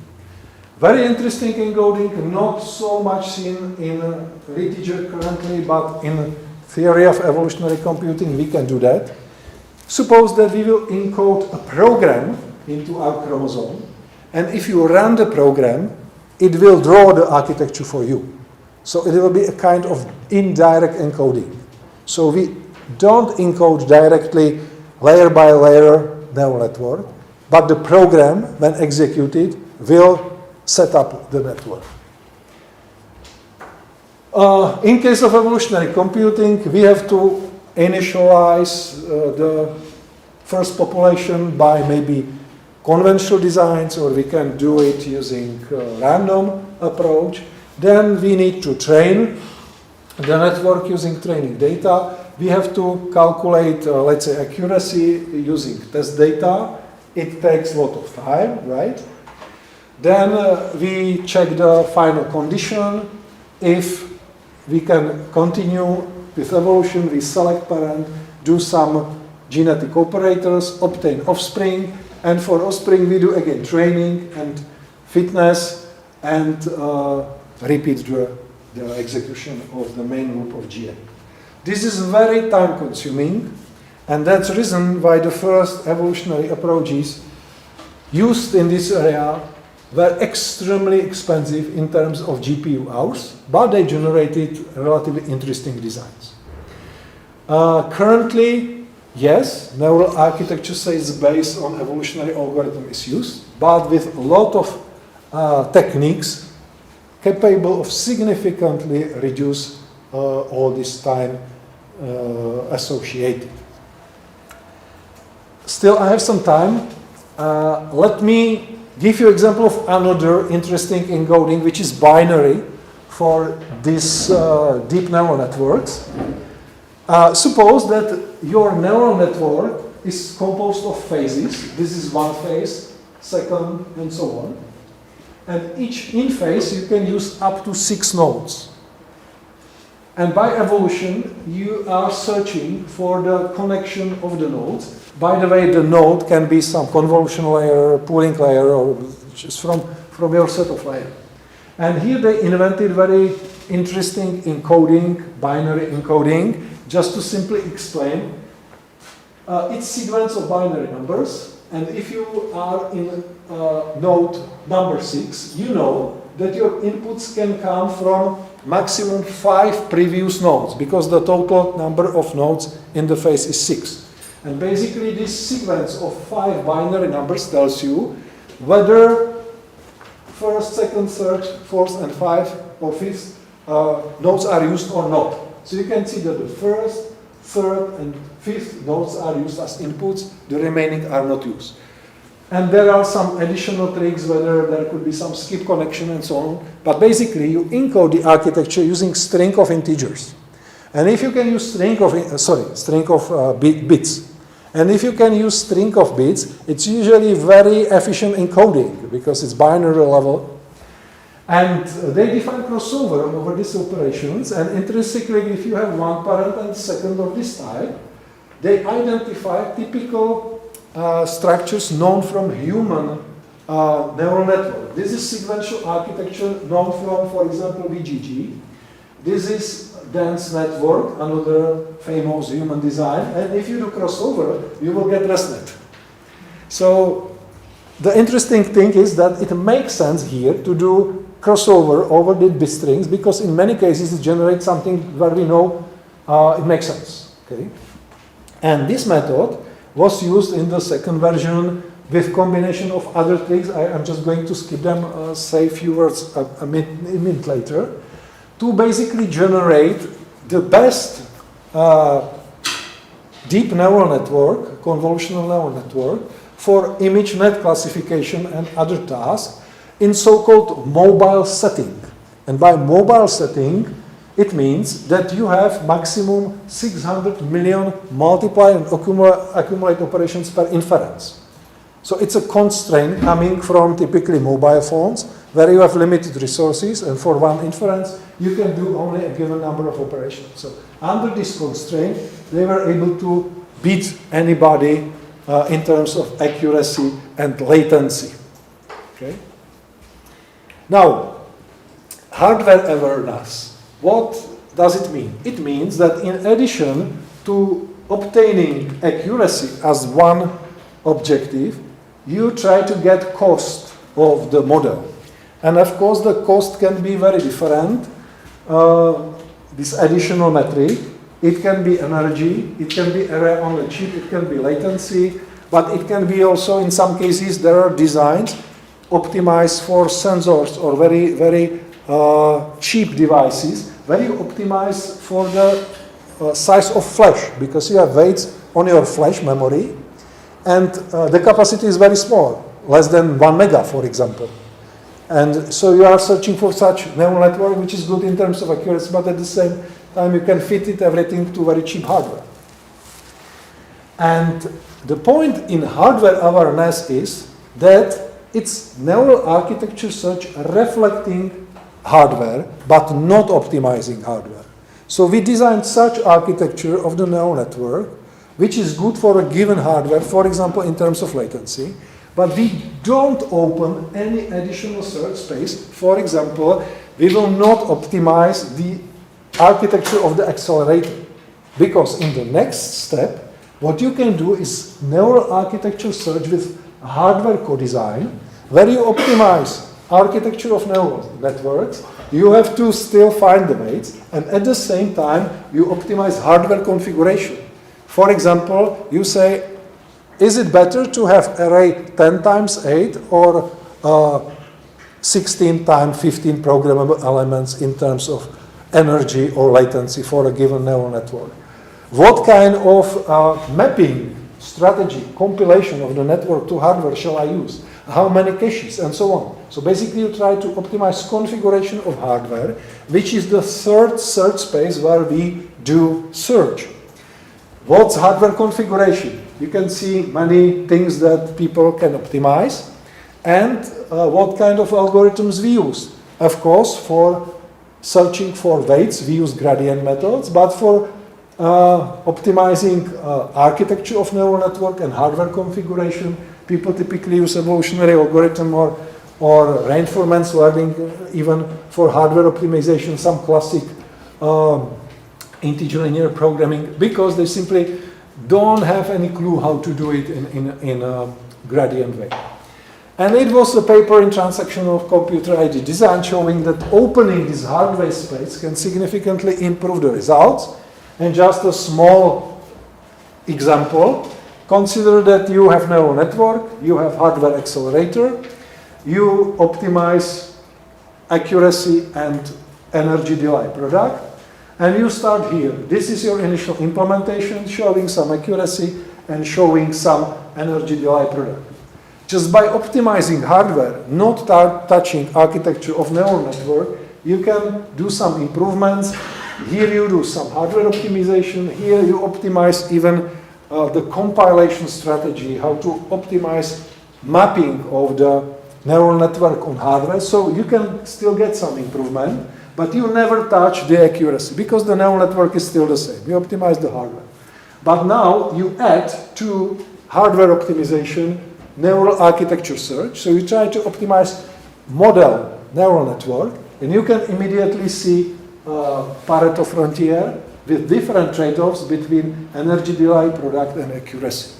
Very interesting encoding, not so much seen in literature currently, but in theory of evolutionary computing, we can do that. Suppose that we will encode a program into our chromosome, and if you run the program, it will draw the architecture for you. So it will be a kind of indirect encoding. So we don't encode directly layer by layer neural network, but the program, when executed, will set up the network. In case of evolutionary computing, we have to initialize the first population by maybe conventional designs, or we can do it using random approach. Then we need to train the network using training data. We have to calculate, let's say, accuracy using test data. It takes a lot of time, right? Then we check the final condition. If we can continue with evolution, we select parent, do some genetic operators, obtain offspring, and for offspring we do again training and fitness and repeat the execution of the main loop of GA. This is very time consuming, and that's the reason why the first evolutionary approaches used in this area were extremely expensive in terms of GPU hours, but they generated relatively interesting designs. Currently, yes, neural architecture says based on evolutionary algorithm is used, but with a lot of techniques capable of significantly reduce all this time associated. Still, I have some time. Let me give you an example of another interesting encoding, which is binary for these deep neural networks. Suppose that your neural network is composed of phases. This is one phase, second, and so on. And each in phase you can use up to 6 nodes. And by evolution, you are searching for the connection of the nodes. By the way, the node can be some convolution layer, pooling layer, or just from your set of layers. And here they invented very interesting encoding, binary encoding, just to simply explain. It's sequence of binary numbers, and if you are in node number 6, you know that your inputs can come from maximum 5 previous nodes, because the total number of nodes in the phase is 6. And basically this sequence of 5 binary numbers tells you whether first, second, third, fourth, and 5 or 5th nodes are used or not. So you can see that the first, third, and 5th nodes are used as inputs, the remaining are not used. And there are some additional tricks, whether there could be some skip connection and so on. But basically, you encode the architecture using string of integers. And if you can use string of bits. And if you can use string of bits, it's usually very efficient encoding because it's binary level. And they define crossover over these operations. And intrinsically, if you have one parent and second of this type, they identify typical structures known from human neural network. This is sequential architecture known from, for example, VGG. This is dense network, another famous human design. And if you do crossover, you will get ResNet. So the interesting thing is that it makes sense here to do crossover over the bit strings, because in many cases it generates something where we know it makes sense. Okay? And this method was used in the second version with combination of other tricks. I'm just going to skip them, say a few words a minute later, to basically generate the best deep neural network, convolutional neural network, for ImageNet classification and other tasks in so-called mobile setting. And by mobile setting, it means that you have maximum 600 million multiply and accumulate operations per inference. So it's a constraint coming from typically mobile phones, where you have limited resources, and for one inference, you can do only a given number of operations. So under this constraint, they were able to beat anybody in terms of accuracy and latency. Okay? Now, hardware awareness. What does it mean? It means that in addition to obtaining accuracy as one objective, you try to get cost of the model. And of course, the cost can be very different. This additional metric, it can be energy, it can be area on the chip, it can be latency, but it can be also, in some cases, there are designs optimized for sensors or very, very cheap devices, very optimized for the size of flash, because you have weights on your flash memory, and the capacity is very small, less than 1 mega, for example. And so you are searching for such neural network, which is good in terms of accuracy, but at the same time you can fit it everything to very cheap hardware. And the point in hardware awareness is that it's neural architecture search reflecting hardware, but not optimizing hardware. So we designed such architecture of the neural network, which is good for a given hardware, for example, in terms of latency, but we don't open any additional search space. For example, we will not optimize the architecture of the accelerator, because in the next step, what you can do is neural architecture search with hardware co-design, where you optimize architecture of neural networks. You have to still find the weights, and at the same time, you optimize hardware configuration. For example, you say, is it better to have array 10 times 8 or 16 times 15 programmable elements in terms of energy or latency for a given neural network? What kind of mapping strategy, compilation of the network to hardware shall I use? How many caches, and so on. So basically you try to optimize configuration of hardware, which is the third search space where we do search. What's hardware configuration? You can see many things that people can optimize, and what kind of algorithms we use. Of course, for searching for weights, we use gradient methods, but for optimizing architecture of neural network and hardware configuration, people typically use evolutionary algorithm or reinforcement learning, even for hardware optimization, some classic integer linear programming, because they simply don't have any clue how to do it in a gradient way. And it was a paper in transactional computer-aided design showing that opening this hardware space can significantly improve the results. And just a small example, consider that you have neural network, you have hardware accelerator, you optimize accuracy and energy delay product, and you start here. This is your initial implementation, showing some accuracy and showing some energy delay product. Just by optimizing hardware, not touching architecture of neural network, you can do some improvements. Here you do some hardware optimization. Here you optimize even the compilation strategy, how to optimize mapping of the neural network on hardware. So you can still get some improvement, but you never touch the accuracy because the neural network is still the same. You optimize the hardware. But now you add to hardware optimization neural architecture search. So you try to optimize model neural network, and you can immediately see Pareto frontier with different trade-offs between energy delay, product, and accuracy.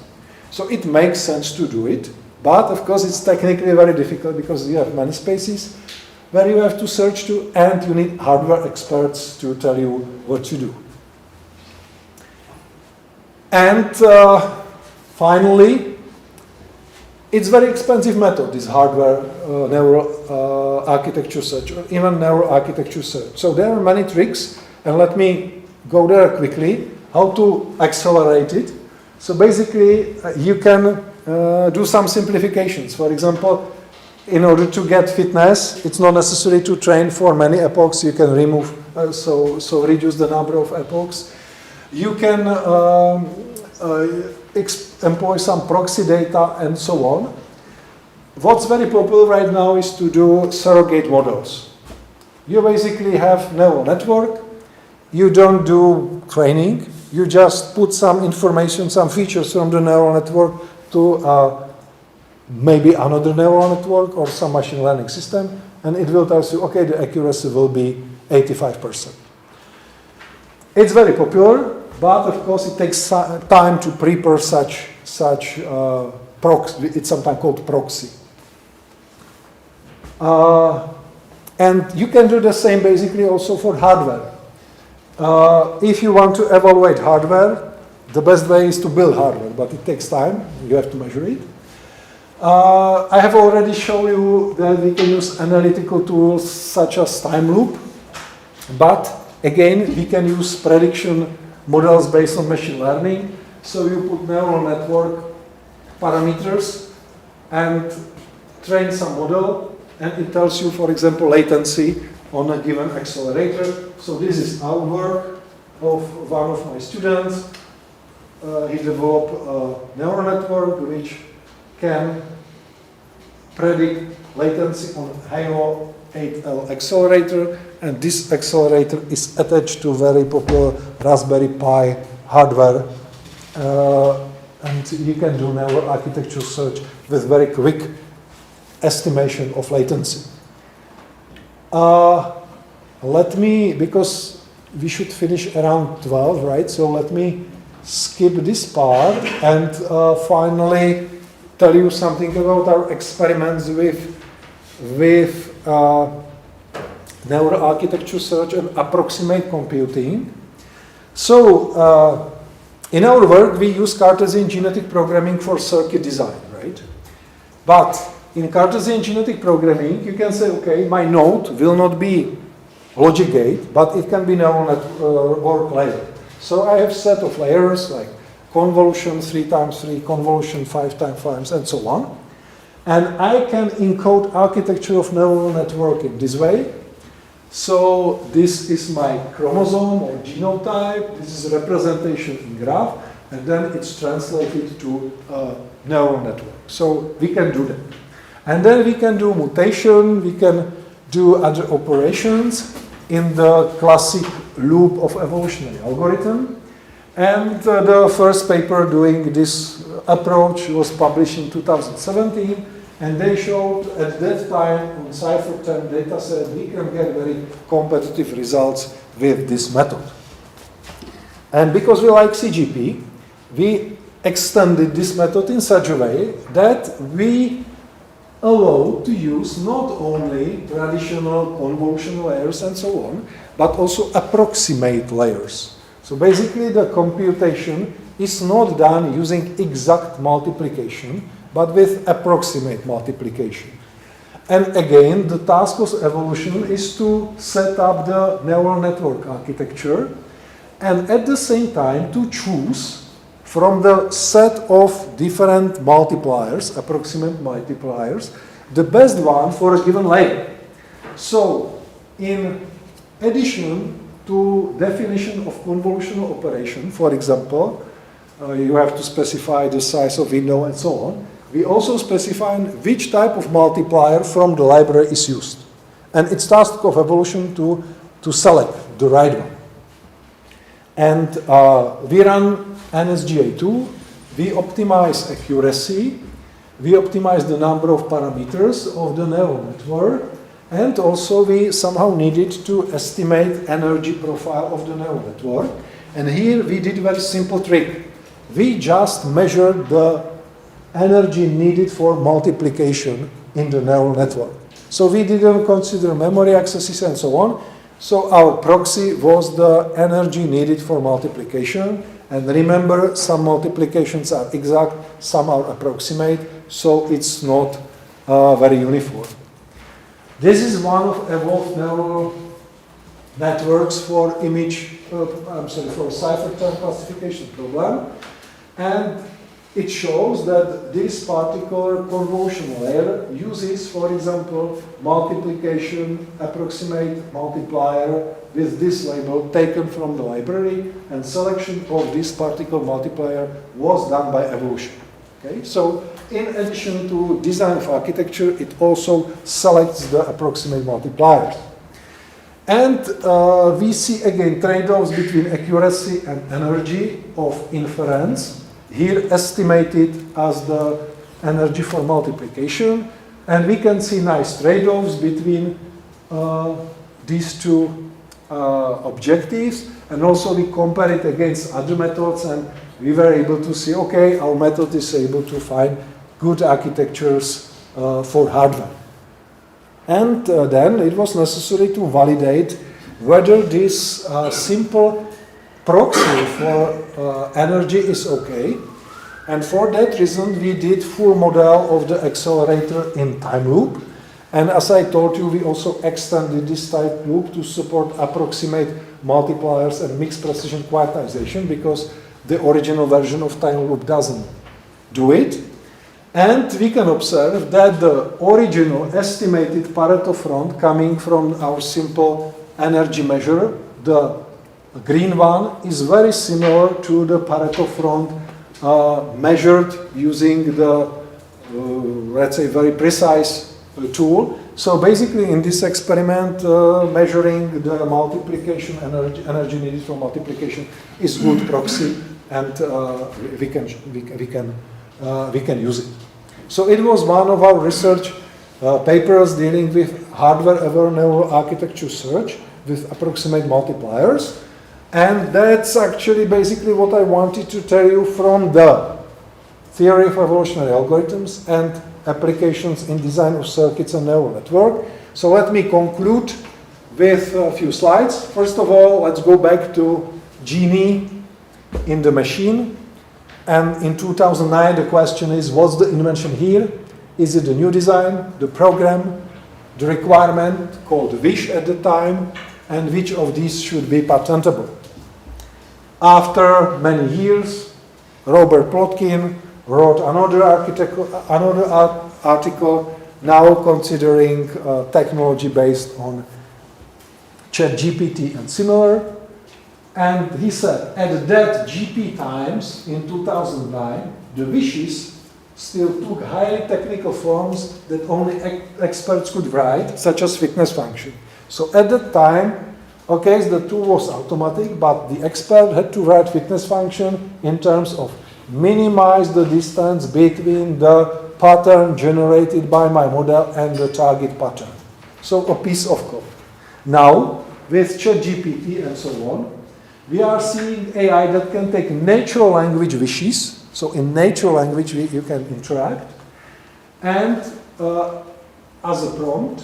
So it makes sense to do it, but of course it's technically very difficult because you have many spaces where you have to search to, and you need hardware experts to tell you what to do. And finally, it's very expensive method, this hardware neural architecture search, or even neural architecture search. So there are many tricks, and let me go there quickly, how to accelerate it. So basically, you can do some simplifications. For example, in order to get fitness, it's not necessary to train for many epochs. You can remove, so reduce the number of epochs. You can employ some proxy data and so on. What's very popular right now is to do surrogate models. You basically have neural network. You don't do training. You just put some information, some features from the neural network to maybe another neural network or some machine learning system, and it will tell you, okay, the accuracy will be 85%. It's very popular, but of course it takes time to prepare such proxy. It's sometimes called proxy. And you can do the same basically also for hardware. If you want to evaluate hardware, the best way is to build hardware, but it takes time. You have to measure it. I have already shown you that we can use analytical tools such as time loop, but again, we can use prediction models based on machine learning. So you put neural network parameters and train some model, and it tells you, for example, latency on a given accelerator. So this is our work of one of my students. He developed a neural network which can predict latency on Halo 8L accelerator, and this accelerator is attached to very popular Raspberry Pi hardware, and you can do neural architecture search with very quick estimation of latency. Let me, because we should finish around 12, right? So let me skip this part and finally tell you something about our experiments with neural architecture search and approximate computing. So in our work, we use Cartesian genetic programming for circuit design, right? But in Cartesian genetic programming, you can say, okay, my node will not be logic gate, but it can be neural network layer. So I have set of layers like convolution 3x3, convolution 5x5, and so on. And I can encode architecture of neural network in this way. So this is my chromosome or genotype. This is a representation in graph, and then it's translated to a neural network. So we can do that. And then we can do mutation, we can do other operations in the classic loop of evolutionary algorithm. And the first paper doing this approach was published in 2017, and they showed at that time on Cypher10 dataset we can get very competitive results with this method. And because we like CGP, we extended this method in such a way that we allow to use not only traditional convolution layers and so on, but also approximate layers. So basically the computation is not done using exact multiplication, but with approximate multiplication. And again, the task of evolution is to set up the neural network architecture and at the same time to choose from the set of different multipliers, approximate multipliers, the best one for a given layer. So in addition to definition of convolutional operation, for example, you have to specify the size of window and so on. We also specify which type of multiplier from the library is used. And it's task of evolution to select the right one. And we run NSGA2, we optimize accuracy, we optimize the number of parameters of the neural network, and also we somehow needed to estimate energy profile of the neural network. And here we did a very simple trick. We just measured the energy needed for multiplication in the neural network. So we didn't consider memory accesses and so on. So our proxy was the energy needed for multiplication. And remember, some multiplications are exact, some are approximate, so it's not very uniform. This is one of evolved neural networks for for Cypher10 classification problem. And it shows that this particular convolution layer uses, for example, multiplication, approximate multiplier with this label taken from the library, and selection of this particular multiplier was done by evolution. Okay? So in addition to design of architecture, it also selects the approximate multipliers. And we see again trade-offs between accuracy and energy of inference, here estimated as the energy for multiplication. And we can see nice trade-offs between these two objectives. And also we compare it against other methods, and we were able to see, okay, our method is able to find good architectures for hardware. And then it was necessary to validate whether this simple proxy for energy is okay. And for that reason, we did full model of the accelerator in time loop. And as I told you, we also extended this type loop to support approximate multipliers and mixed precision quantization, because the original version of time loop doesn't do it. And we can observe that the original estimated Pareto front coming from our simple energy measure, the green one, is very similar to the Pareto front measured using the, let's say, very precise tool. So basically in this experiment, measuring the multiplication energy needed for multiplication is good proxy, and we can use it. So it was one of our research papers dealing with hardware-aware neural architecture search with approximate multipliers. And that's actually basically what I wanted to tell you from the theory of evolutionary algorithms and applications in design of circuits and neural network. So let me conclude with a few slides. First of all, let's go back to genie in the machine. And in 2009, the question is, what's the invention here? Is it the new design, the program, the requirement called wish at the time, and which of these should be patentable? After many years, Robert Plotkin wrote another article, now considering technology based on ChatGPT and similar. And he said, at that GP times in 2009, the wishes still took highly technical forms that only experts could write, such as fitness function. So at that time, okay, the tool was automatic, but the expert had to write fitness function in terms of minimize the distance between the pattern generated by my model and the target pattern. So a piece of code. Now, with ChatGPT and so on, we are seeing AI that can take natural language wishes. So in natural language, you can interact, and as a prompt,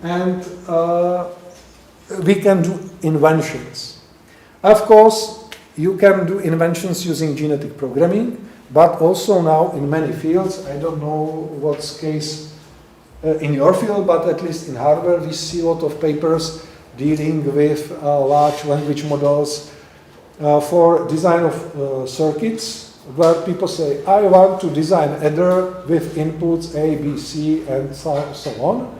and we can do inventions. Of course, you can do inventions using genetic programming, but also now in many fields, I don't know what's case in your field, but at least in hardware, we see a lot of papers dealing with large language models for design of circuits, where people say, I want to design adder with inputs A, B, C, and so on,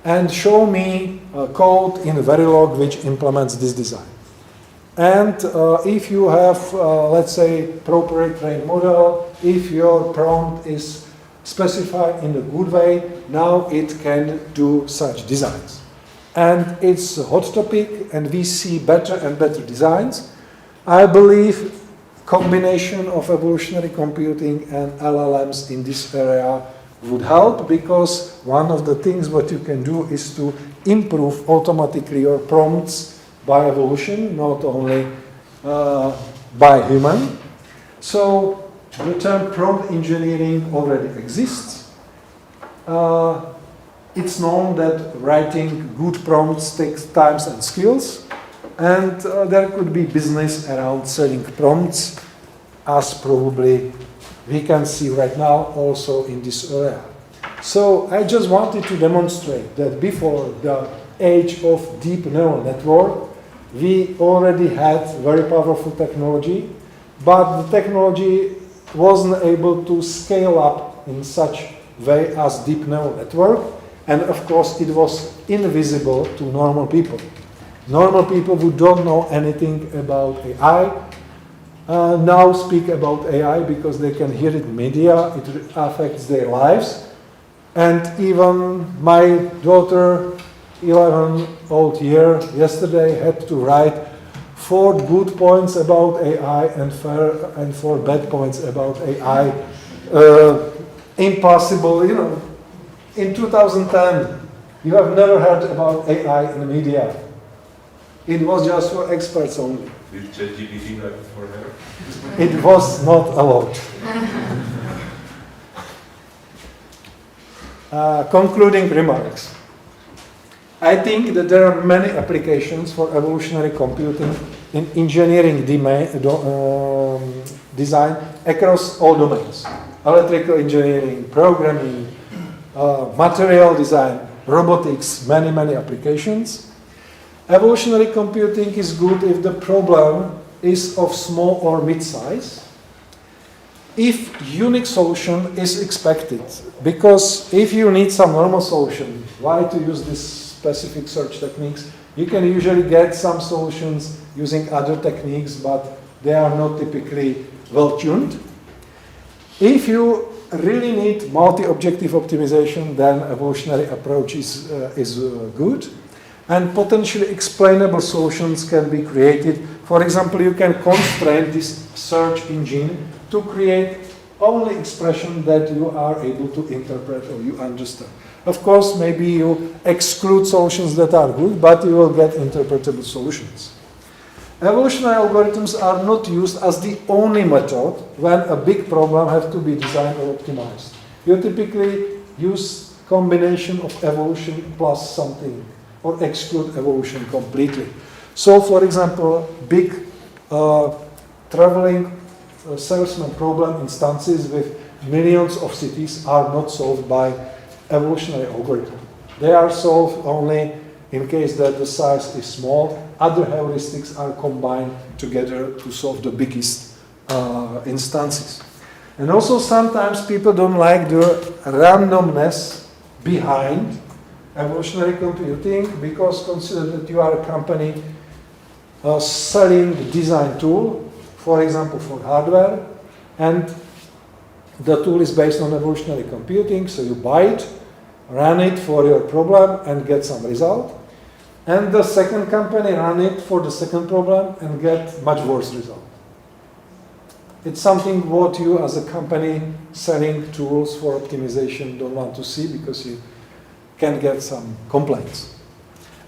and show me code in Verilog which implements this design. And if you have, let's say, properly trained model, if your prompt is specified in a good way, now it can do such designs. And it's a hot topic, and we see better and better designs. I believe combination of evolutionary computing and LLMs in this area would help, because one of the things what you can do is to improve automatically your prompts by evolution, not only by human. So the term prompt engineering already exists. It's known that writing good prompts takes time and skills, and there could be business around selling prompts, as probably we can see right now also in this area. So I just wanted to demonstrate that before the age of deep neural network, we already had very powerful technology, but the technology wasn't able to scale up in such way as deep neural network, and of course it was invisible to normal people. Normal people who don't know anything about AI now speak about AI because they can hear it in media, it affects their lives. And even my daughter, 11-old year, yesterday had to write 4 good points about AI and 4 bad points about AI. Impossible, in 2010, you have never heard about AI in the media. It was just for experts only. Did ChatGPT have it for her? It was not allowed. Concluding remarks. I think that there are many applications for evolutionary computing in engineering design across all domains. Electrical engineering, programming, material design, robotics, many applications. Evolutionary computing is good if the problem is of small or mid-size. If unique solution is expected, because if you need some normal solution, why to use these specific search techniques? You can usually get some solutions using other techniques, but they are not typically well tuned. If you really need multi-objective optimization, then evolutionary approach is good. And potentially explainable solutions can be created. For example, you can constrain this search engine to create only expression that you are able to interpret or you understand. Of course, maybe you exclude solutions that are good, but you will get interpretable solutions. Evolutionary algorithms are not used as the only method when a big problem has to be designed or optimized. You typically use combination of evolution plus something, or exclude evolution completely. So, for example, big traveling salesman problem instances with millions of cities are not solved by evolutionary algorithm. They are solved only in case that the size is small. Other heuristics are combined together to solve the biggest instances. And also sometimes people don't like the randomness behind evolutionary computing, because consider that you are a company selling design tool, for example, for hardware, and the tool is based on evolutionary computing, so you buy it, run it for your problem, and get some result. And the second company run it for the second problem and get much worse result. It's something what you as a company selling tools for optimization don't want to see, because you can get some complaints.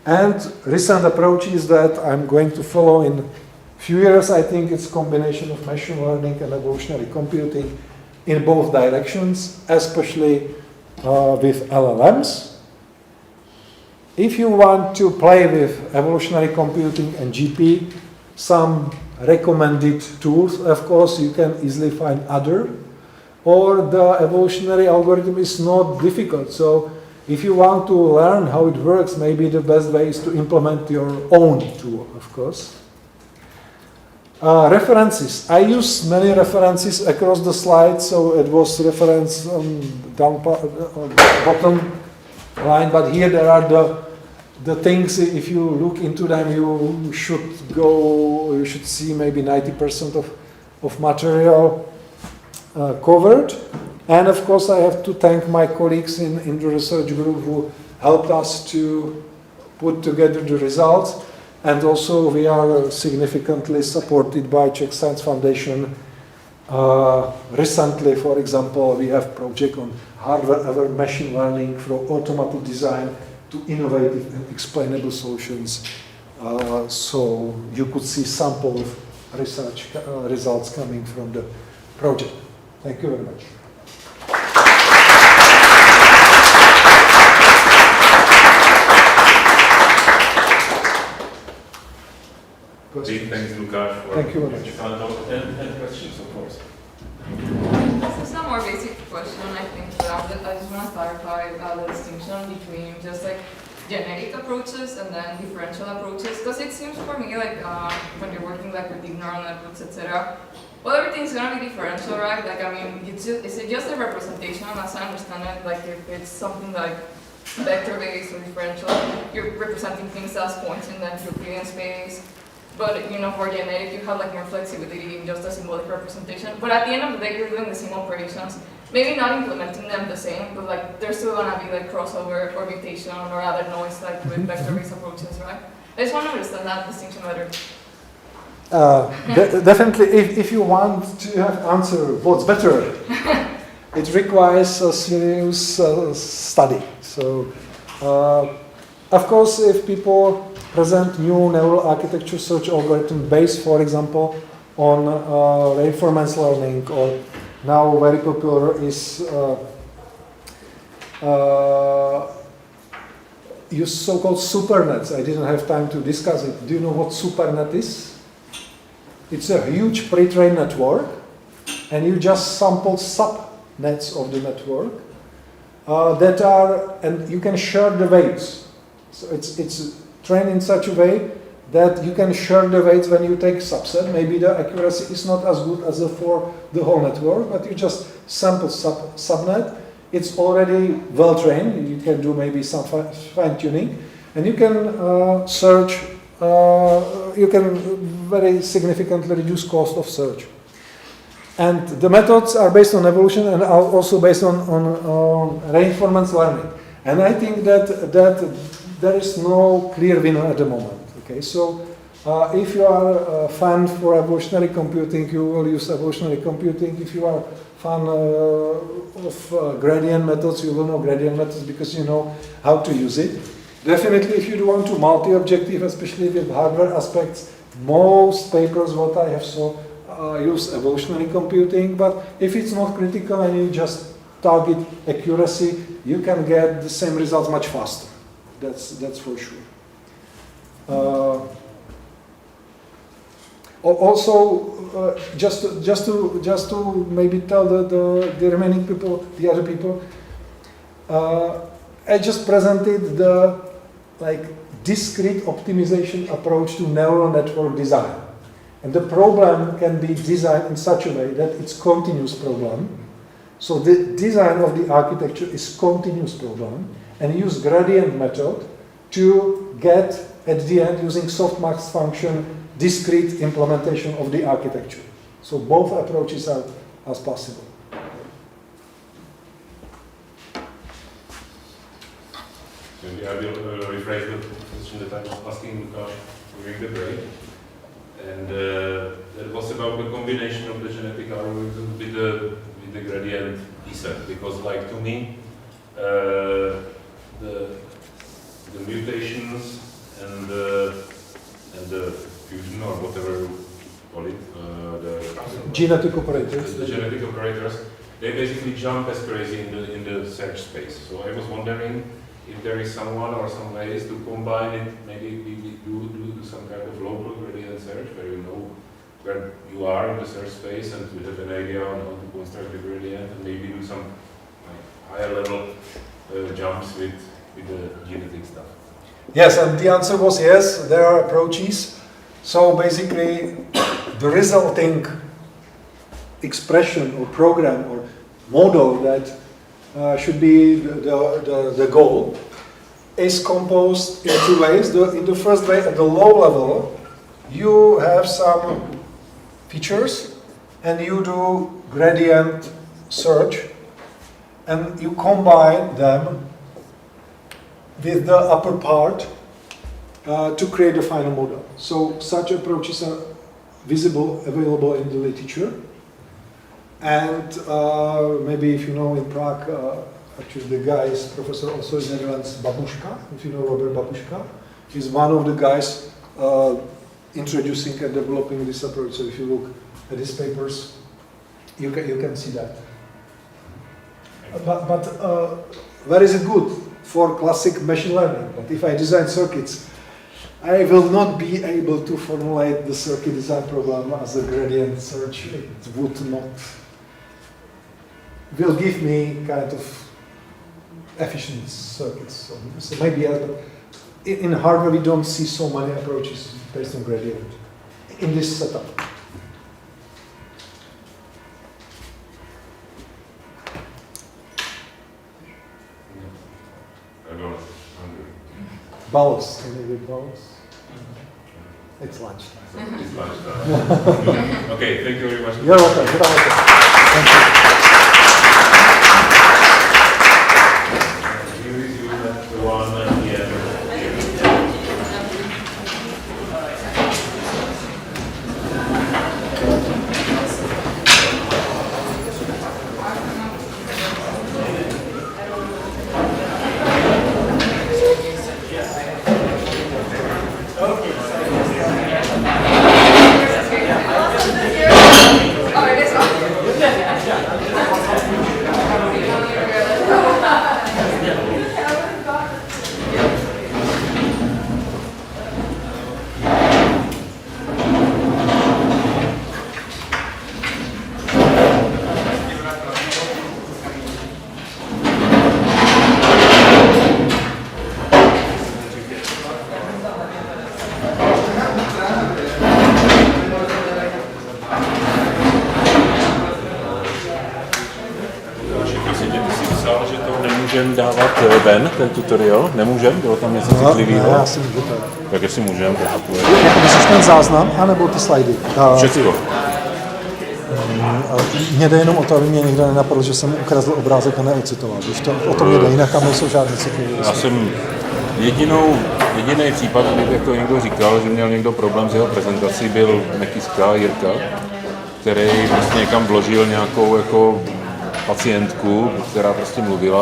And recent approach is that I'm going to follow in few years. I think it's combination of machine learning and evolutionary computing in both directions, especially with LLMs. If you want to play with evolutionary computing and GP, some recommended tools, of course, you can easily find other, or the evolutionary algorithm is not difficult. So if you want to learn how it works, maybe the best way is to implement your own tool, of course. References. I use many references across the slide, so it was reference on bottom line, but here there are the things. If you look into them, you should see maybe 90% of material covered. And of course, I have to thank my colleagues in the research group who helped us to put together the results. And also, we are significantly supported by Czech Science Foundation. Recently, for example, we have project on hardware machine learning from automated design to innovative and explainable solutions. So you could see sample of research results coming from the project. Thank you very much. Big thanks, Lukáš. Thank you very much. And questions, of course. This is a more basic question, I think, but I just want to clarify the distinction between just like generic approaches and then differential approaches, because it seems for me like when you're working like with deep neural networks, etc., well, everything's gonna be differential, right? Like, I mean, is it just a representation, as I understand it? Like, if it's something like vector-based or differential, you're representing things as points in the Euclidean space. But, you know, for genetic, you have like more flexibility in just a symbolic representation. But at the end of the day, you're doing the same operations. Maybe not implementing them the same, but like there's still gonna be like crossover or mutation or other noise like with vector-based approaches, right? I just want to understand that distinction better. Definitely, if you want to have answer what's better, it requires a serious study. So, of course, if people present new neural architecture search algorithm based, for example, on reinforcement learning, or now very popular is use so-called supernets. I didn't have time to discuss it. Do you know what supernet is? It's a huge pre-trained network, and you just sample subnets of the network that are, and you can share the weights. So it's trained in such a way that you can share the weights when you take subset. Maybe the accuracy is not as good as for the whole network, but you just sample subnet. It's already well trained. You can do maybe some fine tuning, and you can search. You can very significantly reduce cost of search. And the methods are based on evolution and are also based on reinforcement learning. And I think that there is no clear winner at the moment. Okay, so if you are a fan for evolutionary computing, you will use evolutionary computing. If you are a fan of gradient methods, you will know gradient methods because you know how to use it. Definitely, if you want to multi-objective, especially with hardware aspects, most papers what I have saw use evolutionary computing. But if it's not critical and you just target accuracy, you can get the same results much faster. That's for sure. Also, just to maybe tell the remaining people, the other people, I just presented the discrete optimization approach to neural network design, and the problem can be designed in such a way that it's continuous problem. So the design of the architecture is continuous problem, and use gradient method to get at the end using softmax function discrete implementation of the architecture. So both approaches are as possible. Maybe I will rephrase the question that I was asking Lukáš during the break. And that was about the combination of the genetic algorithm with the gradient set. Because to me, the mutations and the fusion or whatever you call it, the genetic operators. The genetic operators, they basically jump as crazy in the search space. So I was wondering if there is someone or some ways to combine it. Maybe we do some kind of local gradient search where you know where you are in the search space and you have an idea on how to construct the gradient, and maybe do some higher level jumps with the genetic stuff. Yes, and the answer was yes, there are approaches. So basically, the resulting expression or program or model that should be the goal is composed in two ways. In the first way, at the low level, you have some features and you do gradient search and you combine them with the upper part to create a final model. So such approaches are available in the literature. And maybe if you know in Prague, actually the guy is professor also in Netherlands, Babuška, if you know Robert Babuška. He's one of the guys introducing and developing this approach. So if you look at his papers, you can see that. But where is it good? For classic machine learning. But if I design circuits, I will not be able to formulate the circuit design problem as a gradient search. It would not. Will give me kind of efficient circuits. So maybe in hardware we don't see so many approaches based on gradient in this setup. Bowels. Can you read bowels? It's lunchtime. It's lunchtime. Okay, thank you very much. You're welcome. Thank you. Here is the one here. můžeme dávat ven, ten tutorial? Nemůžeme? Bylo tam něco citlivého? Ne, asi můžete. Tak jestli můžeme, tak Jako myslíš ten záznam, anebo ty slajdy? všechno. Mně jde jenom o to, aby mě někdo nenapadl, že jsem ukradl obrázek a neocitoval. Když to o tom jde, jinak tam nejsou žádné citlivé. Já jsem jediný případ, jak to někdo říkal, že měl někdo problém s jeho prezentací, byl Mekiska Jirka, který vlastně někam vložil nějakou jako pacientku, která prostě mluvila